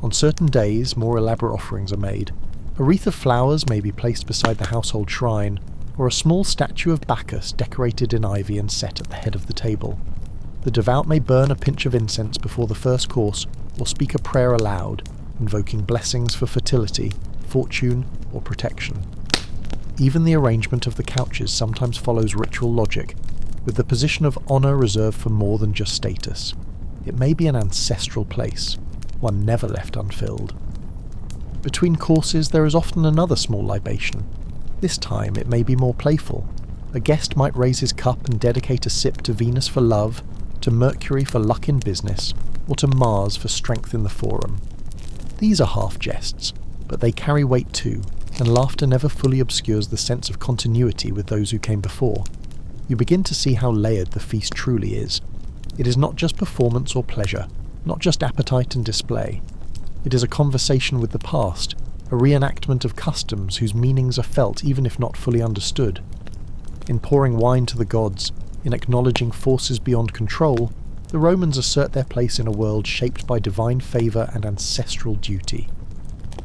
On certain days, more elaborate offerings are made. A wreath of flowers may be placed beside the household shrine, or a small statue of Bacchus decorated in ivy and set at the head of the table. The devout may burn a pinch of incense before the first course, or speak a prayer aloud, invoking blessings for fertility, fortune, or protection. Even the arrangement of the couches sometimes follows ritual logic, with the position of honour reserved for more than just status. It may be an ancestral place, one never left unfilled. Between courses there is often another small libation. This time it may be more playful. A guest might raise his cup and dedicate a sip to Venus for love, to Mercury for luck in business, or to Mars for strength in the forum. These are half jests, but they carry weight too, and laughter never fully obscures the sense of continuity with those who came before. You begin to see how layered the feast truly is. It is not just performance or pleasure, not just appetite and display. It is a conversation with the past, a reenactment of customs whose meanings are felt even if not fully understood. In pouring wine to the gods, in acknowledging forces beyond control, the Romans assert their place in a world shaped by divine favour and ancestral duty.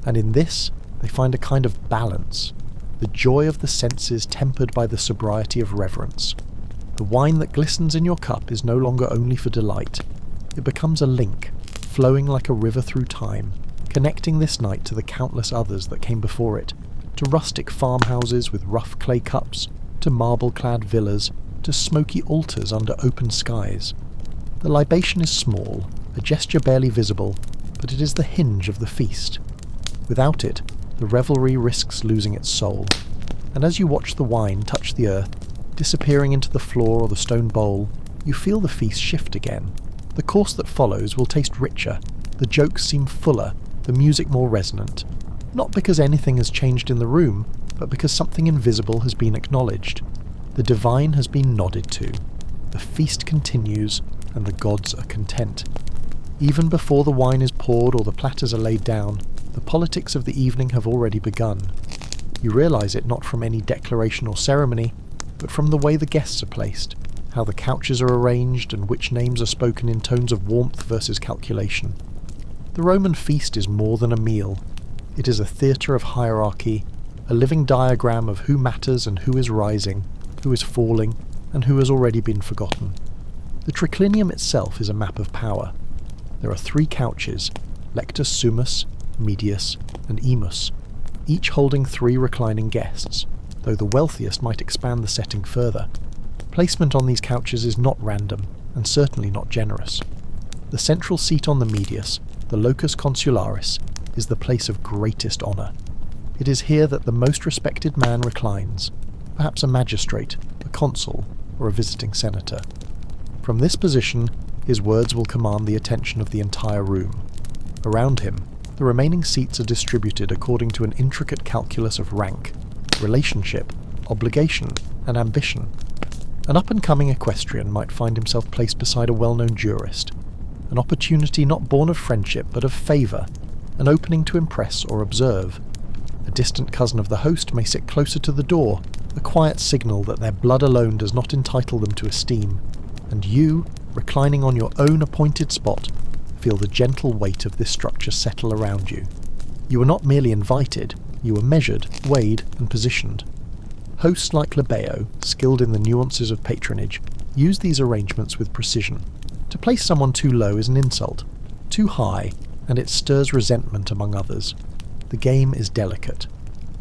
And in this, they find a kind of balance, the joy of the senses tempered by the sobriety of reverence. The wine that glistens in your cup is no longer only for delight. It becomes a link, flowing like a river through time, connecting this night to the countless others that came before it, to rustic farmhouses with rough clay cups, to marble-clad villas, to smoky altars under open skies. The libation is small, a gesture barely visible, but it is the hinge of the feast. Without it, the revelry risks losing its soul, and as you watch the wine touch the earth, disappearing into the floor or the stone bowl, you feel the feast shift again. The course that follows will taste richer, the jokes seem fuller, the music more resonant, not because anything has changed in the room, but because something invisible has been acknowledged. The divine has been nodded to. The feast continues, and the gods are content. Even before the wine is poured or the platters are laid down, the politics of the evening have already begun. You realise it not from any declaration or ceremony, but from the way the guests are placed, how the couches are arranged, and which names are spoken in tones of warmth versus calculation. The Roman feast is more than a meal. It is a theatre of hierarchy, a living diagram of who matters and who is rising, who is falling, and who has already been forgotten. The triclinium itself is a map of power. There are 3 couches, lectus summus, medius, and imus, each holding 3 reclining guests, though the wealthiest might expand the setting further. Placement on these couches is not random, and certainly not generous. The central seat on the medius, the locus consularis, is the place of greatest honour. It is here that the most respected man reclines, perhaps a magistrate, a consul, or a visiting senator. From this position, his words will command the attention of the entire room. Around him, the remaining seats are distributed according to an intricate calculus of rank, relationship, obligation, and ambition. An up-and-coming equestrian might find himself placed beside a well-known jurist, an opportunity not born of friendship but of favour, an opening to impress or observe. A distant cousin of the host may sit closer to the door, a quiet signal that their blood alone does not entitle them to esteem, and you, reclining on your own appointed spot, feel the gentle weight of this structure settle around you. You are not merely invited, you are measured, weighed, and positioned. Hosts like Lebeo, skilled in the nuances of patronage, use these arrangements with precision. To place someone too low is an insult, too high, and it stirs resentment among others. The game is delicate.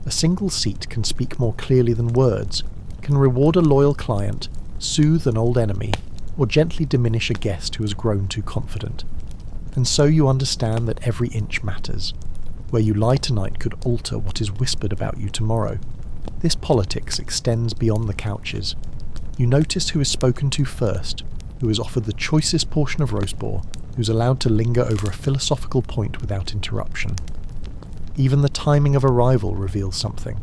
A single seat can speak more clearly than words, can reward a loyal client, soothe an old enemy, or gently diminish a guest who has grown too confident. And so you understand that every inch matters. Where you lie tonight could alter what is whispered about you tomorrow. This politics extends beyond the couches. You notice who is spoken to first, who is offered the choicest portion of roast boar, who's allowed to linger over a philosophical point without interruption. Even the timing of arrival reveals something.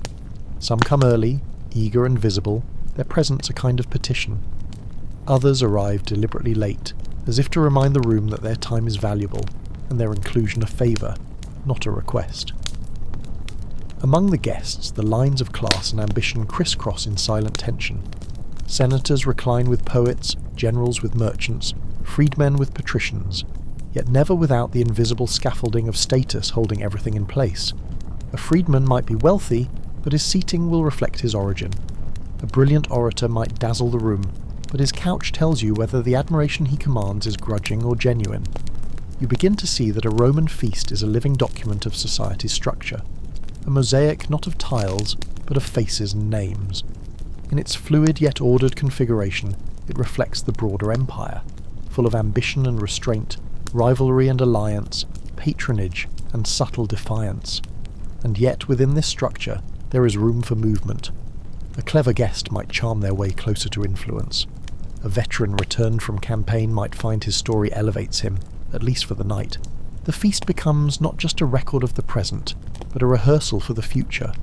Some come early, eager and visible, their presence a kind of petition. Others arrive deliberately late, as if to remind the room that their time is valuable, and their inclusion a favour, not a request. Among the guests, the lines of class and ambition crisscross in silent tension. Senators recline with poets, generals with merchants, freedmen with patricians, yet never without the invisible scaffolding of status holding everything in place. A freedman might be wealthy, but his seating will reflect his origin. A brilliant orator might dazzle the room, but his couch tells you whether the admiration he commands is grudging or genuine. You begin to see that a Roman feast is a living document of society's structure, a mosaic not of tiles, but of faces and names. In its fluid yet ordered configuration, it reflects the broader empire, full of ambition and restraint, rivalry and alliance, patronage and subtle defiance. And yet within this structure there is room for movement. A clever guest might charm their way closer to influence. A veteran returned from campaign might find his story elevates him, at least for the night. The feast becomes not just a record of the present, but a rehearsal for the future.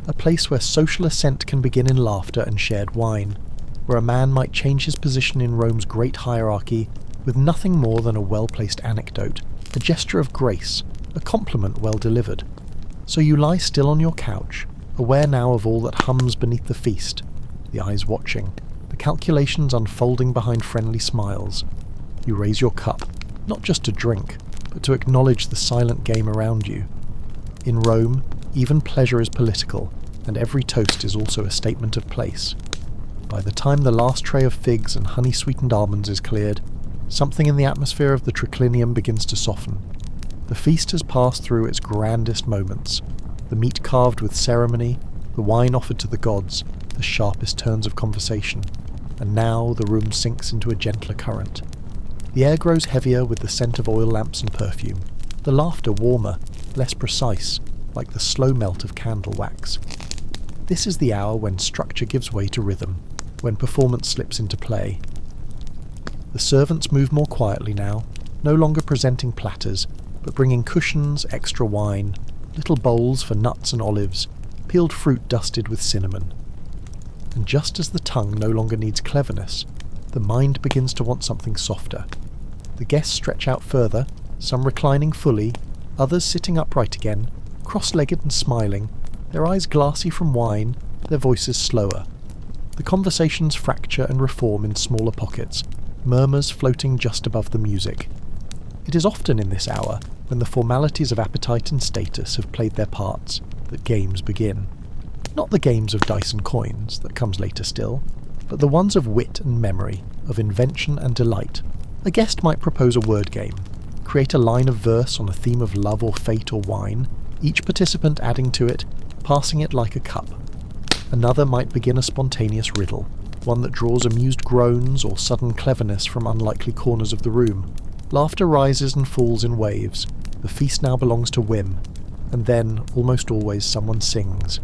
A place where social ascent can begin in laughter and shared wine, where a man might change his position in Rome's great hierarchy with nothing more than a well-placed anecdote, a gesture of grace, a compliment well delivered. So you lie still on your couch, aware now of all that hums beneath the feast, the eyes watching, the calculations unfolding behind friendly smiles. You raise your cup, not just to drink, but to acknowledge the silent game around you. In Rome, even pleasure is political, and every toast is also a statement of place. By the time the last tray of figs and honey-sweetened almonds is cleared, something in the atmosphere of the triclinium begins to soften. The feast has passed through its grandest moments, the meat carved with ceremony, the wine offered to the gods, the sharpest turns of conversation, and now the room sinks into a gentler current. The air grows heavier with the scent of oil lamps and perfume, the laughter warmer, less precise, like the slow melt of candle wax. This is the hour when structure gives way to rhythm, when performance slips into play. The servants move more quietly now, no longer presenting platters, but bringing cushions, extra wine, little bowls for nuts and olives, peeled fruit dusted with cinnamon. And just as the tongue no longer needs cleverness, the mind begins to want something softer. The guests stretch out further, some reclining fully, others sitting upright again, cross-legged and smiling, their eyes glassy from wine, their voices slower. The conversations fracture and reform in smaller pockets, murmurs floating just above the music. It is often in this hour, when the formalities of appetite and status have played their parts, that games begin. Not the games of dice and coins, that comes later still, but the ones of wit and memory, of invention and delight. A guest might propose a word game, create a line of verse on a theme of love or fate or wine, each participant adding to it, passing it like a cup. Another might begin a spontaneous riddle, one that draws amused groans or sudden cleverness from unlikely corners of the room. Laughter rises and falls in waves. The feast now belongs to whim, and then, almost always, someone sings.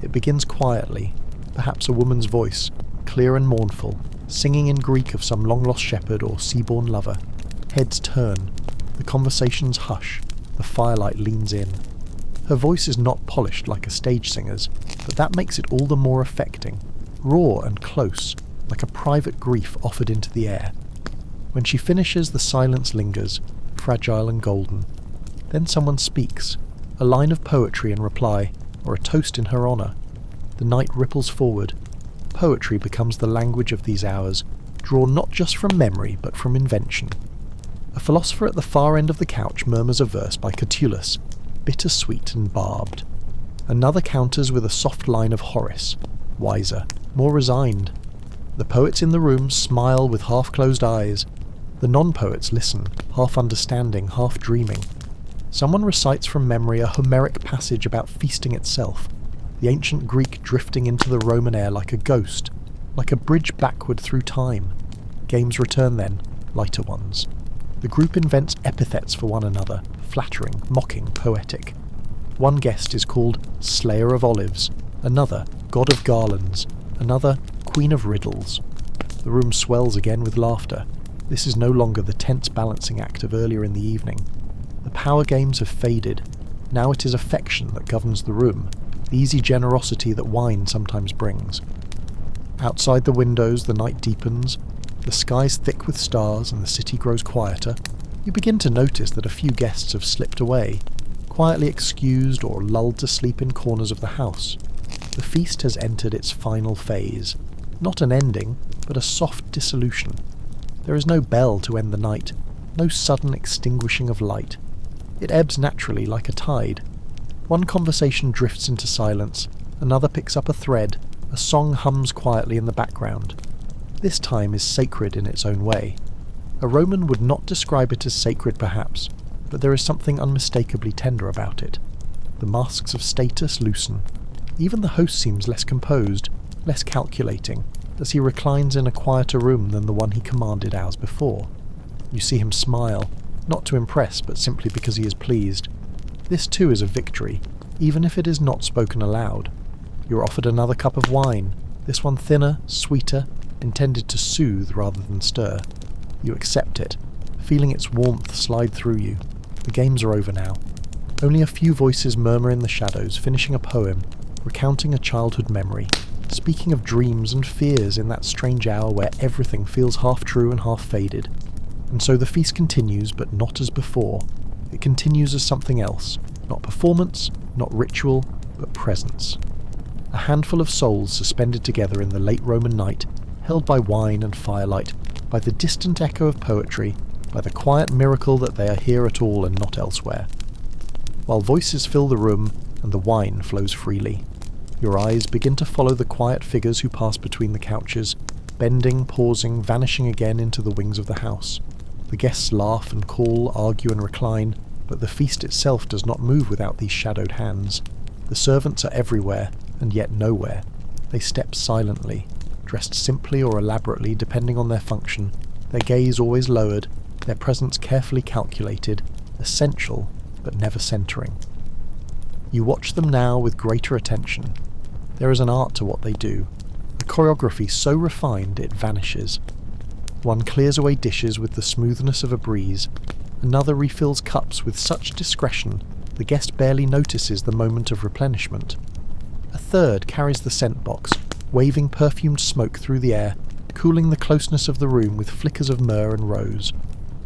It begins quietly, perhaps a woman's voice, clear and mournful, singing in Greek of some long-lost shepherd or sea-born lover. Heads turn, the conversations hush, the firelight leans in. Her voice is not polished like a stage singer's, but that makes it all the more affecting, raw and close, like a private grief offered into the air. When she finishes, the silence lingers, fragile and golden. Then someone speaks, a line of poetry in reply, or a toast in her honour. The night ripples forward. Poetry becomes the language of these hours, drawn not just from memory, but from invention. A philosopher at the far end of the couch murmurs a verse by Catullus, bitter-sweet and barbed. Another counters with a soft line of Horace, wiser, more resigned. The poets in the room smile with half-closed eyes. The non-poets listen, half understanding, half dreaming. Someone recites from memory a Homeric passage about feasting itself, the ancient Greek drifting into the Roman air like a ghost, like a bridge backward through time. Games return then, lighter ones. The group invents epithets for one another, flattering, mocking, poetic. One guest is called Slayer of Olives, another God of Garlands, another Queen of Riddles. The room swells again with laughter. This is no longer the tense balancing act of earlier in the evening. The power games have faded. Now it is affection that governs the room, the easy generosity that wine sometimes brings. Outside the windows the night deepens, the sky's thick with stars and the city grows quieter. You begin to notice that a few guests have slipped away, quietly excused or lulled to sleep in corners of the house. The feast has entered its final phase. Not an ending, but a soft dissolution. There is no bell to end the night, no sudden extinguishing of light. It ebbs naturally like a tide. One conversation drifts into silence, another picks up a thread, a song hums quietly in the background. This time is sacred in its own way. A Roman would not describe it as sacred perhaps, but there is something unmistakably tender about it. The masks of status loosen. Even the host seems less composed, less calculating, as he reclines in a quieter room than the one he commanded hours before. You see him smile, not to impress, but simply because he is pleased. This too is a victory, even if it is not spoken aloud. You are offered another cup of wine, this one thinner, sweeter, intended to soothe rather than stir. You accept it, feeling its warmth slide through you. The games are over now. Only a few voices murmur in the shadows, finishing a poem, recounting a childhood memory, speaking of dreams and fears in that strange hour where everything feels half true and half faded. And so the feast continues, but not as before. It continues as something else, not performance, not ritual, but presence. A handful of souls suspended together in the late Roman night, held by wine and firelight, by the distant echo of poetry, by the quiet miracle that they are here at all and not elsewhere. While voices fill the room and the wine flows freely. Your eyes begin to follow the quiet figures who pass between the couches, bending, pausing, vanishing again into the wings of the house. The guests laugh and call, argue and recline, but the feast itself does not move without these shadowed hands. The servants are everywhere, and yet nowhere. They step silently, dressed simply or elaborately depending on their function, their gaze always lowered, their presence carefully calculated, essential but never centering. You watch them now with greater attention. There is an art to what they do, a choreography so refined it vanishes. One clears away dishes with the smoothness of a breeze, another refills cups with such discretion the guest barely notices the moment of replenishment. A third carries the scent box, waving perfumed smoke through the air, cooling the closeness of the room with flickers of myrrh and rose.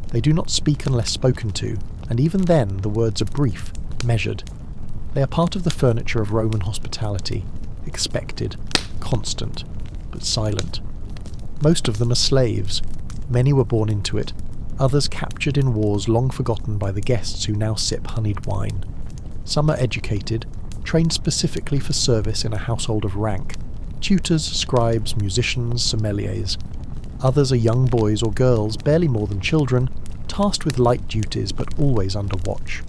They do not speak unless spoken to, and even then the words are brief, measured. They are part of the furniture of Roman hospitality, expected, constant, but silent. Most of them are slaves. Many were born into it, others captured in wars long forgotten by the guests who now sip honeyed wine. Some are educated, trained specifically for service in a household of rank, tutors, scribes, musicians, sommeliers. Others are young boys or girls, barely more than children, tasked with light duties but always under watch.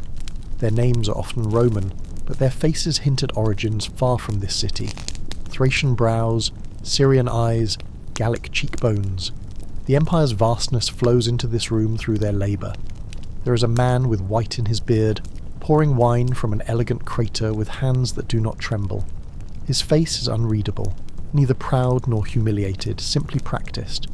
Their names are often Roman, but their faces hint at origins far from this city. Thracian brows, Syrian eyes, Gallic cheekbones. The empire's vastness flows into this room through their labour. There is a man with white in his beard, pouring wine from an elegant crater with hands that do not tremble. His face is unreadable, neither proud nor humiliated, simply practised.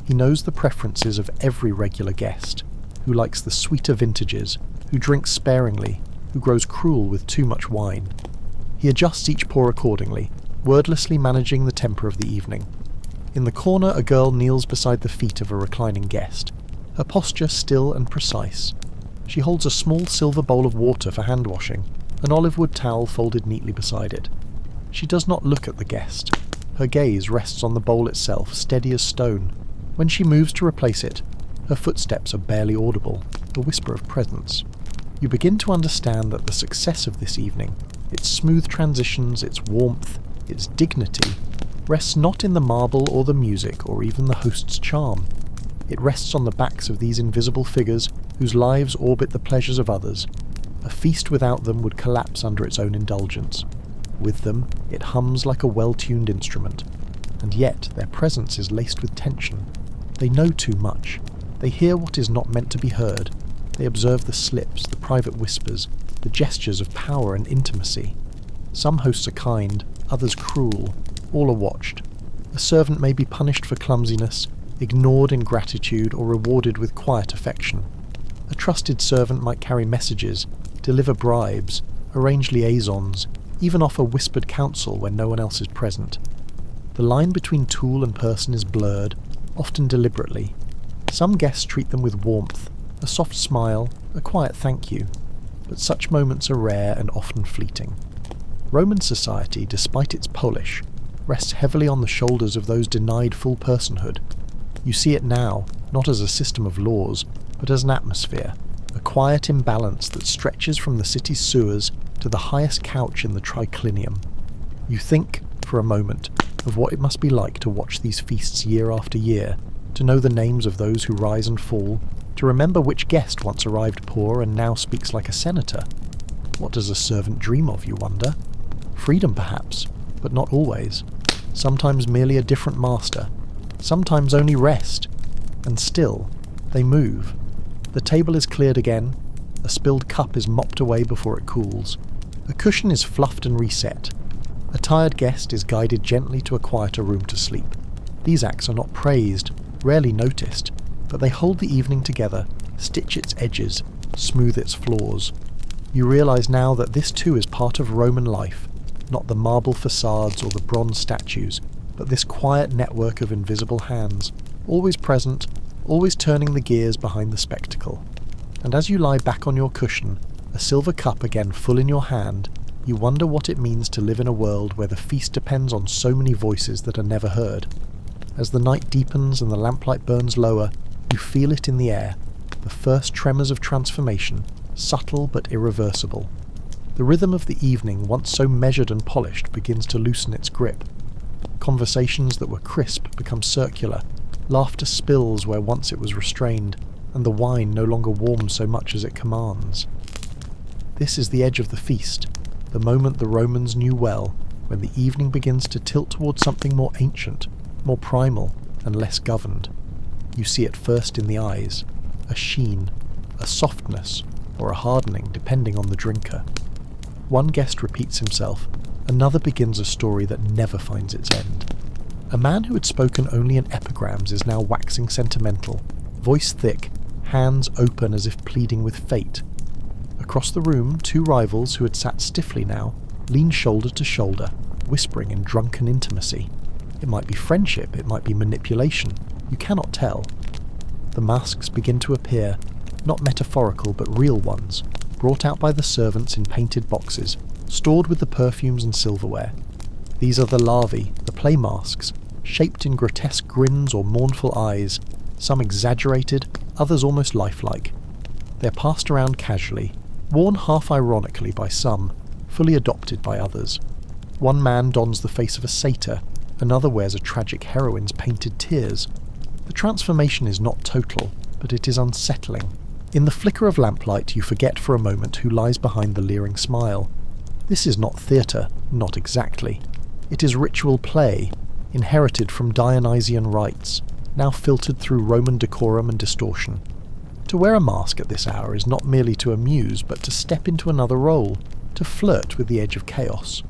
He knows the preferences of every regular guest, who likes the sweeter vintages, who drinks sparingly, who grows cruel with too much wine. He adjusts each pour accordingly, wordlessly managing the temper of the evening. In the corner a girl kneels beside the feet of a reclining guest, her posture still and precise. She holds a small silver bowl of water for hand washing, an olive wood towel folded neatly beside it. She does not look at the guest. Her gaze rests on the bowl itself, steady as stone. When she moves to replace it, her footsteps are barely audible, a whisper of presence. You begin to understand that the success of this evening, its smooth transitions, its warmth, its dignity, rests not in the marble or the music or even the host's charm. It rests on the backs of these invisible figures whose lives orbit the pleasures of others. A feast without them would collapse under its own indulgence. With them, it hums like a well-tuned instrument. And yet their presence is laced with tension. They know too much. They hear what is not meant to be heard. They observe the slips, the private whispers, the gestures of power and intimacy. Some hosts are kind, others cruel. All are watched. A servant may be punished for clumsiness, ignored in gratitude, or rewarded with quiet affection. A trusted servant might carry messages, deliver bribes, arrange liaisons, even offer whispered counsel when no one else is present. The line between tool and person is blurred, often deliberately. Some guests treat them with warmth, a soft smile, a quiet thank you, but such moments are rare and often fleeting. Roman society, despite its polish, rests heavily on the shoulders of those denied full personhood. You see it now, not as a system of laws, but as an atmosphere, a quiet imbalance that stretches from the city's sewers to the highest couch in the triclinium. You think, for a moment, of what it must be like to watch these feasts year after year, to know the names of those who rise and fall, to remember which guest once arrived poor and now speaks like a senator. What does a servant dream of, you wonder? Freedom, perhaps, but not always. Sometimes merely a different master, sometimes only rest. And still, they move. The table is cleared again, a spilled cup is mopped away before it cools. A cushion is fluffed and reset. A tired guest is guided gently to a quieter room to sleep. These acts are not praised, rarely noticed, but they hold the evening together, stitch its edges, smooth its flaws. You realize now that this too is part of Roman life, not the marble facades or the bronze statues, but this quiet network of invisible hands, always present, always turning the gears behind the spectacle. And as you lie back on your cushion, a silver cup again full in your hand, you wonder what it means to live in a world where the feast depends on so many voices that are never heard. As the night deepens and the lamplight burns lower, you feel it in the air, the first tremors of transformation, subtle but irreversible. The rhythm of the evening, once so measured and polished, begins to loosen its grip. Conversations that were crisp become circular, laughter spills where once it was restrained, and the wine no longer warms so much as it commands. This is the edge of the feast, the moment the Romans knew well, when the evening begins to tilt towards something more ancient, more primal, and less governed. You see it first in the eyes. a sheen, a softness, or a hardening depending on the drinker. One guest repeats himself, another begins a story that never finds its end. A man who had spoken only in epigrams is now waxing sentimental, voice thick, hands open as if pleading with fate. Across the room, two rivals who had sat stiffly now lean shoulder to shoulder, whispering in drunken intimacy. It might be friendship, it might be manipulation, you cannot tell. The masks begin to appear, not metaphorical but real ones, brought out by the servants in painted boxes, stored with the perfumes and silverware. These are the larvae, the play masks, shaped in grotesque grins or mournful eyes, some exaggerated, others almost lifelike. They're passed around casually, worn half ironically by some, fully adopted by others. One man dons the face of a satyr, another wears a tragic heroine's painted tears. The transformation is not total, but it is unsettling. In the flicker of lamplight you forget for a moment who lies behind the leering smile. This is not theatre, not exactly. It is ritual play, inherited from Dionysian rites, now filtered through Roman decorum and distortion. To wear a mask at this hour is not merely to amuse, but to step into another role, to flirt with the edge of chaos.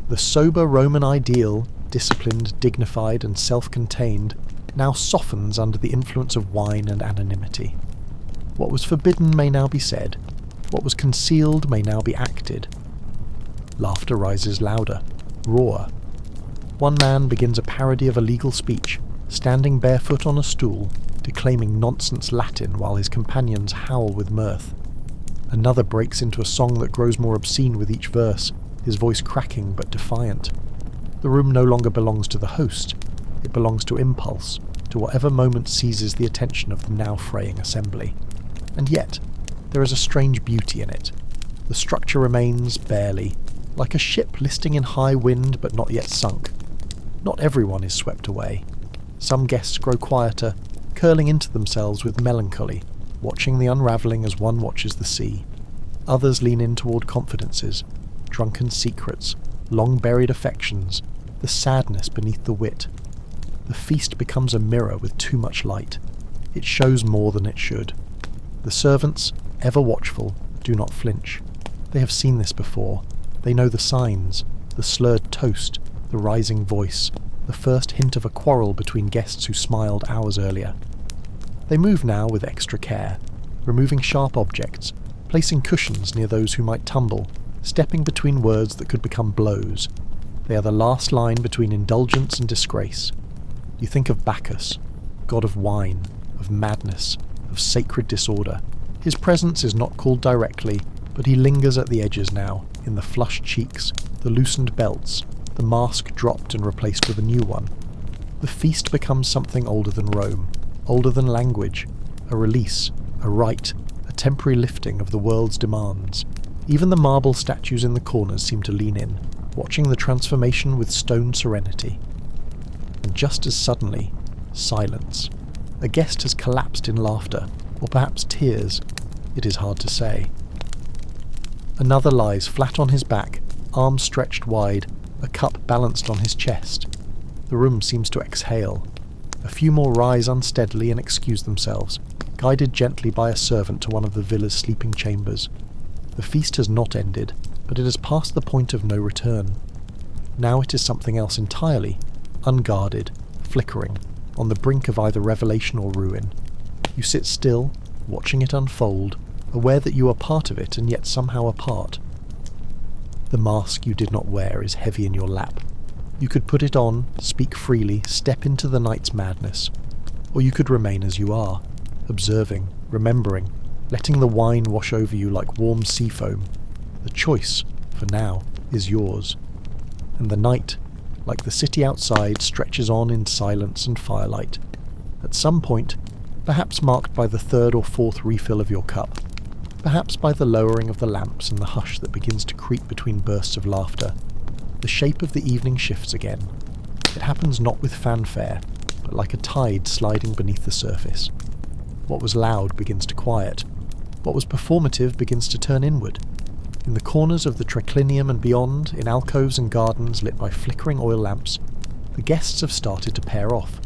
The sober Roman ideal, disciplined, dignified, and self-contained, now softens under the influence of wine and anonymity. What was forbidden may now be said, what was concealed may now be acted. Laughter rises louder, rawer. One man begins a parody of a legal speech, standing barefoot on a stool, declaiming nonsense Latin while his companions howl with mirth. Another breaks into a song that grows more obscene with each verse, his voice cracking but defiant. The room no longer belongs to the host, it belongs to impulse, to whatever moment seizes the attention of the now fraying assembly. And yet, there is a strange beauty in it. The structure remains, barely, like a ship listing in high wind but not yet sunk. Not everyone is swept away. Some guests grow quieter, curling into themselves with melancholy, watching the unravelling as one watches the sea. Others lean in toward confidences, drunken secrets, long-buried affections, the sadness beneath the wit. The feast becomes a mirror with too much light. It shows more than it should. The servants, ever watchful, do not flinch. They have seen this before. They know the signs, the slurred toast, the rising voice, the first hint of a quarrel between guests who smiled hours earlier. They move now with extra care, removing sharp objects, placing cushions near those who might tumble, stepping between words that could become blows. They are the last line between indulgence and disgrace. You think of Bacchus, god of wine, of madness, of sacred disorder. His presence is not called directly, but he lingers at the edges now, in the flushed cheeks, the loosened belts, the mask dropped and replaced with a new one. The feast becomes something older than Rome, older than language, a release, a rite, a temporary lifting of the world's demands. Even the marble statues in the corners seem to lean in, watching the transformation with stone serenity. And just as suddenly, silence. A guest has collapsed in laughter, or perhaps tears. It is hard to say. Another lies flat on his back, arms stretched wide, a cup balanced on his chest. The room seems to exhale. A few more rise unsteadily and excuse themselves, guided gently by a servant to one of the villa's sleeping chambers. The feast has not ended, but it has passed the point of no return. Now it is something else entirely, unguarded, flickering, on the brink of either revelation or ruin. You sit still, watching it unfold, aware that you are part of it and yet somehow apart. The mask you did not wear is heavy in your lap. You could put it on, speak freely, step into the night's madness. Or you could remain as you are, observing, remembering, letting the wine wash over you like warm sea foam. The choice, for now, is yours. And the night, like the city outside, stretches on in silence and firelight. At some point, perhaps marked by the third or fourth refill of your cup, perhaps by the lowering of the lamps and the hush that begins to creep between bursts of laughter, the shape of the evening shifts again. It happens not with fanfare, but like a tide sliding beneath the surface. What was loud begins to quiet. What was performative begins to turn inward. In the corners of the triclinium and beyond, in alcoves and gardens lit by flickering oil lamps, the guests have started to pair off.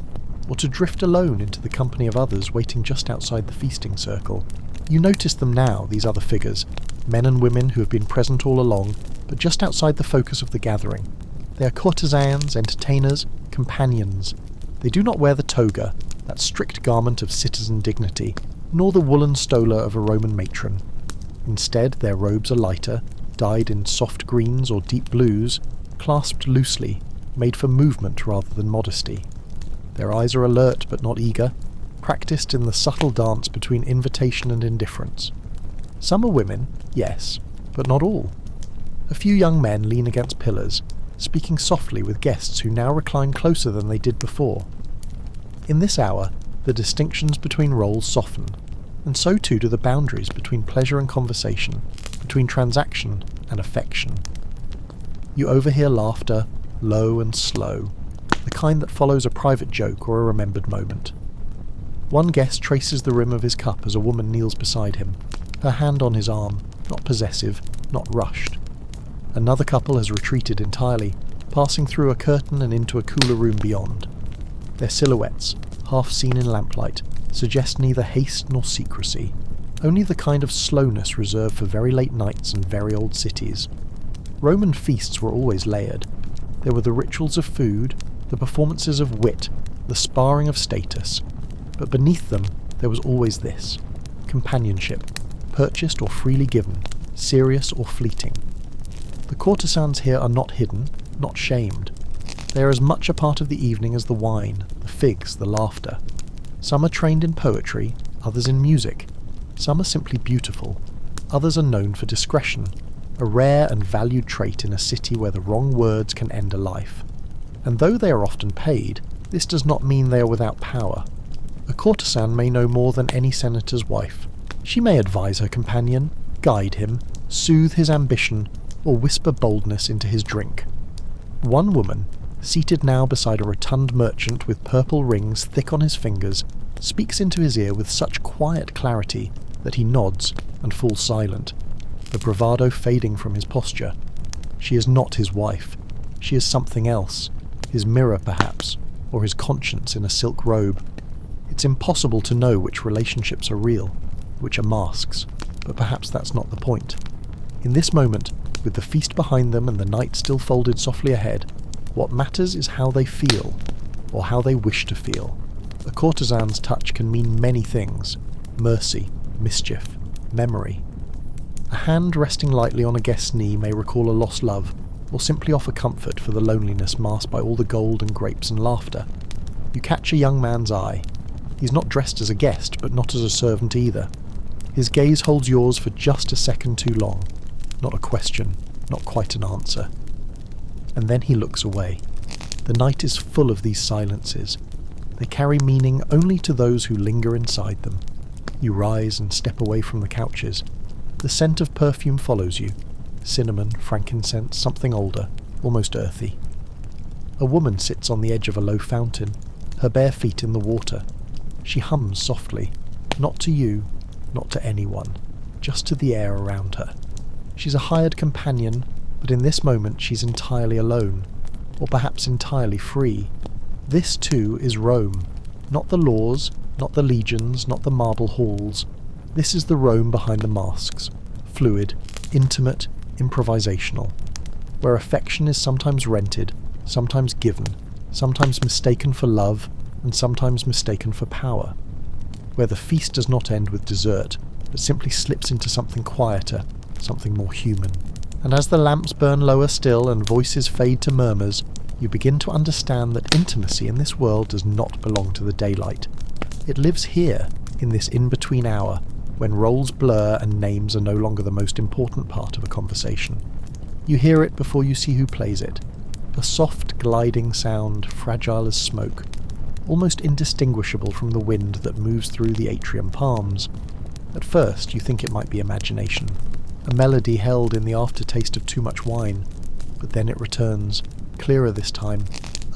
or to drift alone into the company of others waiting just outside the feasting circle. You notice them now, these other figures, men and women who have been present all along, but just outside the focus of the gathering. They are courtesans, entertainers, companions. They do not wear the toga, that strict garment of citizen dignity, nor the woolen stola of a Roman matron. Instead, their robes are lighter, dyed in soft greens or deep blues, clasped loosely, made for movement rather than modesty. Their eyes are alert but not eager, practiced in the subtle dance between invitation and indifference. Some are women, yes, but not all. A few young men lean against pillars, speaking softly with guests who now recline closer than they did before. In this hour, the distinctions between roles soften, and so too do the boundaries between pleasure and conversation, between transaction and affection. You overhear laughter, low and slow, the kind that follows a private joke or a remembered moment. One guest traces the rim of his cup as a woman kneels beside him, her hand on his arm, not possessive, not rushed. Another couple has retreated entirely, passing through a curtain and into a cooler room beyond. Their silhouettes, half seen in lamplight, suggest neither haste nor secrecy, only the kind of slowness reserved for very late nights and very old cities. Roman feasts were always layered. There were the rituals of food, the performances of wit, the sparring of status. But beneath them, there was always this: companionship, purchased or freely given, serious or fleeting. The courtesans here are not hidden, not shamed. They are as much a part of the evening as the wine, the figs, the laughter. Some are trained in poetry, others in music. Some are simply beautiful. Others are known for discretion, a rare and valued trait in a city where the wrong words can end a life. And though they are often paid, this does not mean they are without power. A courtesan may know more than any senator's wife. She may advise her companion, guide him, soothe his ambition, or whisper boldness into his drink. One woman, seated now beside a rotund merchant with purple rings thick on his fingers, speaks into his ear with such quiet clarity that he nods and falls silent, the bravado fading from his posture. She is not his wife. She is something else, his mirror perhaps, or his conscience in a silk robe. It's impossible to know which relationships are real, which are masks, but perhaps that's not the point. In this moment, with the feast behind them and the night still folded softly ahead, what matters is how they feel, or how they wish to feel. A courtesan's touch can mean many things: mercy, mischief, memory. A hand resting lightly on a guest's knee may recall a lost love, or simply offer comfort for the loneliness masked by all the gold and grapes and laughter. You catch a young man's eye. He's not dressed as a guest, but not as a servant either. His gaze holds yours for just a second too long. Not a question, not quite an answer. And then he looks away. The night is full of these silences. They carry meaning only to those who linger inside them. You rise and step away from the couches. The scent of perfume follows you. Cinnamon, frankincense, something older, almost earthy. A woman sits on the edge of a low fountain, her bare feet in the water. She hums softly, not to you, not to anyone, just to the air around her. She's a hired companion, but in this moment she's entirely alone, or perhaps entirely free. This too is Rome, not the laws, not the legions, not the marble halls. This is the Rome behind the masks, fluid, intimate, improvisational, where affection is sometimes rented, sometimes given, sometimes mistaken for love, and sometimes mistaken for power, where the feast does not end with dessert, but simply slips into something quieter, something more human. And as the lamps burn lower still and voices fade to murmurs, you begin to understand that intimacy in this world does not belong to the daylight. It lives here, in this in-between hour, when roles blur and names are no longer the most important part of a conversation. You hear it before you see who plays it. A soft, gliding sound, fragile as smoke, almost indistinguishable from the wind that moves through the atrium palms. At first you think it might be imagination, a melody held in the aftertaste of too much wine, but then it returns, clearer this time,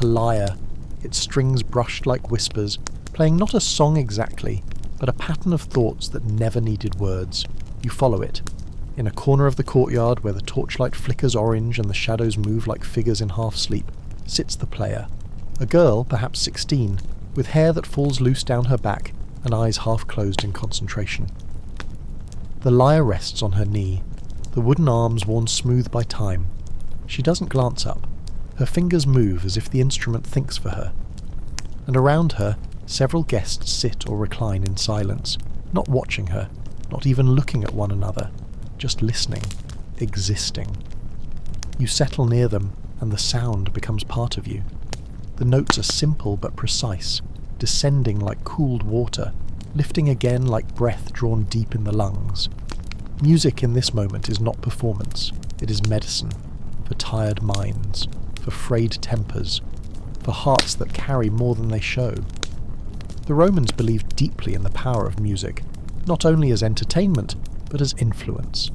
a lyre, its strings brushed like whispers, playing not a song exactly, but a pattern of thoughts that never needed words. You follow it. In a corner of the courtyard where the torchlight flickers orange and the shadows move like figures in half-sleep, sits the player. A girl, perhaps 16, with hair that falls loose down her back and eyes half closed in concentration. The lyre rests on her knee, the wooden arms worn smooth by time. She doesn't glance up. Her fingers move as if the instrument thinks for her. And around her, several guests sit or recline in silence, not watching her, not even looking at one another, just listening, existing. You settle near them, and the sound becomes part of you. The notes are simple but precise, descending like cooled water, lifting again like breath drawn deep in the lungs. Music in this moment is not performance, it is medicine, for tired minds, for frayed tempers, for hearts that carry more than they show. The Romans believed deeply in the power of music, not only as entertainment, but as influence.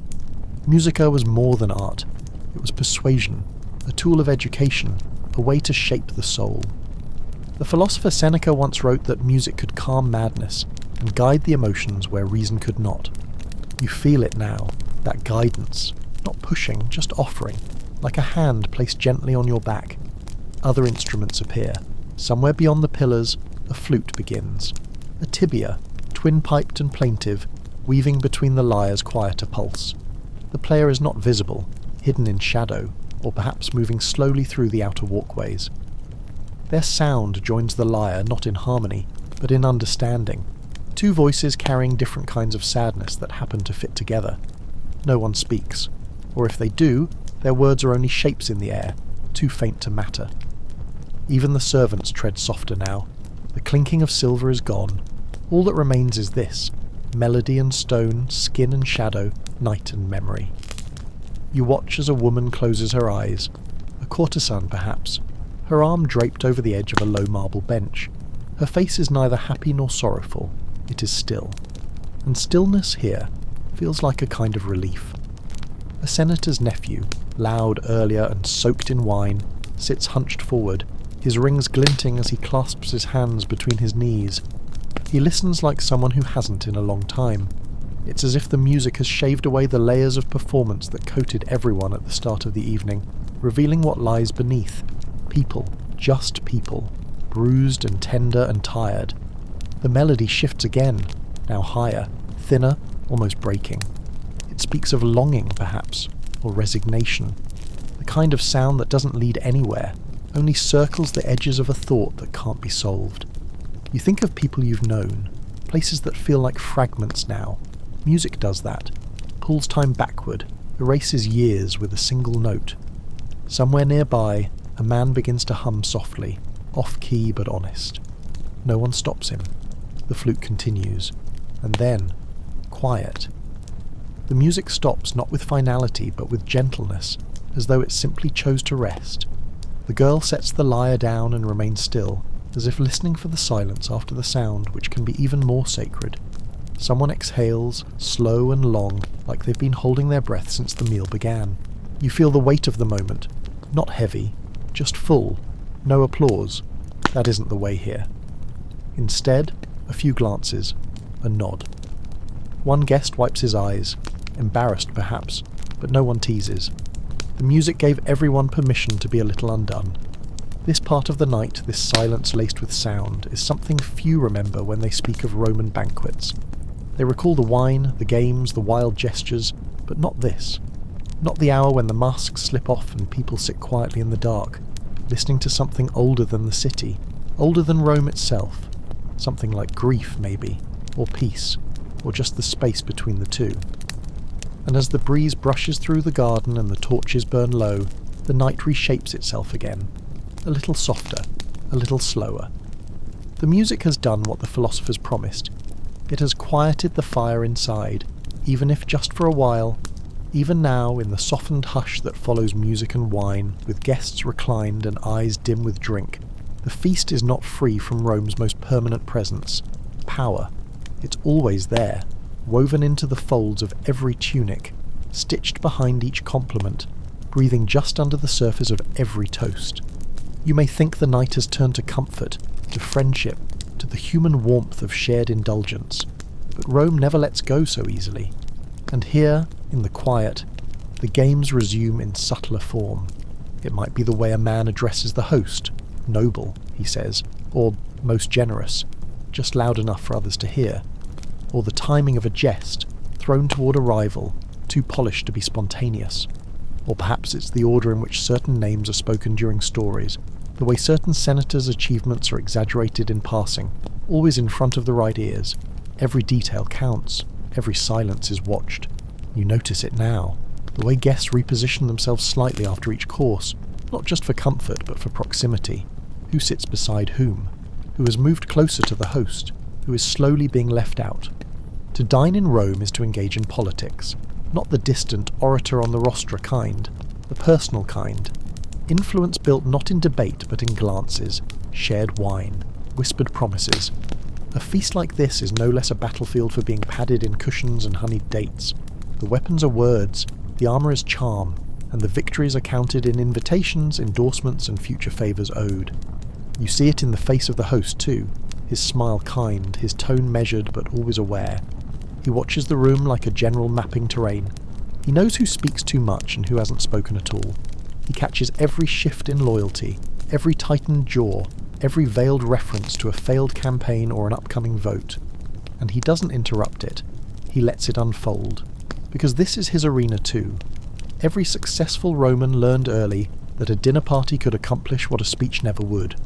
Musica was more than art. It was persuasion, a tool of education, a way to shape the soul. The philosopher Seneca once wrote that music could calm madness and guide the emotions where reason could not. You feel it now, that guidance, not pushing, just offering, like a hand placed gently on your back. Other instruments appear. Somewhere beyond the pillars, a flute begins. A tibia, twin-piped and plaintive, weaving between the lyre's quieter pulse. The player is not visible, hidden in shadow, or perhaps moving slowly through the outer walkways. Their sound joins the lyre not in harmony, but in understanding. Two voices carrying different kinds of sadness that happen to fit together. No one speaks, or if they do, their words are only shapes in the air, too faint to matter. Even the servants tread softer now. The clinking of silver is gone. All that remains is this: melody and stone, skin and shadow, night and memory. You watch as a woman closes her eyes, a courtesan perhaps, her arm draped over the edge of a low marble bench. Her face is neither happy nor sorrowful, it is still. And stillness here feels like a kind of relief. A senator's nephew, loud earlier and soaked in wine, sits hunched forward, his rings glinting as he clasps his hands between his knees. He listens like someone who hasn't in a long time. It's as if the music has shaved away the layers of performance that coated everyone at the start of the evening, revealing what lies beneath. People, just people, bruised and tender and tired. The melody shifts again, now higher, thinner, almost breaking. It speaks of longing, perhaps, or resignation. The kind of sound that doesn't lead anywhere, only circles the edges of a thought that can't be solved. You think of people you've known, places that feel like fragments now. Music does that, pulls time backward, erases years with a single note. Somewhere nearby, a man begins to hum softly, off-key but honest. No one stops him. The flute continues. And then, quiet. The music stops not with finality but with gentleness, as though it simply chose to rest. The girl sets the lyre down and remains still, as if listening for the silence after the sound, which can be even more sacred. Someone exhales, slow and long, like they've been holding their breath since the meal began. You feel the weight of the moment, not heavy, just full, no applause. That isn't the way here. Instead, a few glances, a nod. One guest wipes his eyes, embarrassed perhaps, but no one teases. The music gave everyone permission to be a little undone. This part of the night, this silence laced with sound, is something few remember when they speak of Roman banquets. They recall the wine, the games, the wild gestures, but not this. Not the hour when the masks slip off and people sit quietly in the dark, listening to something older than the city, older than Rome itself. Something like grief, maybe, or peace, or just the space between the two. And as the breeze brushes through the garden and the torches burn low, the night reshapes itself again, a little softer, a little slower. The music has done what the philosophers promised. It has quieted the fire inside, even if just for a while. Even now, in the softened hush that follows music and wine, with guests reclined and eyes dim with drink, the feast is not free from Rome's most permanent presence, power. It's always there, woven into the folds of every tunic, stitched behind each compliment, breathing just under the surface of every toast. You may think the night has turned to comfort, to friendship, to the human warmth of shared indulgence, but Rome never lets go so easily. And here, in the quiet, the games resume in subtler form. It might be the way a man addresses the host. Noble, he says, or most generous, just loud enough for others to hear, or the timing of a jest thrown toward a rival, too polished to be spontaneous. Or perhaps it's the order in which certain names are spoken during stories, the way certain senators' achievements are exaggerated in passing, always in front of the right ears. Every detail counts, every silence is watched. You notice it now, the way guests reposition themselves slightly after each course, not just for comfort but for proximity. Who sits beside whom? Who has moved closer to the host? Who is slowly being left out? To dine in Rome is to engage in politics, not the distant orator on the rostra kind, the personal kind. Influence built not in debate but in glances, shared wine, whispered promises. A feast like this is no less a battlefield for being padded in cushions and honeyed dates. The weapons are words, the armour is charm, and the victories are counted in invitations, endorsements, and future favours owed. You see it in the face of the host too, his smile kind, his tone measured but always aware. He watches the room like a general mapping terrain. He knows who speaks too much and who hasn't spoken at all. He catches every shift in loyalty, every tightened jaw, every veiled reference to a failed campaign or an upcoming vote. And he doesn't interrupt it. He lets it unfold. Because this is his arena too. Every successful Roman learned early that a dinner party could accomplish what a speech never would.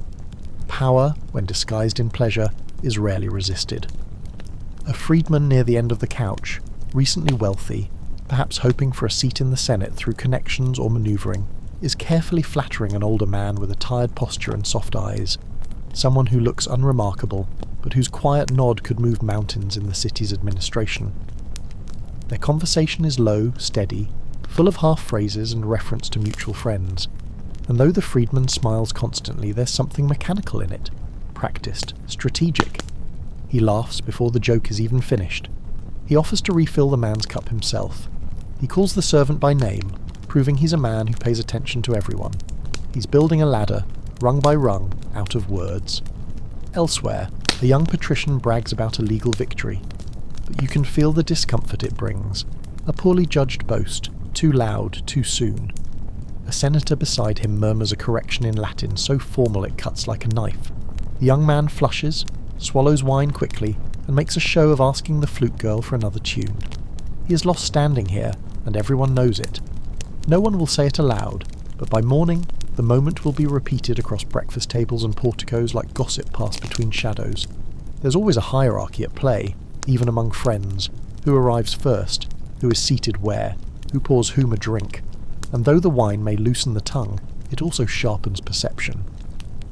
Power, when disguised in pleasure, is rarely resisted. A freedman near the end of the couch, recently wealthy, perhaps hoping for a seat in the Senate through connections or manoeuvring, is carefully flattering an older man with a tired posture and soft eyes, someone who looks unremarkable, but whose quiet nod could move mountains in the city's administration. Their conversation is low, steady, full of half-phrases and reference to mutual friends, and though the freedman smiles constantly, there's something mechanical in it, practiced, strategic. He laughs before the joke is even finished. He offers to refill the man's cup himself. He calls the servant by name, proving he's a man who pays attention to everyone. He's building a ladder, rung by rung, out of words. Elsewhere, a young patrician brags about a legal victory, but you can feel the discomfort it brings. A poorly judged boast, too loud, too soon. A senator beside him murmurs a correction in Latin so formal it cuts like a knife. The young man flushes, swallows wine quickly, and makes a show of asking the flute girl for another tune. He is lost standing here, and everyone knows it. No one will say it aloud, but by morning, the moment will be repeated across breakfast tables and porticos like gossip passed between shadows. There's always a hierarchy at play, even among friends. Who arrives first? Who is seated where? Who pours whom a drink? And though the wine may loosen the tongue, it also sharpens perception.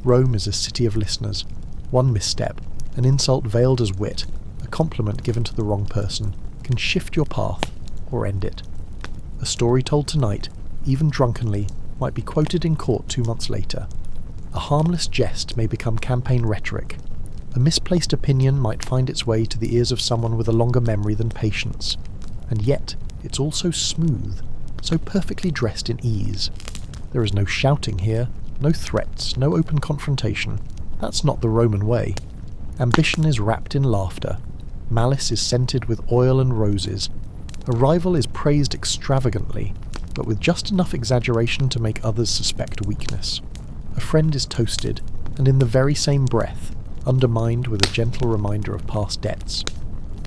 Rome is a city of listeners. One misstep, an insult veiled as wit, a compliment given to the wrong person, can shift your path, or end it. A story told tonight, even drunkenly, might be quoted in court 2 months later. A harmless jest may become campaign rhetoric. A misplaced opinion might find its way to the ears of someone with a longer memory than patience. And yet, it's all so smooth, so perfectly dressed in ease. There is no shouting here, no threats, no open confrontation. That's not the Roman way. Ambition is wrapped in laughter. Malice is scented with oil and roses. A rival is praised extravagantly, but with just enough exaggeration to make others suspect weakness. A friend is toasted, and in the very same breath, undermined with a gentle reminder of past debts.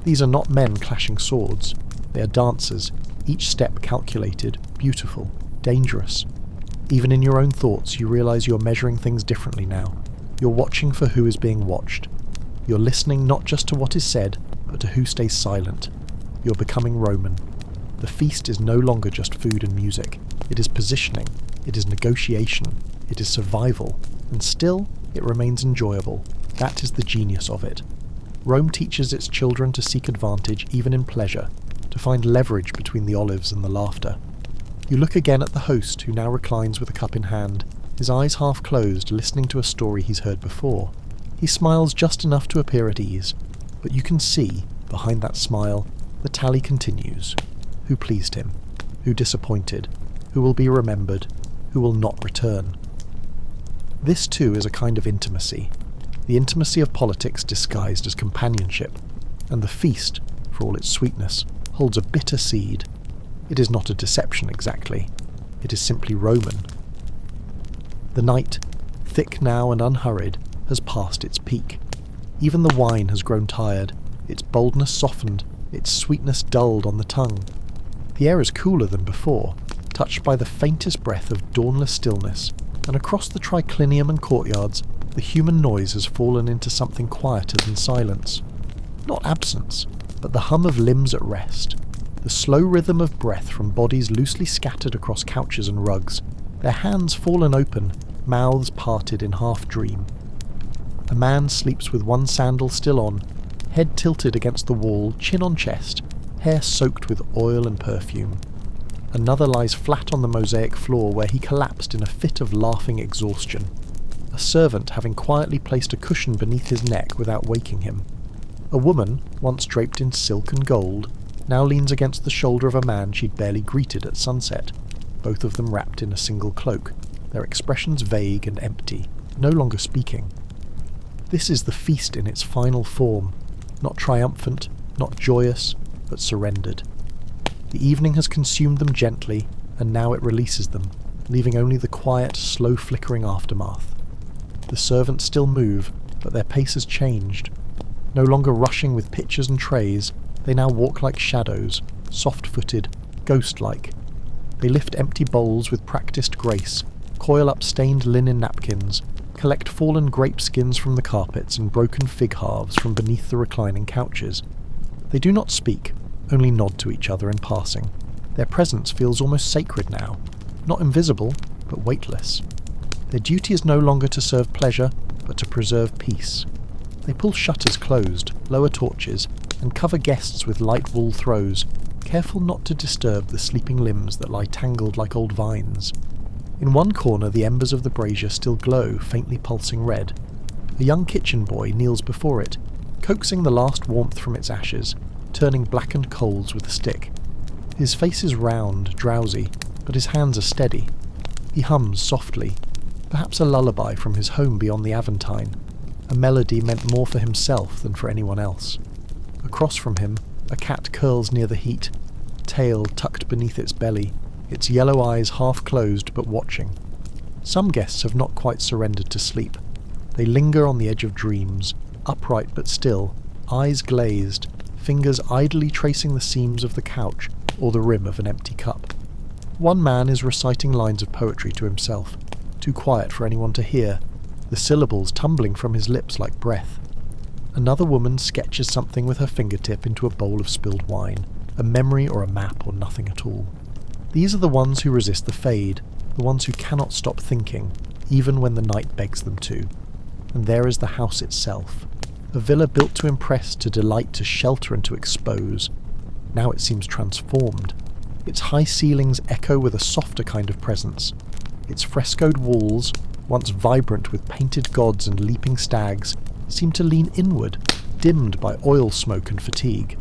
These are not men clashing swords. They are dancers, each step calculated, beautiful, dangerous. Even in your own thoughts, you realize you're measuring things differently now. You're watching for who is being watched. You're listening not just to what is said, but to who stays silent. You're becoming Roman. The feast is no longer just food and music. It is positioning, it is negotiation, it is survival, and still it remains enjoyable. That is the genius of it. Rome teaches its children to seek advantage even in pleasure, to find leverage between the olives and the laughter. You look again at the host who now reclines with a cup in hand, his eyes half closed, listening to a story he's heard before. He smiles just enough to appear at ease, but you can see, behind that smile, the tally continues. Who pleased him? Who disappointed? Who will be remembered? Who will not return? This too is a kind of intimacy. The intimacy of politics disguised as companionship. And the feast, for all its sweetness, holds a bitter seed. It is not a deception exactly. It is simply Roman. The night, thick now and unhurried, has passed its peak. Even the wine has grown tired, its boldness softened, its sweetness dulled on the tongue. The air is cooler than before, touched by the faintest breath of dawnless stillness, and across the triclinium and courtyards, the human noise has fallen into something quieter than silence. Not absence, but the hum of limbs at rest, the slow rhythm of breath from bodies loosely scattered across couches and rugs, their hands fallen open, mouths parted in half-dream. A man sleeps with one sandal still on, head tilted against the wall, chin on chest, hair soaked with oil and perfume. Another lies flat on the mosaic floor where he collapsed in a fit of laughing exhaustion, a servant having quietly placed a cushion beneath his neck without waking him. A woman, once draped in silk and gold, now leans against the shoulder of a man she'd barely greeted at sunset, both of them wrapped in a single cloak, their expressions vague and empty, no longer speaking. This is the feast in its final form, not triumphant, not joyous, but surrendered. The evening has consumed them gently, and now it releases them, leaving only the quiet, slow flickering aftermath. The servants still move, but their pace has changed. No longer rushing with pitchers and trays, they now walk like shadows, soft-footed, ghost-like. They lift empty bowls with practiced grace, coil up stained linen napkins, collect fallen grape skins from the carpets and broken fig halves from beneath the reclining couches. They do not speak, only nod to each other in passing. Their presence feels almost sacred now, not invisible, but weightless. Their duty is no longer to serve pleasure, but to preserve peace. They pull shutters closed, lower torches, and cover guests with light wool throws, careful not to disturb the sleeping limbs that lie tangled like old vines. In one corner the embers of the brazier still glow, faintly pulsing red. A young kitchen boy kneels before it, coaxing the last warmth from its ashes, turning blackened coals with a stick. His face is round, drowsy, but his hands are steady. He hums softly, perhaps a lullaby from his home beyond the Aventine, a melody meant more for himself than for anyone else. Across from him, a cat curls near the heat, tail tucked beneath its belly, its yellow eyes half closed but watching. Some guests have not quite surrendered to sleep. They linger on the edge of dreams, upright but still, eyes glazed, fingers idly tracing the seams of the couch or the rim of an empty cup. One man is reciting lines of poetry to himself, too quiet for anyone to hear, the syllables tumbling from his lips like breath. Another woman sketches something with her fingertip into a bowl of spilled wine, a memory or a map or nothing at all. These are the ones who resist the fade, the ones who cannot stop thinking, even when the night begs them to. And there is the house itself, a villa built to impress, to delight, to shelter and to expose. Now it seems transformed. Its high ceilings echo with a softer kind of presence. Its frescoed walls, once vibrant with painted gods and leaping stags, seem to lean inward, dimmed by oil smoke and fatigue.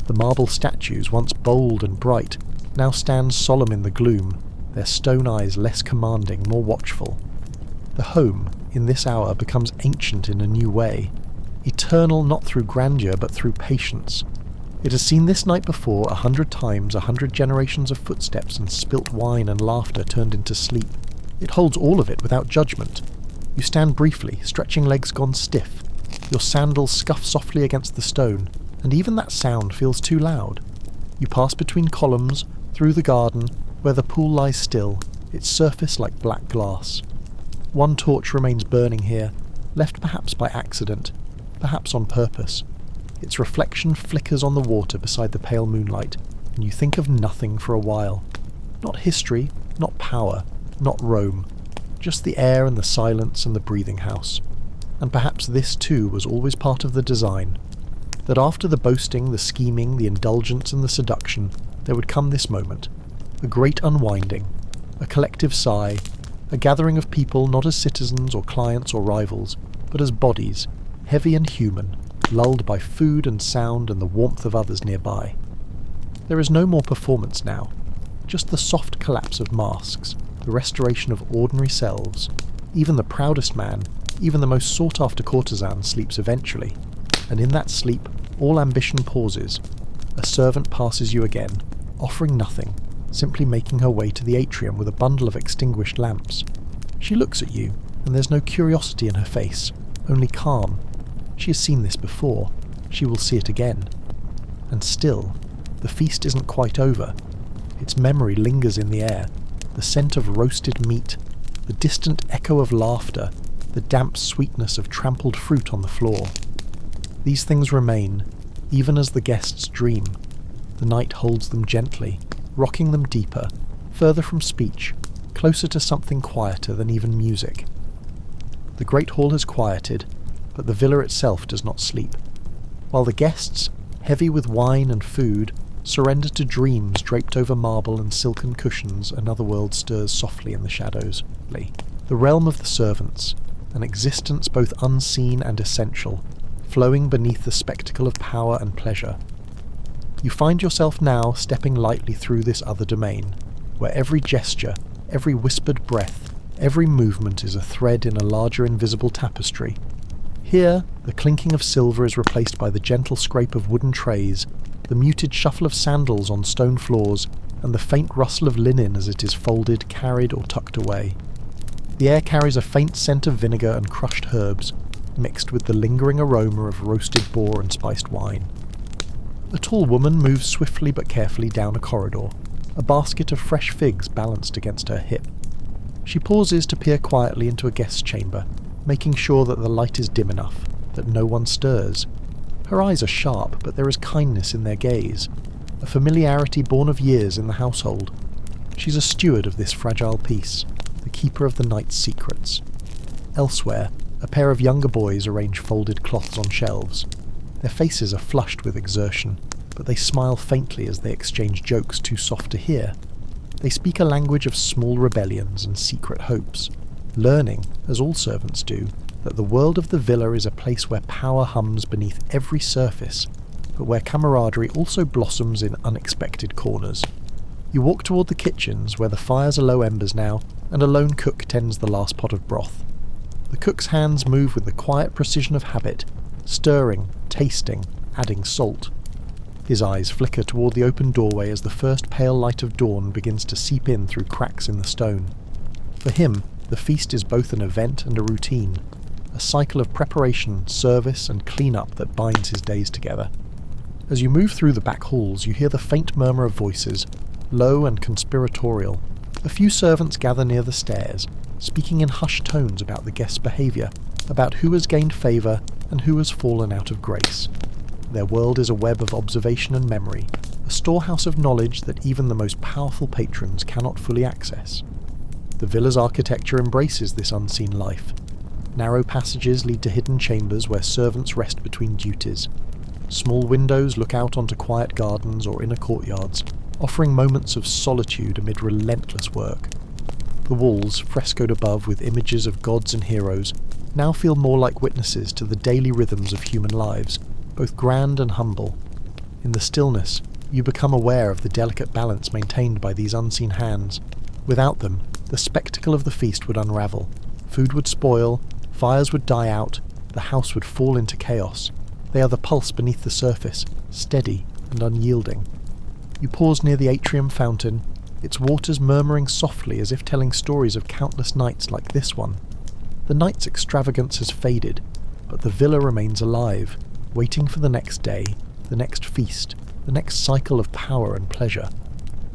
The marble statues, once bold and bright, now stand solemn in the gloom, their stone eyes less commanding, more watchful. The home, in this hour, becomes ancient in a new way, eternal not through grandeur but through patience. It has seen this night before 100 times, 100 generations of footsteps and spilt wine and laughter turned into sleep. It holds all of it without judgment. You stand briefly, stretching legs gone stiff. Your sandals scuff softly against the stone, and even that sound feels too loud. You pass between columns, through the garden, where the pool lies still, its surface like black glass. One torch remains burning here, left perhaps by accident, perhaps on purpose. Its reflection flickers on the water beside the pale moonlight, and you think of nothing for a while. Not history, not power, not Rome, just the air and the silence and the breathing house. And perhaps this too was always part of the design, that after the boasting, the scheming, the indulgence and the seduction, there would come this moment, a great unwinding, a collective sigh, a gathering of people not as citizens or clients or rivals, but as bodies, heavy and human, lulled by food and sound and the warmth of others nearby. There is no more performance now, just the soft collapse of masks, the restoration of ordinary selves. Even the proudest man, even the most sought-after courtesan sleeps eventually, and in that sleep all ambition pauses. A servant passes you again, offering nothing, simply making her way to the atrium with a bundle of extinguished lamps. She looks at you, and there's no curiosity in her face, only calm. She has seen this before. She will see it again. And still, the feast isn't quite over. Its memory lingers in the air, the scent of roasted meat, the distant echo of laughter, the damp sweetness of trampled fruit on the floor. These things remain, even as the guests dream. The night holds them gently, rocking them deeper, further from speech, closer to something quieter than even music. The great hall has quieted, but the villa itself does not sleep, while the guests, heavy with wine and food, surrender to dreams draped over marble and silken cushions. Another world stirs softly in the shadows. The realm of the servants, an existence both unseen and essential, flowing beneath the spectacle of power and pleasure. You find yourself now stepping lightly through this other domain, where every gesture, every whispered breath, every movement is a thread in a larger invisible tapestry. Here, the clinking of silver is replaced by the gentle scrape of wooden trays, the muted shuffle of sandals on stone floors, and the faint rustle of linen as it is folded, carried, or tucked away. The air carries a faint scent of vinegar and crushed herbs, mixed with the lingering aroma of roasted boar and spiced wine. A tall woman moves swiftly but carefully down a corridor, a basket of fresh figs balanced against her hip. She pauses to peer quietly into a guest's chamber, making sure that the light is dim enough, that no one stirs. Her eyes are sharp, but there is kindness in their gaze, a familiarity born of years in the household. She's a steward of this fragile piece, the keeper of the night's secrets. Elsewhere, a pair of younger boys arrange folded cloths on shelves. Their faces are flushed with exertion, but they smile faintly as they exchange jokes too soft to hear. They speak a language of small rebellions and secret hopes, learning, as all servants do, that the world of the villa is a place where power hums beneath every surface, but where camaraderie also blossoms in unexpected corners. You walk toward the kitchens, where the fires are low embers now, and a lone cook tends the last pot of broth. The cook's hands move with the quiet precision of habit, stirring, tasting, adding salt. His eyes flicker toward the open doorway as the first pale light of dawn begins to seep in through cracks in the stone. For him, the feast is both an event and a routine, a cycle of preparation, service, and clean-up that binds his days together. As you move through the back halls, you hear the faint murmur of voices, low and conspiratorial. A few servants gather near the stairs, speaking in hushed tones about the guest's behaviour, about who has gained favour and who has fallen out of grace. Their world is a web of observation and memory, a storehouse of knowledge that even the most powerful patrons cannot fully access. The villa's architecture embraces this unseen life. Narrow passages lead to hidden chambers where servants rest between duties. Small windows look out onto quiet gardens or inner courtyards, offering moments of solitude amid relentless work. The walls, frescoed above with images of gods and heroes, now feel more like witnesses to the daily rhythms of human lives, both grand and humble. In the stillness, you become aware of the delicate balance maintained by these unseen hands. Without them, the spectacle of the feast would unravel. Food would spoil, fires would die out, the house would fall into chaos. They are the pulse beneath the surface, steady and unyielding. You pause near the atrium fountain, its waters murmuring softly as if telling stories of countless nights like this one. The night's extravagance has faded, but the villa remains alive, waiting for the next day, the next feast, the next cycle of power and pleasure.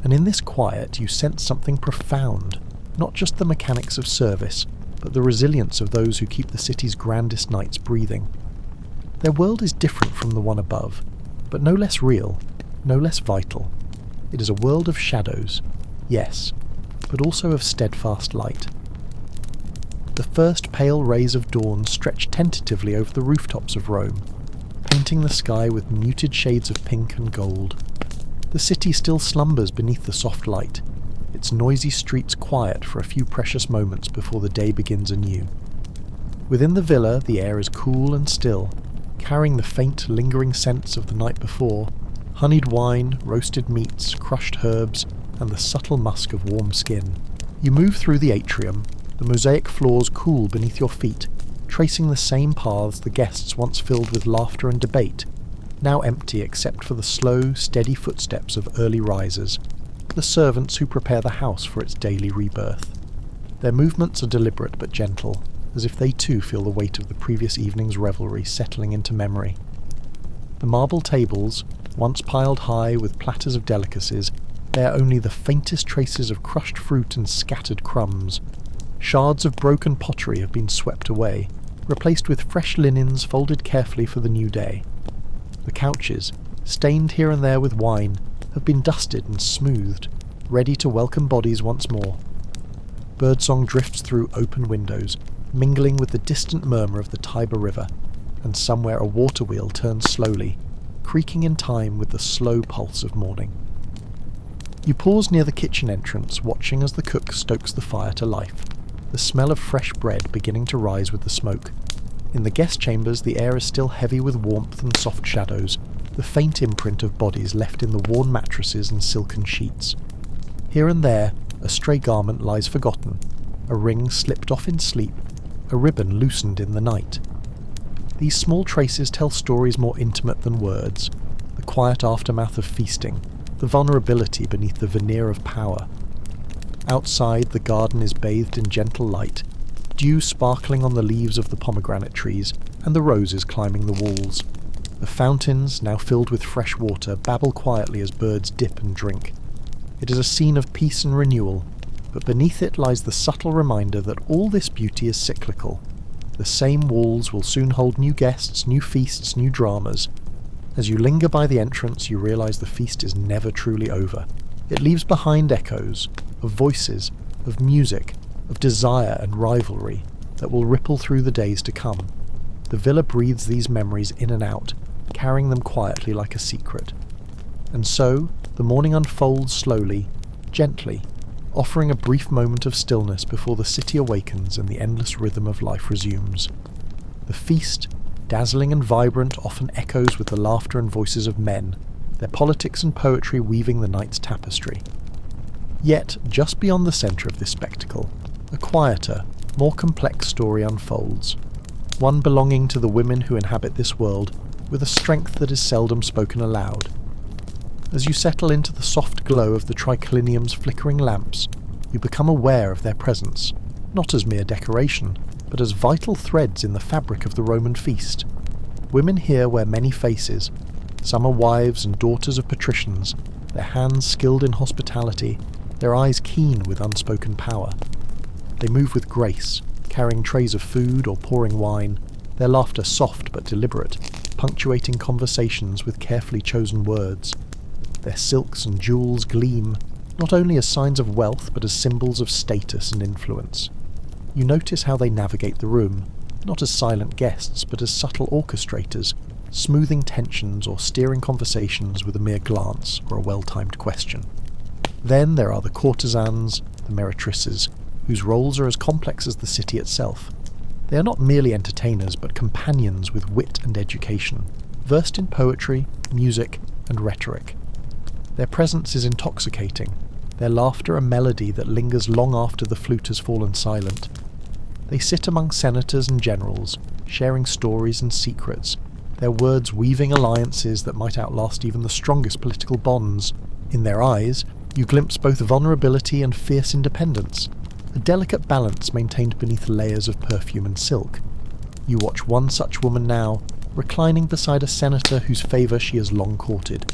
And in this quiet you sense something profound, not just the mechanics of service, but the resilience of those who keep the city's grandest nights breathing. Their world is different from the one above, but no less real, no less vital. It is a world of shadows, yes, but also of steadfast light. The first pale rays of dawn stretch tentatively over the rooftops of Rome, painting the sky with muted shades of pink and gold. The city still slumbers beneath the soft light, its noisy streets quiet for a few precious moments before the day begins anew. Within the villa, the air is cool and still, carrying the faint, lingering scents of the night before, honeyed wine, roasted meats, crushed herbs, and the subtle musk of warm skin. You move through the atrium, the mosaic floors cool beneath your feet, tracing the same paths the guests once filled with laughter and debate, now empty except for the slow, steady footsteps of early risers, the servants who prepare the house for its daily rebirth. Their movements are deliberate but gentle, as if they too feel the weight of the previous evening's revelry settling into memory. The marble tables, once piled high with platters of delicacies, bear only the faintest traces of crushed fruit and scattered crumbs. Shards of broken pottery have been swept away, replaced with fresh linens folded carefully for the new day. The couches, stained here and there with wine, have been dusted and smoothed, ready to welcome bodies once more. Birdsong drifts through open windows, mingling with the distant murmur of the Tiber River, and somewhere a water wheel turns slowly, creaking in time with the slow pulse of morning. You pause near the kitchen entrance, watching as the cook stokes the fire to life, the smell of fresh bread beginning to rise with the smoke. In the guest chambers the air is still heavy with warmth and soft shadows, the faint imprint of bodies left in the worn mattresses and silken sheets. Here and there a stray garment lies forgotten, a ring slipped off in sleep, a ribbon loosened in the night. These small traces tell stories more intimate than words, the quiet aftermath of feasting, the vulnerability beneath the veneer of power. Outside, the garden is bathed in gentle light, dew sparkling on the leaves of the pomegranate trees, and the roses climbing the walls. The fountains, now filled with fresh water, babble quietly as birds dip and drink. It is a scene of peace and renewal, but beneath it lies the subtle reminder that all this beauty is cyclical. The same walls will soon hold new guests, new feasts, new dramas. As you linger by the entrance, you realise the feast is never truly over. It leaves behind echoes of voices, of music, of desire and rivalry that will ripple through the days to come. The villa breathes these memories in and out, carrying them quietly like a secret. And so, the morning unfolds slowly, gently, offering a brief moment of stillness before the city awakens and the endless rhythm of life resumes. The feast, dazzling and vibrant, often echoes with the laughter and voices of men, their politics and poetry weaving the night's tapestry. Yet, just beyond the centre of this spectacle, a quieter, more complex story unfolds, one belonging to the women who inhabit this world with a strength that is seldom spoken aloud. As you settle into the soft glow of the triclinium's flickering lamps, you become aware of their presence, not as mere decoration, but as vital threads in the fabric of the Roman feast. Women here wear many faces. Some are wives and daughters of patricians, their hands skilled in hospitality, their eyes keen with unspoken power. They move with grace, carrying trays of food or pouring wine, their laughter soft but deliberate, punctuating conversations with carefully chosen words. Their silks and jewels gleam, not only as signs of wealth but as symbols of status and influence. You notice how they navigate the room, not as silent guests but as subtle orchestrators, smoothing tensions or steering conversations with a mere glance or a well-timed question. Then there are the courtesans, the meretrices, whose roles are as complex as the city itself. They are not merely entertainers but companions with wit and education, versed in poetry, music, and rhetoric. Their presence is intoxicating, their laughter a melody that lingers long after the flute has fallen silent. They sit among senators and generals, sharing stories and secrets, their words weaving alliances that might outlast even the strongest political bonds. In their eyes, you glimpse both vulnerability and fierce independence, a delicate balance maintained beneath layers of perfume and silk. You watch one such woman now, reclining beside a senator whose favour she has long courted.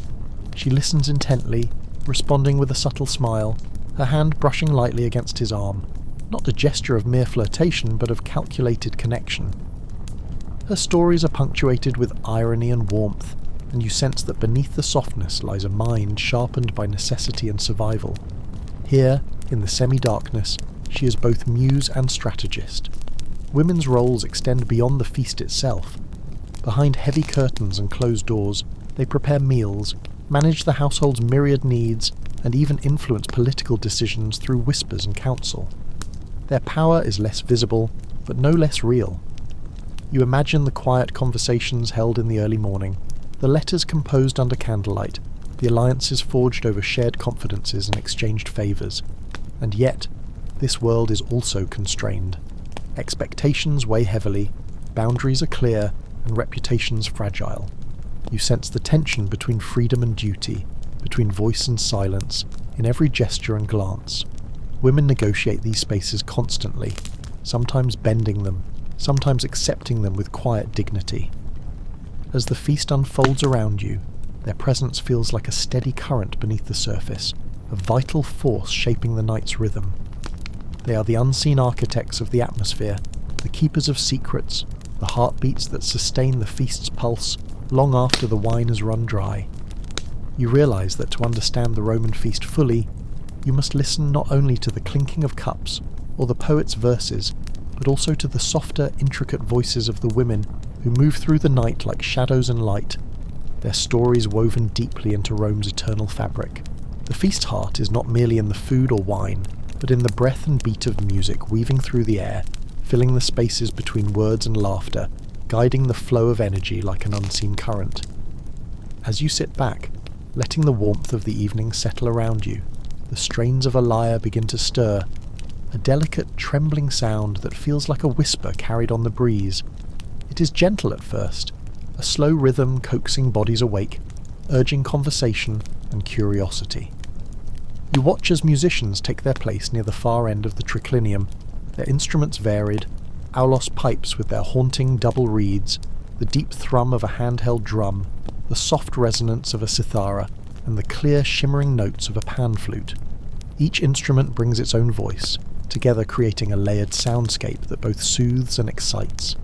She listens intently, responding with a subtle smile, her hand brushing lightly against his arm, not a gesture of mere flirtation but of calculated connection. Her stories are punctuated with irony and warmth, and you sense that beneath the softness lies a mind sharpened by necessity and survival. Here, in the semi-darkness, she is both muse and strategist. Women's roles extend beyond the feast itself. Behind heavy curtains and closed doors, they prepare meals, manage the household's myriad needs, and even influence political decisions through whispers and counsel. Their power is less visible, but no less real. You imagine the quiet conversations held in the early morning, the letters composed under candlelight, the alliances forged over shared confidences and exchanged favours. And yet, this world is also constrained. Expectations weigh heavily, boundaries are clear, and reputations fragile. You sense the tension between freedom and duty, between voice and silence, in every gesture and glance. Women negotiate these spaces constantly, sometimes bending them, sometimes accepting them with quiet dignity. As the feast unfolds around you, their presence feels like a steady current beneath the surface, a vital force shaping the night's rhythm. They are the unseen architects of the atmosphere, the keepers of secrets, the heartbeats that sustain the feast's pulse long after the wine has run dry. You realise that to understand the Roman feast fully, you must listen not only to the clinking of cups or the poet's verses, but also to the softer, intricate voices of the women who move through the night like shadows and light, their stories woven deeply into Rome's eternal fabric. The feast's heart is not merely in the food or wine, but in the breath and beat of music weaving through the air, filling the spaces between words and laughter, guiding the flow of energy like an unseen current. As you sit back, letting the warmth of the evening settle around you, the strains of a lyre begin to stir, a delicate, trembling sound that feels like a whisper carried on the breeze. It is gentle at first, a slow rhythm coaxing bodies awake, urging conversation and curiosity. You watch as musicians take their place near the far end of the triclinium, their instruments varied, aulos pipes with their haunting double reeds, the deep thrum of a handheld drum, the soft resonance of a cithara, and the clear shimmering notes of a pan flute. Each instrument brings its own voice, together creating a layered soundscape that both soothes and excites.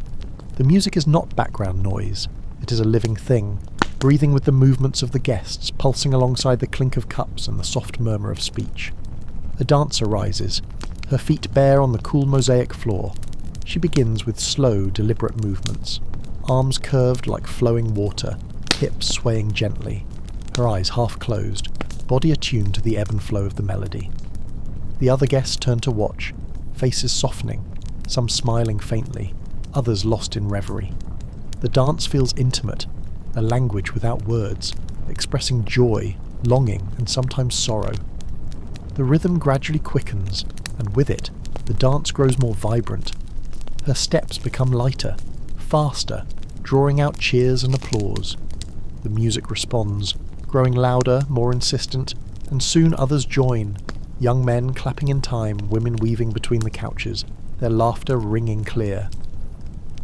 The music is not background noise, it is a living thing, breathing with the movements of the guests, pulsing alongside the clink of cups and the soft murmur of speech. A dancer rises, her feet bare on the cool mosaic floor. She begins with slow, deliberate movements, arms curved like flowing water, hips swaying gently, her eyes half closed, body attuned to the ebb and flow of the melody. The other guests turn to watch, faces softening, some smiling faintly, others lost in reverie. The dance feels intimate, a language without words, expressing joy, longing, and sometimes sorrow. The rhythm gradually quickens, and with it, the dance grows more vibrant. Her steps become lighter, faster, drawing out cheers and applause. The music responds, growing louder, more insistent, and soon others join, young men clapping in time, women weaving between the couches, their laughter ringing clear.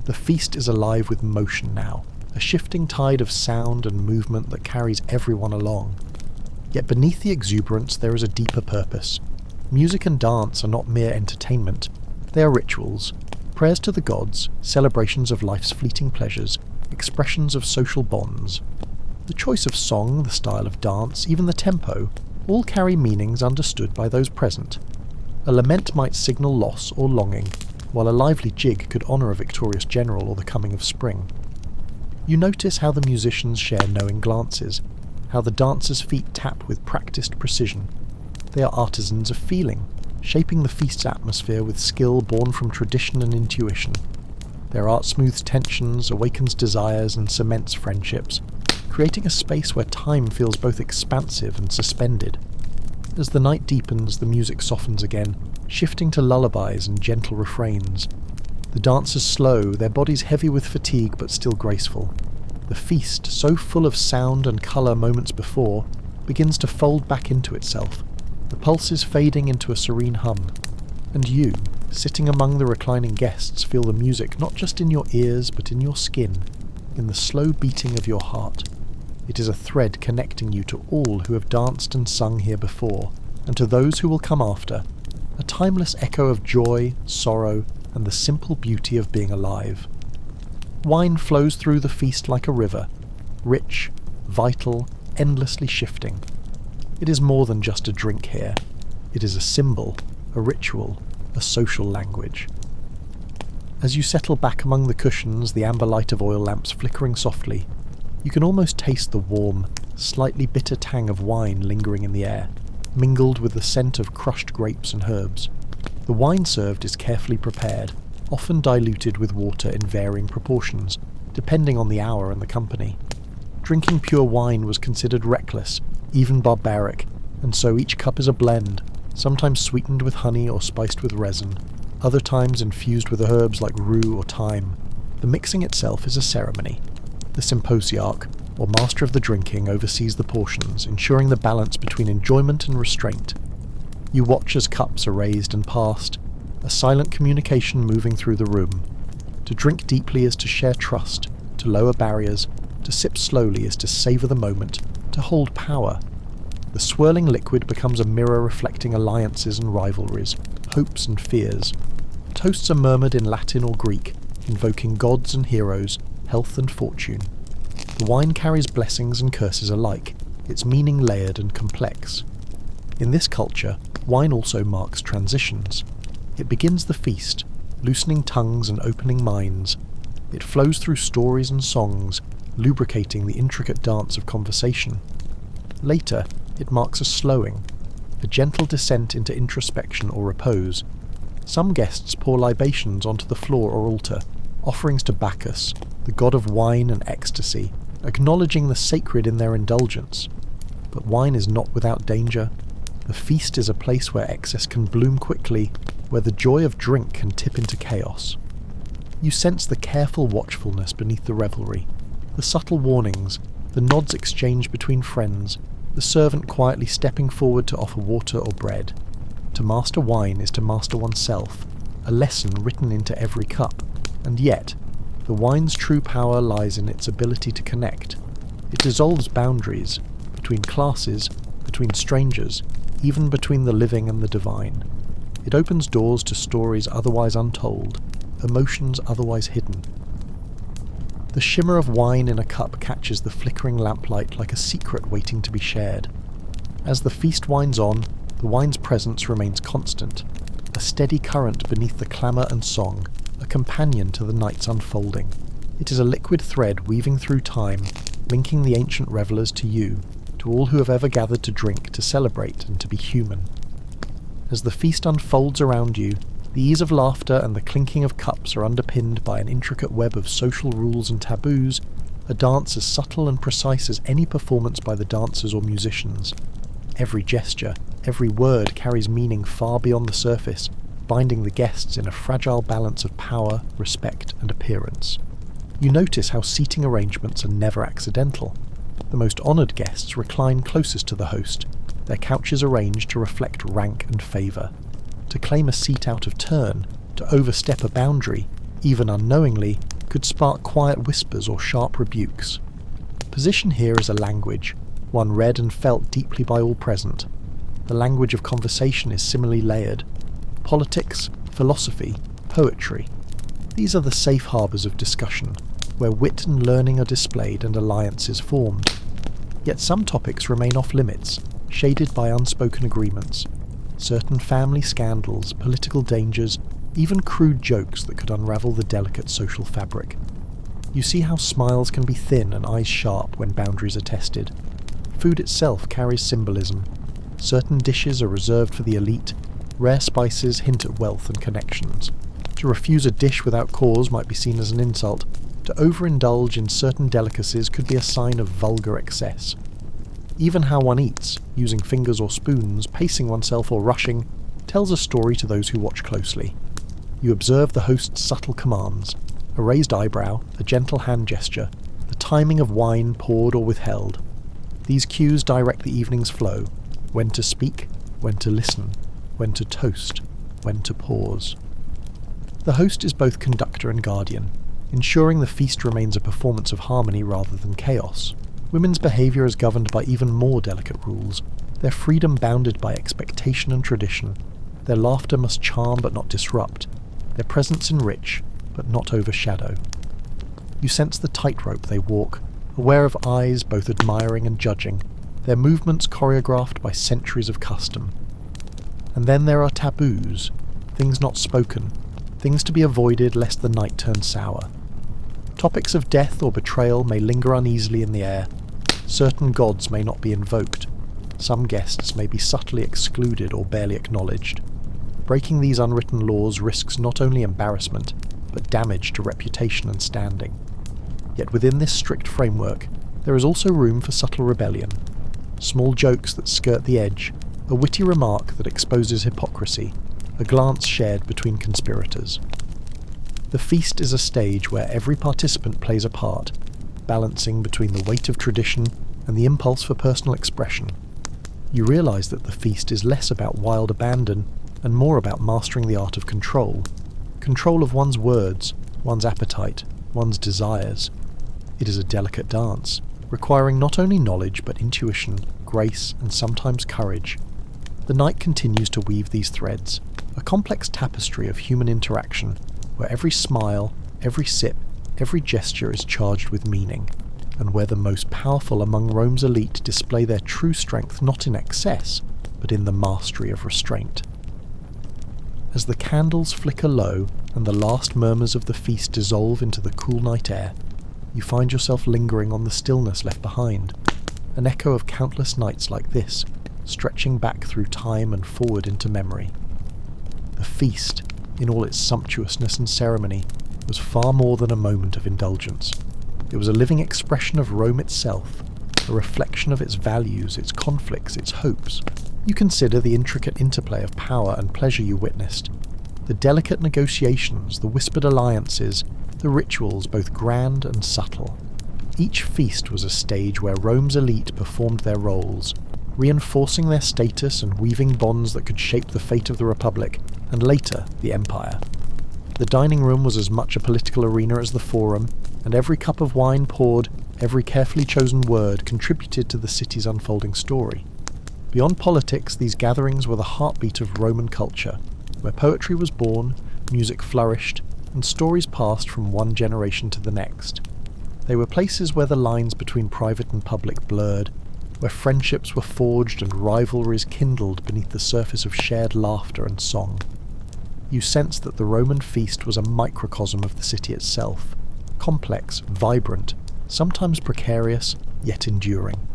The feast is alive with motion now, a shifting tide of sound and movement that carries everyone along. Yet beneath the exuberance there is a deeper purpose. Music and dance are not mere entertainment, they are rituals, prayers to the gods, celebrations of life's fleeting pleasures, expressions of social bonds. The choice of song, the style of dance, even the tempo, all carry meanings understood by those present. A lament might signal loss or longing, while a lively jig could honour a victorious general or the coming of spring. You notice how the musicians share knowing glances, how the dancers' feet tap with practised precision. They are artisans of feeling, shaping the feast's atmosphere with skill born from tradition and intuition. Their art smooths tensions, awakens desires, and cements friendships, creating a space where time feels both expansive and suspended. As the night deepens, the music softens again, shifting to lullabies and gentle refrains. The dancers slow, their bodies heavy with fatigue but still graceful. The feast, so full of sound and colour moments before, begins to fold back into itself, the pulses fading into a serene hum. And you, sitting among the reclining guests, feel the music not just in your ears but in your skin, in the slow beating of your heart. It is a thread connecting you to all who have danced and sung here before, and to those who will come after, a timeless echo of joy, sorrow, and the simple beauty of being alive. Wine flows through the feast like a river, rich, vital, endlessly shifting. It is more than just a drink here. It is a symbol, a ritual, a social language. As you settle back among the cushions, the amber light of oil lamps flickering softly, you can almost taste the warm, slightly bitter tang of wine lingering in the air, mingled with the scent of crushed grapes and herbs. The wine served is carefully prepared, often diluted with water in varying proportions, depending on the hour and the company. Drinking pure wine was considered reckless, even barbaric, and so each cup is a blend, sometimes sweetened with honey or spiced with resin, other times infused with herbs like rue or thyme. The mixing itself is a ceremony. The symposiarch, or master of the drinking, oversees the portions, ensuring the balance between enjoyment and restraint. You watch as cups are raised and passed, a silent communication moving through the room. To drink deeply is to share trust, to lower barriers, to sip slowly is to savour the moment, to hold power. The swirling liquid becomes a mirror reflecting alliances and rivalries, hopes and fears. Toasts are murmured in Latin or Greek, invoking gods and heroes, health and fortune. The wine carries blessings and curses alike, its meaning layered and complex. In this culture, wine also marks transitions. It begins the feast, loosening tongues and opening minds. It flows through stories and songs, lubricating the intricate dance of conversation. Later, it marks a slowing, a gentle descent into introspection or repose. Some guests pour libations onto the floor or altar, offerings to Bacchus, the god of wine and ecstasy, acknowledging the sacred in their indulgence. But wine is not without danger. The feast is a place where excess can bloom quickly, where the joy of drink can tip into chaos. You sense the careful watchfulness beneath the revelry, the subtle warnings, the nods exchanged between friends, the servant quietly stepping forward to offer water or bread. To master wine is to master oneself, a lesson written into every cup, and yet, the wine's true power lies in its ability to connect. It dissolves boundaries, between classes, between strangers, even between the living and the divine. It opens doors to stories otherwise untold, emotions otherwise hidden. The shimmer of wine in a cup catches the flickering lamplight like a secret waiting to be shared. As the feast winds on, the wine's presence remains constant, a steady current beneath the clamour and song, a companion to the night's unfolding. It is a liquid thread weaving through time, linking the ancient revellers to you, to all who have ever gathered to drink, to celebrate, and to be human. As the feast unfolds around you, the ease of laughter and the clinking of cups are underpinned by an intricate web of social rules and taboos, a dance as subtle and precise as any performance by the dancers or musicians. Every gesture, every word carries meaning far beyond the surface, binding the guests in a fragile balance of power, respect, and appearance. You notice how seating arrangements are never accidental. The most honoured guests recline closest to the host, their couches arranged to reflect rank and favour. To claim a seat out of turn, to overstep a boundary, even unknowingly, could spark quiet whispers or sharp rebukes. Position here is a language, one read and felt deeply by all present. The language of conversation is similarly layered. Politics, philosophy, poetry. These are the safe harbours of discussion, where wit and learning are displayed and alliances formed. Yet some topics remain off limits, shaded by unspoken agreements. Certain family scandals, political dangers, even crude jokes that could unravel the delicate social fabric. You see how smiles can be thin and eyes sharp when boundaries are tested. Food itself carries symbolism. Certain dishes are reserved for the elite. Rare spices hint at wealth and connections. To refuse a dish without cause might be seen as an insult. To overindulge in certain delicacies could be a sign of vulgar excess. Even how one eats, using fingers or spoons, pacing oneself or rushing, tells a story to those who watch closely. You observe the host's subtle commands, a raised eyebrow, a gentle hand gesture, the timing of wine poured or withheld. These cues direct the evening's flow, when to speak, when to listen, when to toast, when to pause. The host is both conductor and guardian, ensuring the feast remains a performance of harmony rather than chaos. Women's behaviour is governed by even more delicate rules, their freedom bounded by expectation and tradition. Their laughter must charm but not disrupt, their presence enrich but not overshadow. You sense the tightrope they walk, aware of eyes both admiring and judging, their movements choreographed by centuries of custom. And then there are taboos, things not spoken, things to be avoided lest the night turn sour. Topics of death or betrayal may linger uneasily in the air. Certain gods may not be invoked. Some guests may be subtly excluded or barely acknowledged. Breaking these unwritten laws risks not only embarrassment, but damage to reputation and standing. Yet within this strict framework, there is also room for subtle rebellion. Small jokes that skirt the edge, a witty remark that exposes hypocrisy, a glance shared between conspirators. The feast is a stage where every participant plays a part, balancing between the weight of tradition and the impulse for personal expression. You realise that the feast is less about wild abandon and more about mastering the art of control. Control of one's words, one's appetite, one's desires. It is a delicate dance, requiring not only knowledge but intuition, grace, and sometimes courage. The night continues to weave these threads, a complex tapestry of human interaction, where every smile, every sip, every gesture is charged with meaning, and where the most powerful among Rome's elite display their true strength not in excess, but in the mastery of restraint. As the candles flicker low and the last murmurs of the feast dissolve into the cool night air, you find yourself lingering on the stillness left behind, an echo of countless nights like this, stretching back through time and forward into memory. The feast, in all its sumptuousness and ceremony, was far more than a moment of indulgence. It was a living expression of Rome itself, a reflection of its values, its conflicts, its hopes. You consider the intricate interplay of power and pleasure you witnessed, the delicate negotiations, the whispered alliances, the rituals both grand and subtle. Each feast was a stage where Rome's elite performed their roles, reinforcing their status and weaving bonds that could shape the fate of the Republic, and later, the Empire. The dining room was as much a political arena as the forum, and every cup of wine poured, every carefully chosen word contributed to the city's unfolding story. Beyond politics, these gatherings were the heartbeat of Roman culture, where poetry was born, music flourished, and stories passed from one generation to the next. They were places where the lines between private and public blurred, where friendships were forged and rivalries kindled beneath the surface of shared laughter and song. You sensed that the Roman feast was a microcosm of the city itself, complex, vibrant, sometimes precarious, yet enduring.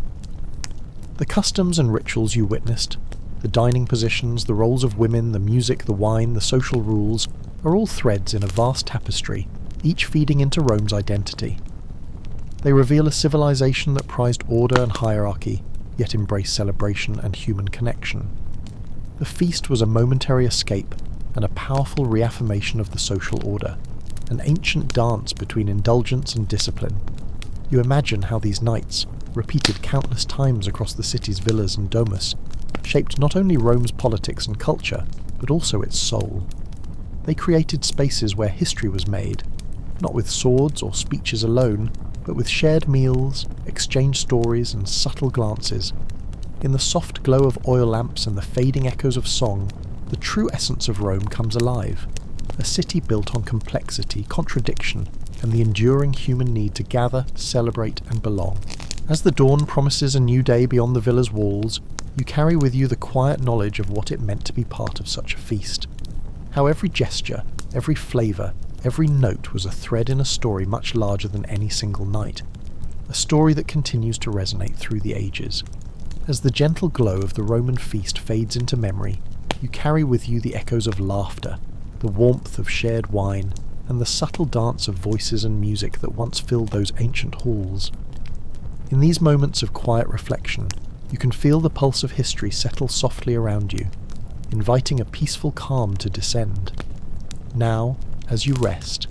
The customs and rituals you witnessed, the dining positions, the roles of women, the music, the wine, the social rules, are all threads in a vast tapestry, each feeding into Rome's identity. They reveal a civilization that prized order and hierarchy, yet embraced celebration and human connection. The feast was a momentary escape and a powerful reaffirmation of the social order, an ancient dance between indulgence and discipline. You imagine how these nights, repeated countless times across the city's villas and domus, shaped not only Rome's politics and culture, but also its soul. They created spaces where history was made, not with swords or speeches alone, but with shared meals, exchanged stories, and subtle glances. In the soft glow of oil lamps and the fading echoes of song, the true essence of Rome comes alive, a city built on complexity, contradiction, and the enduring human need to gather, celebrate, and belong. As the dawn promises a new day beyond the villa's walls, you carry with you the quiet knowledge of what it meant to be part of such a feast. How every gesture, every flavour, every note was a thread in a story much larger than any single night, a story that continues to resonate through the ages. As the gentle glow of the Roman feast fades into memory, you carry with you the echoes of laughter, the warmth of shared wine, and the subtle dance of voices and music that once filled those ancient halls. In these moments of quiet reflection, you can feel the pulse of history settle softly around you, inviting a peaceful calm to descend. Now, as you rest,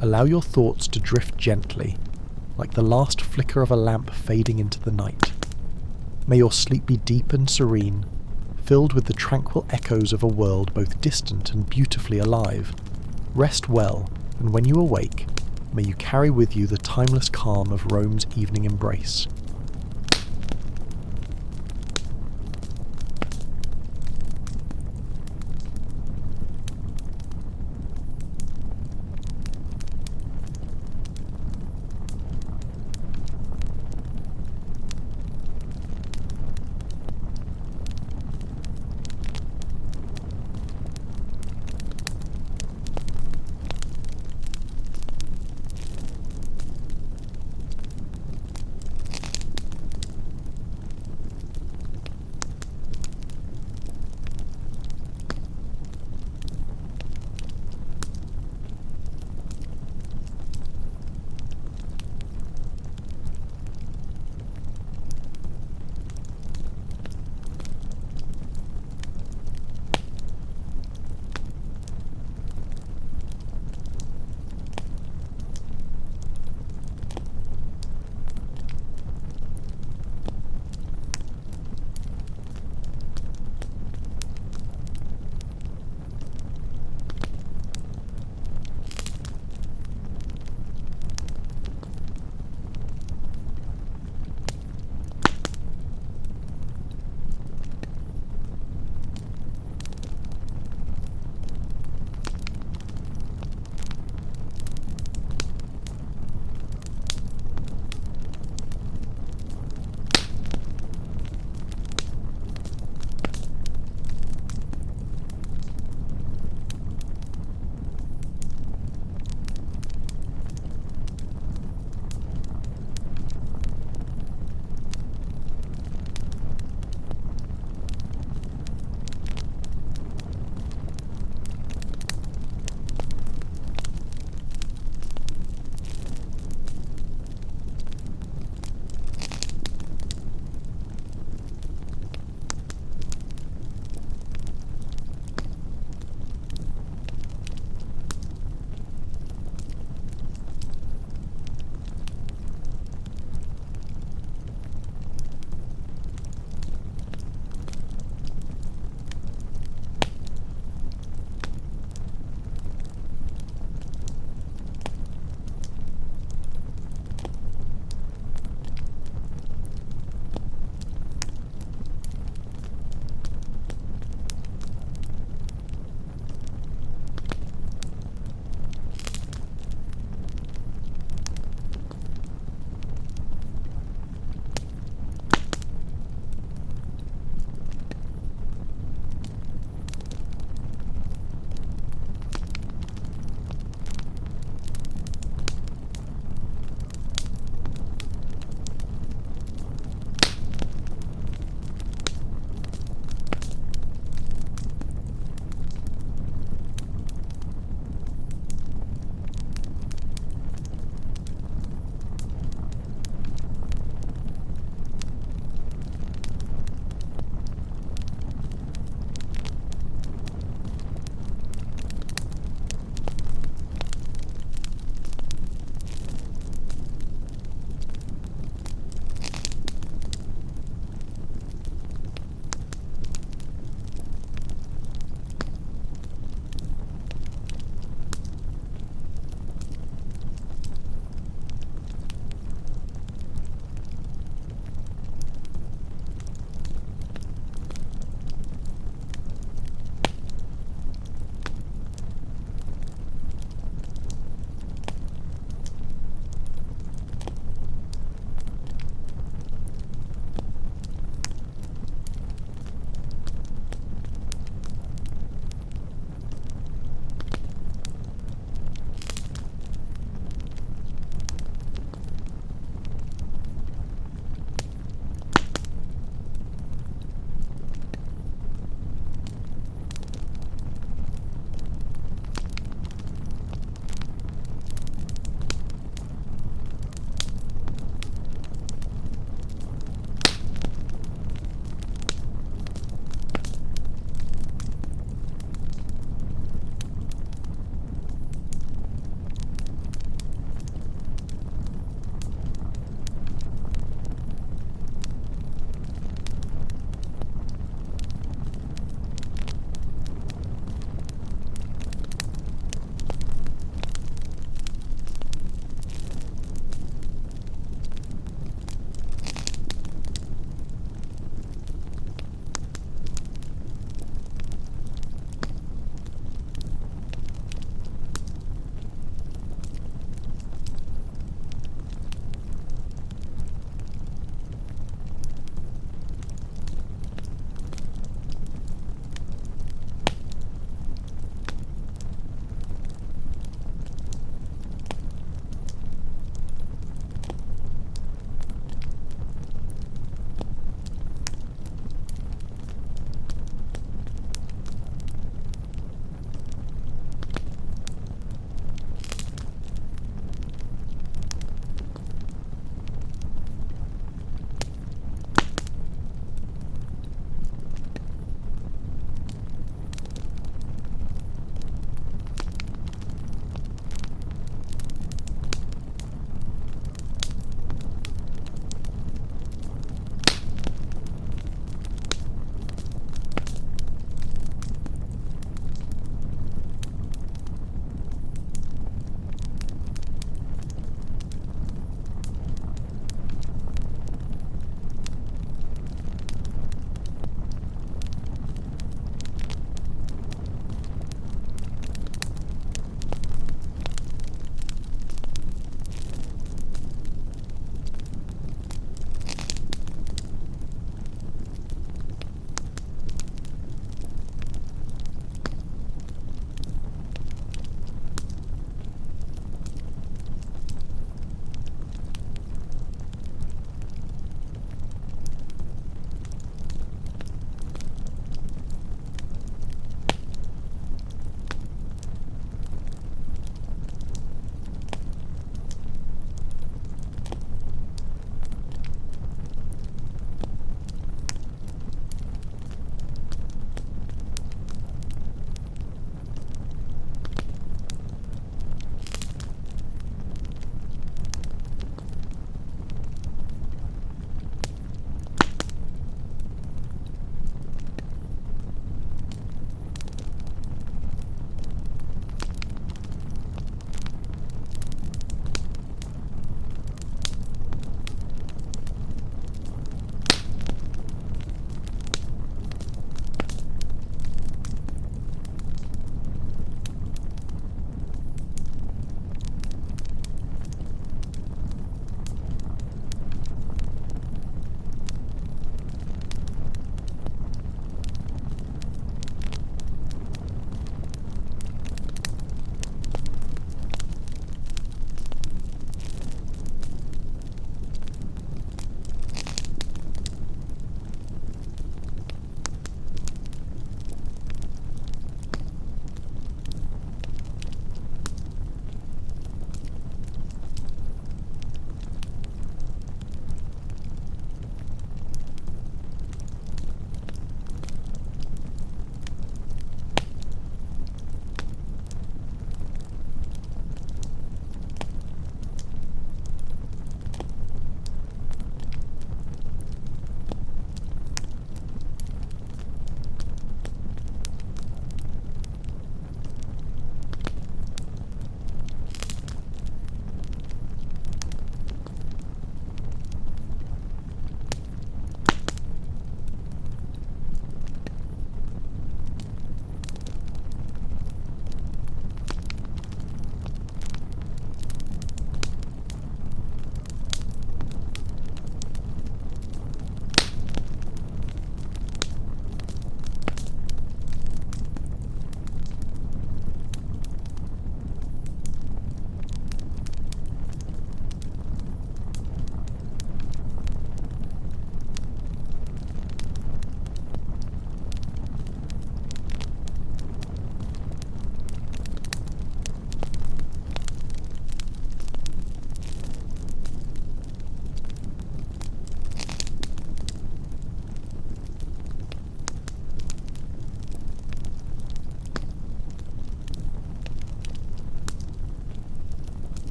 allow your thoughts to drift gently, like the last flicker of a lamp fading into the night. May your sleep be deep and serene, filled with the tranquil echoes of a world both distant and beautifully alive. Rest well, and when you awake, may you carry with you the timeless calm of Rome's evening embrace.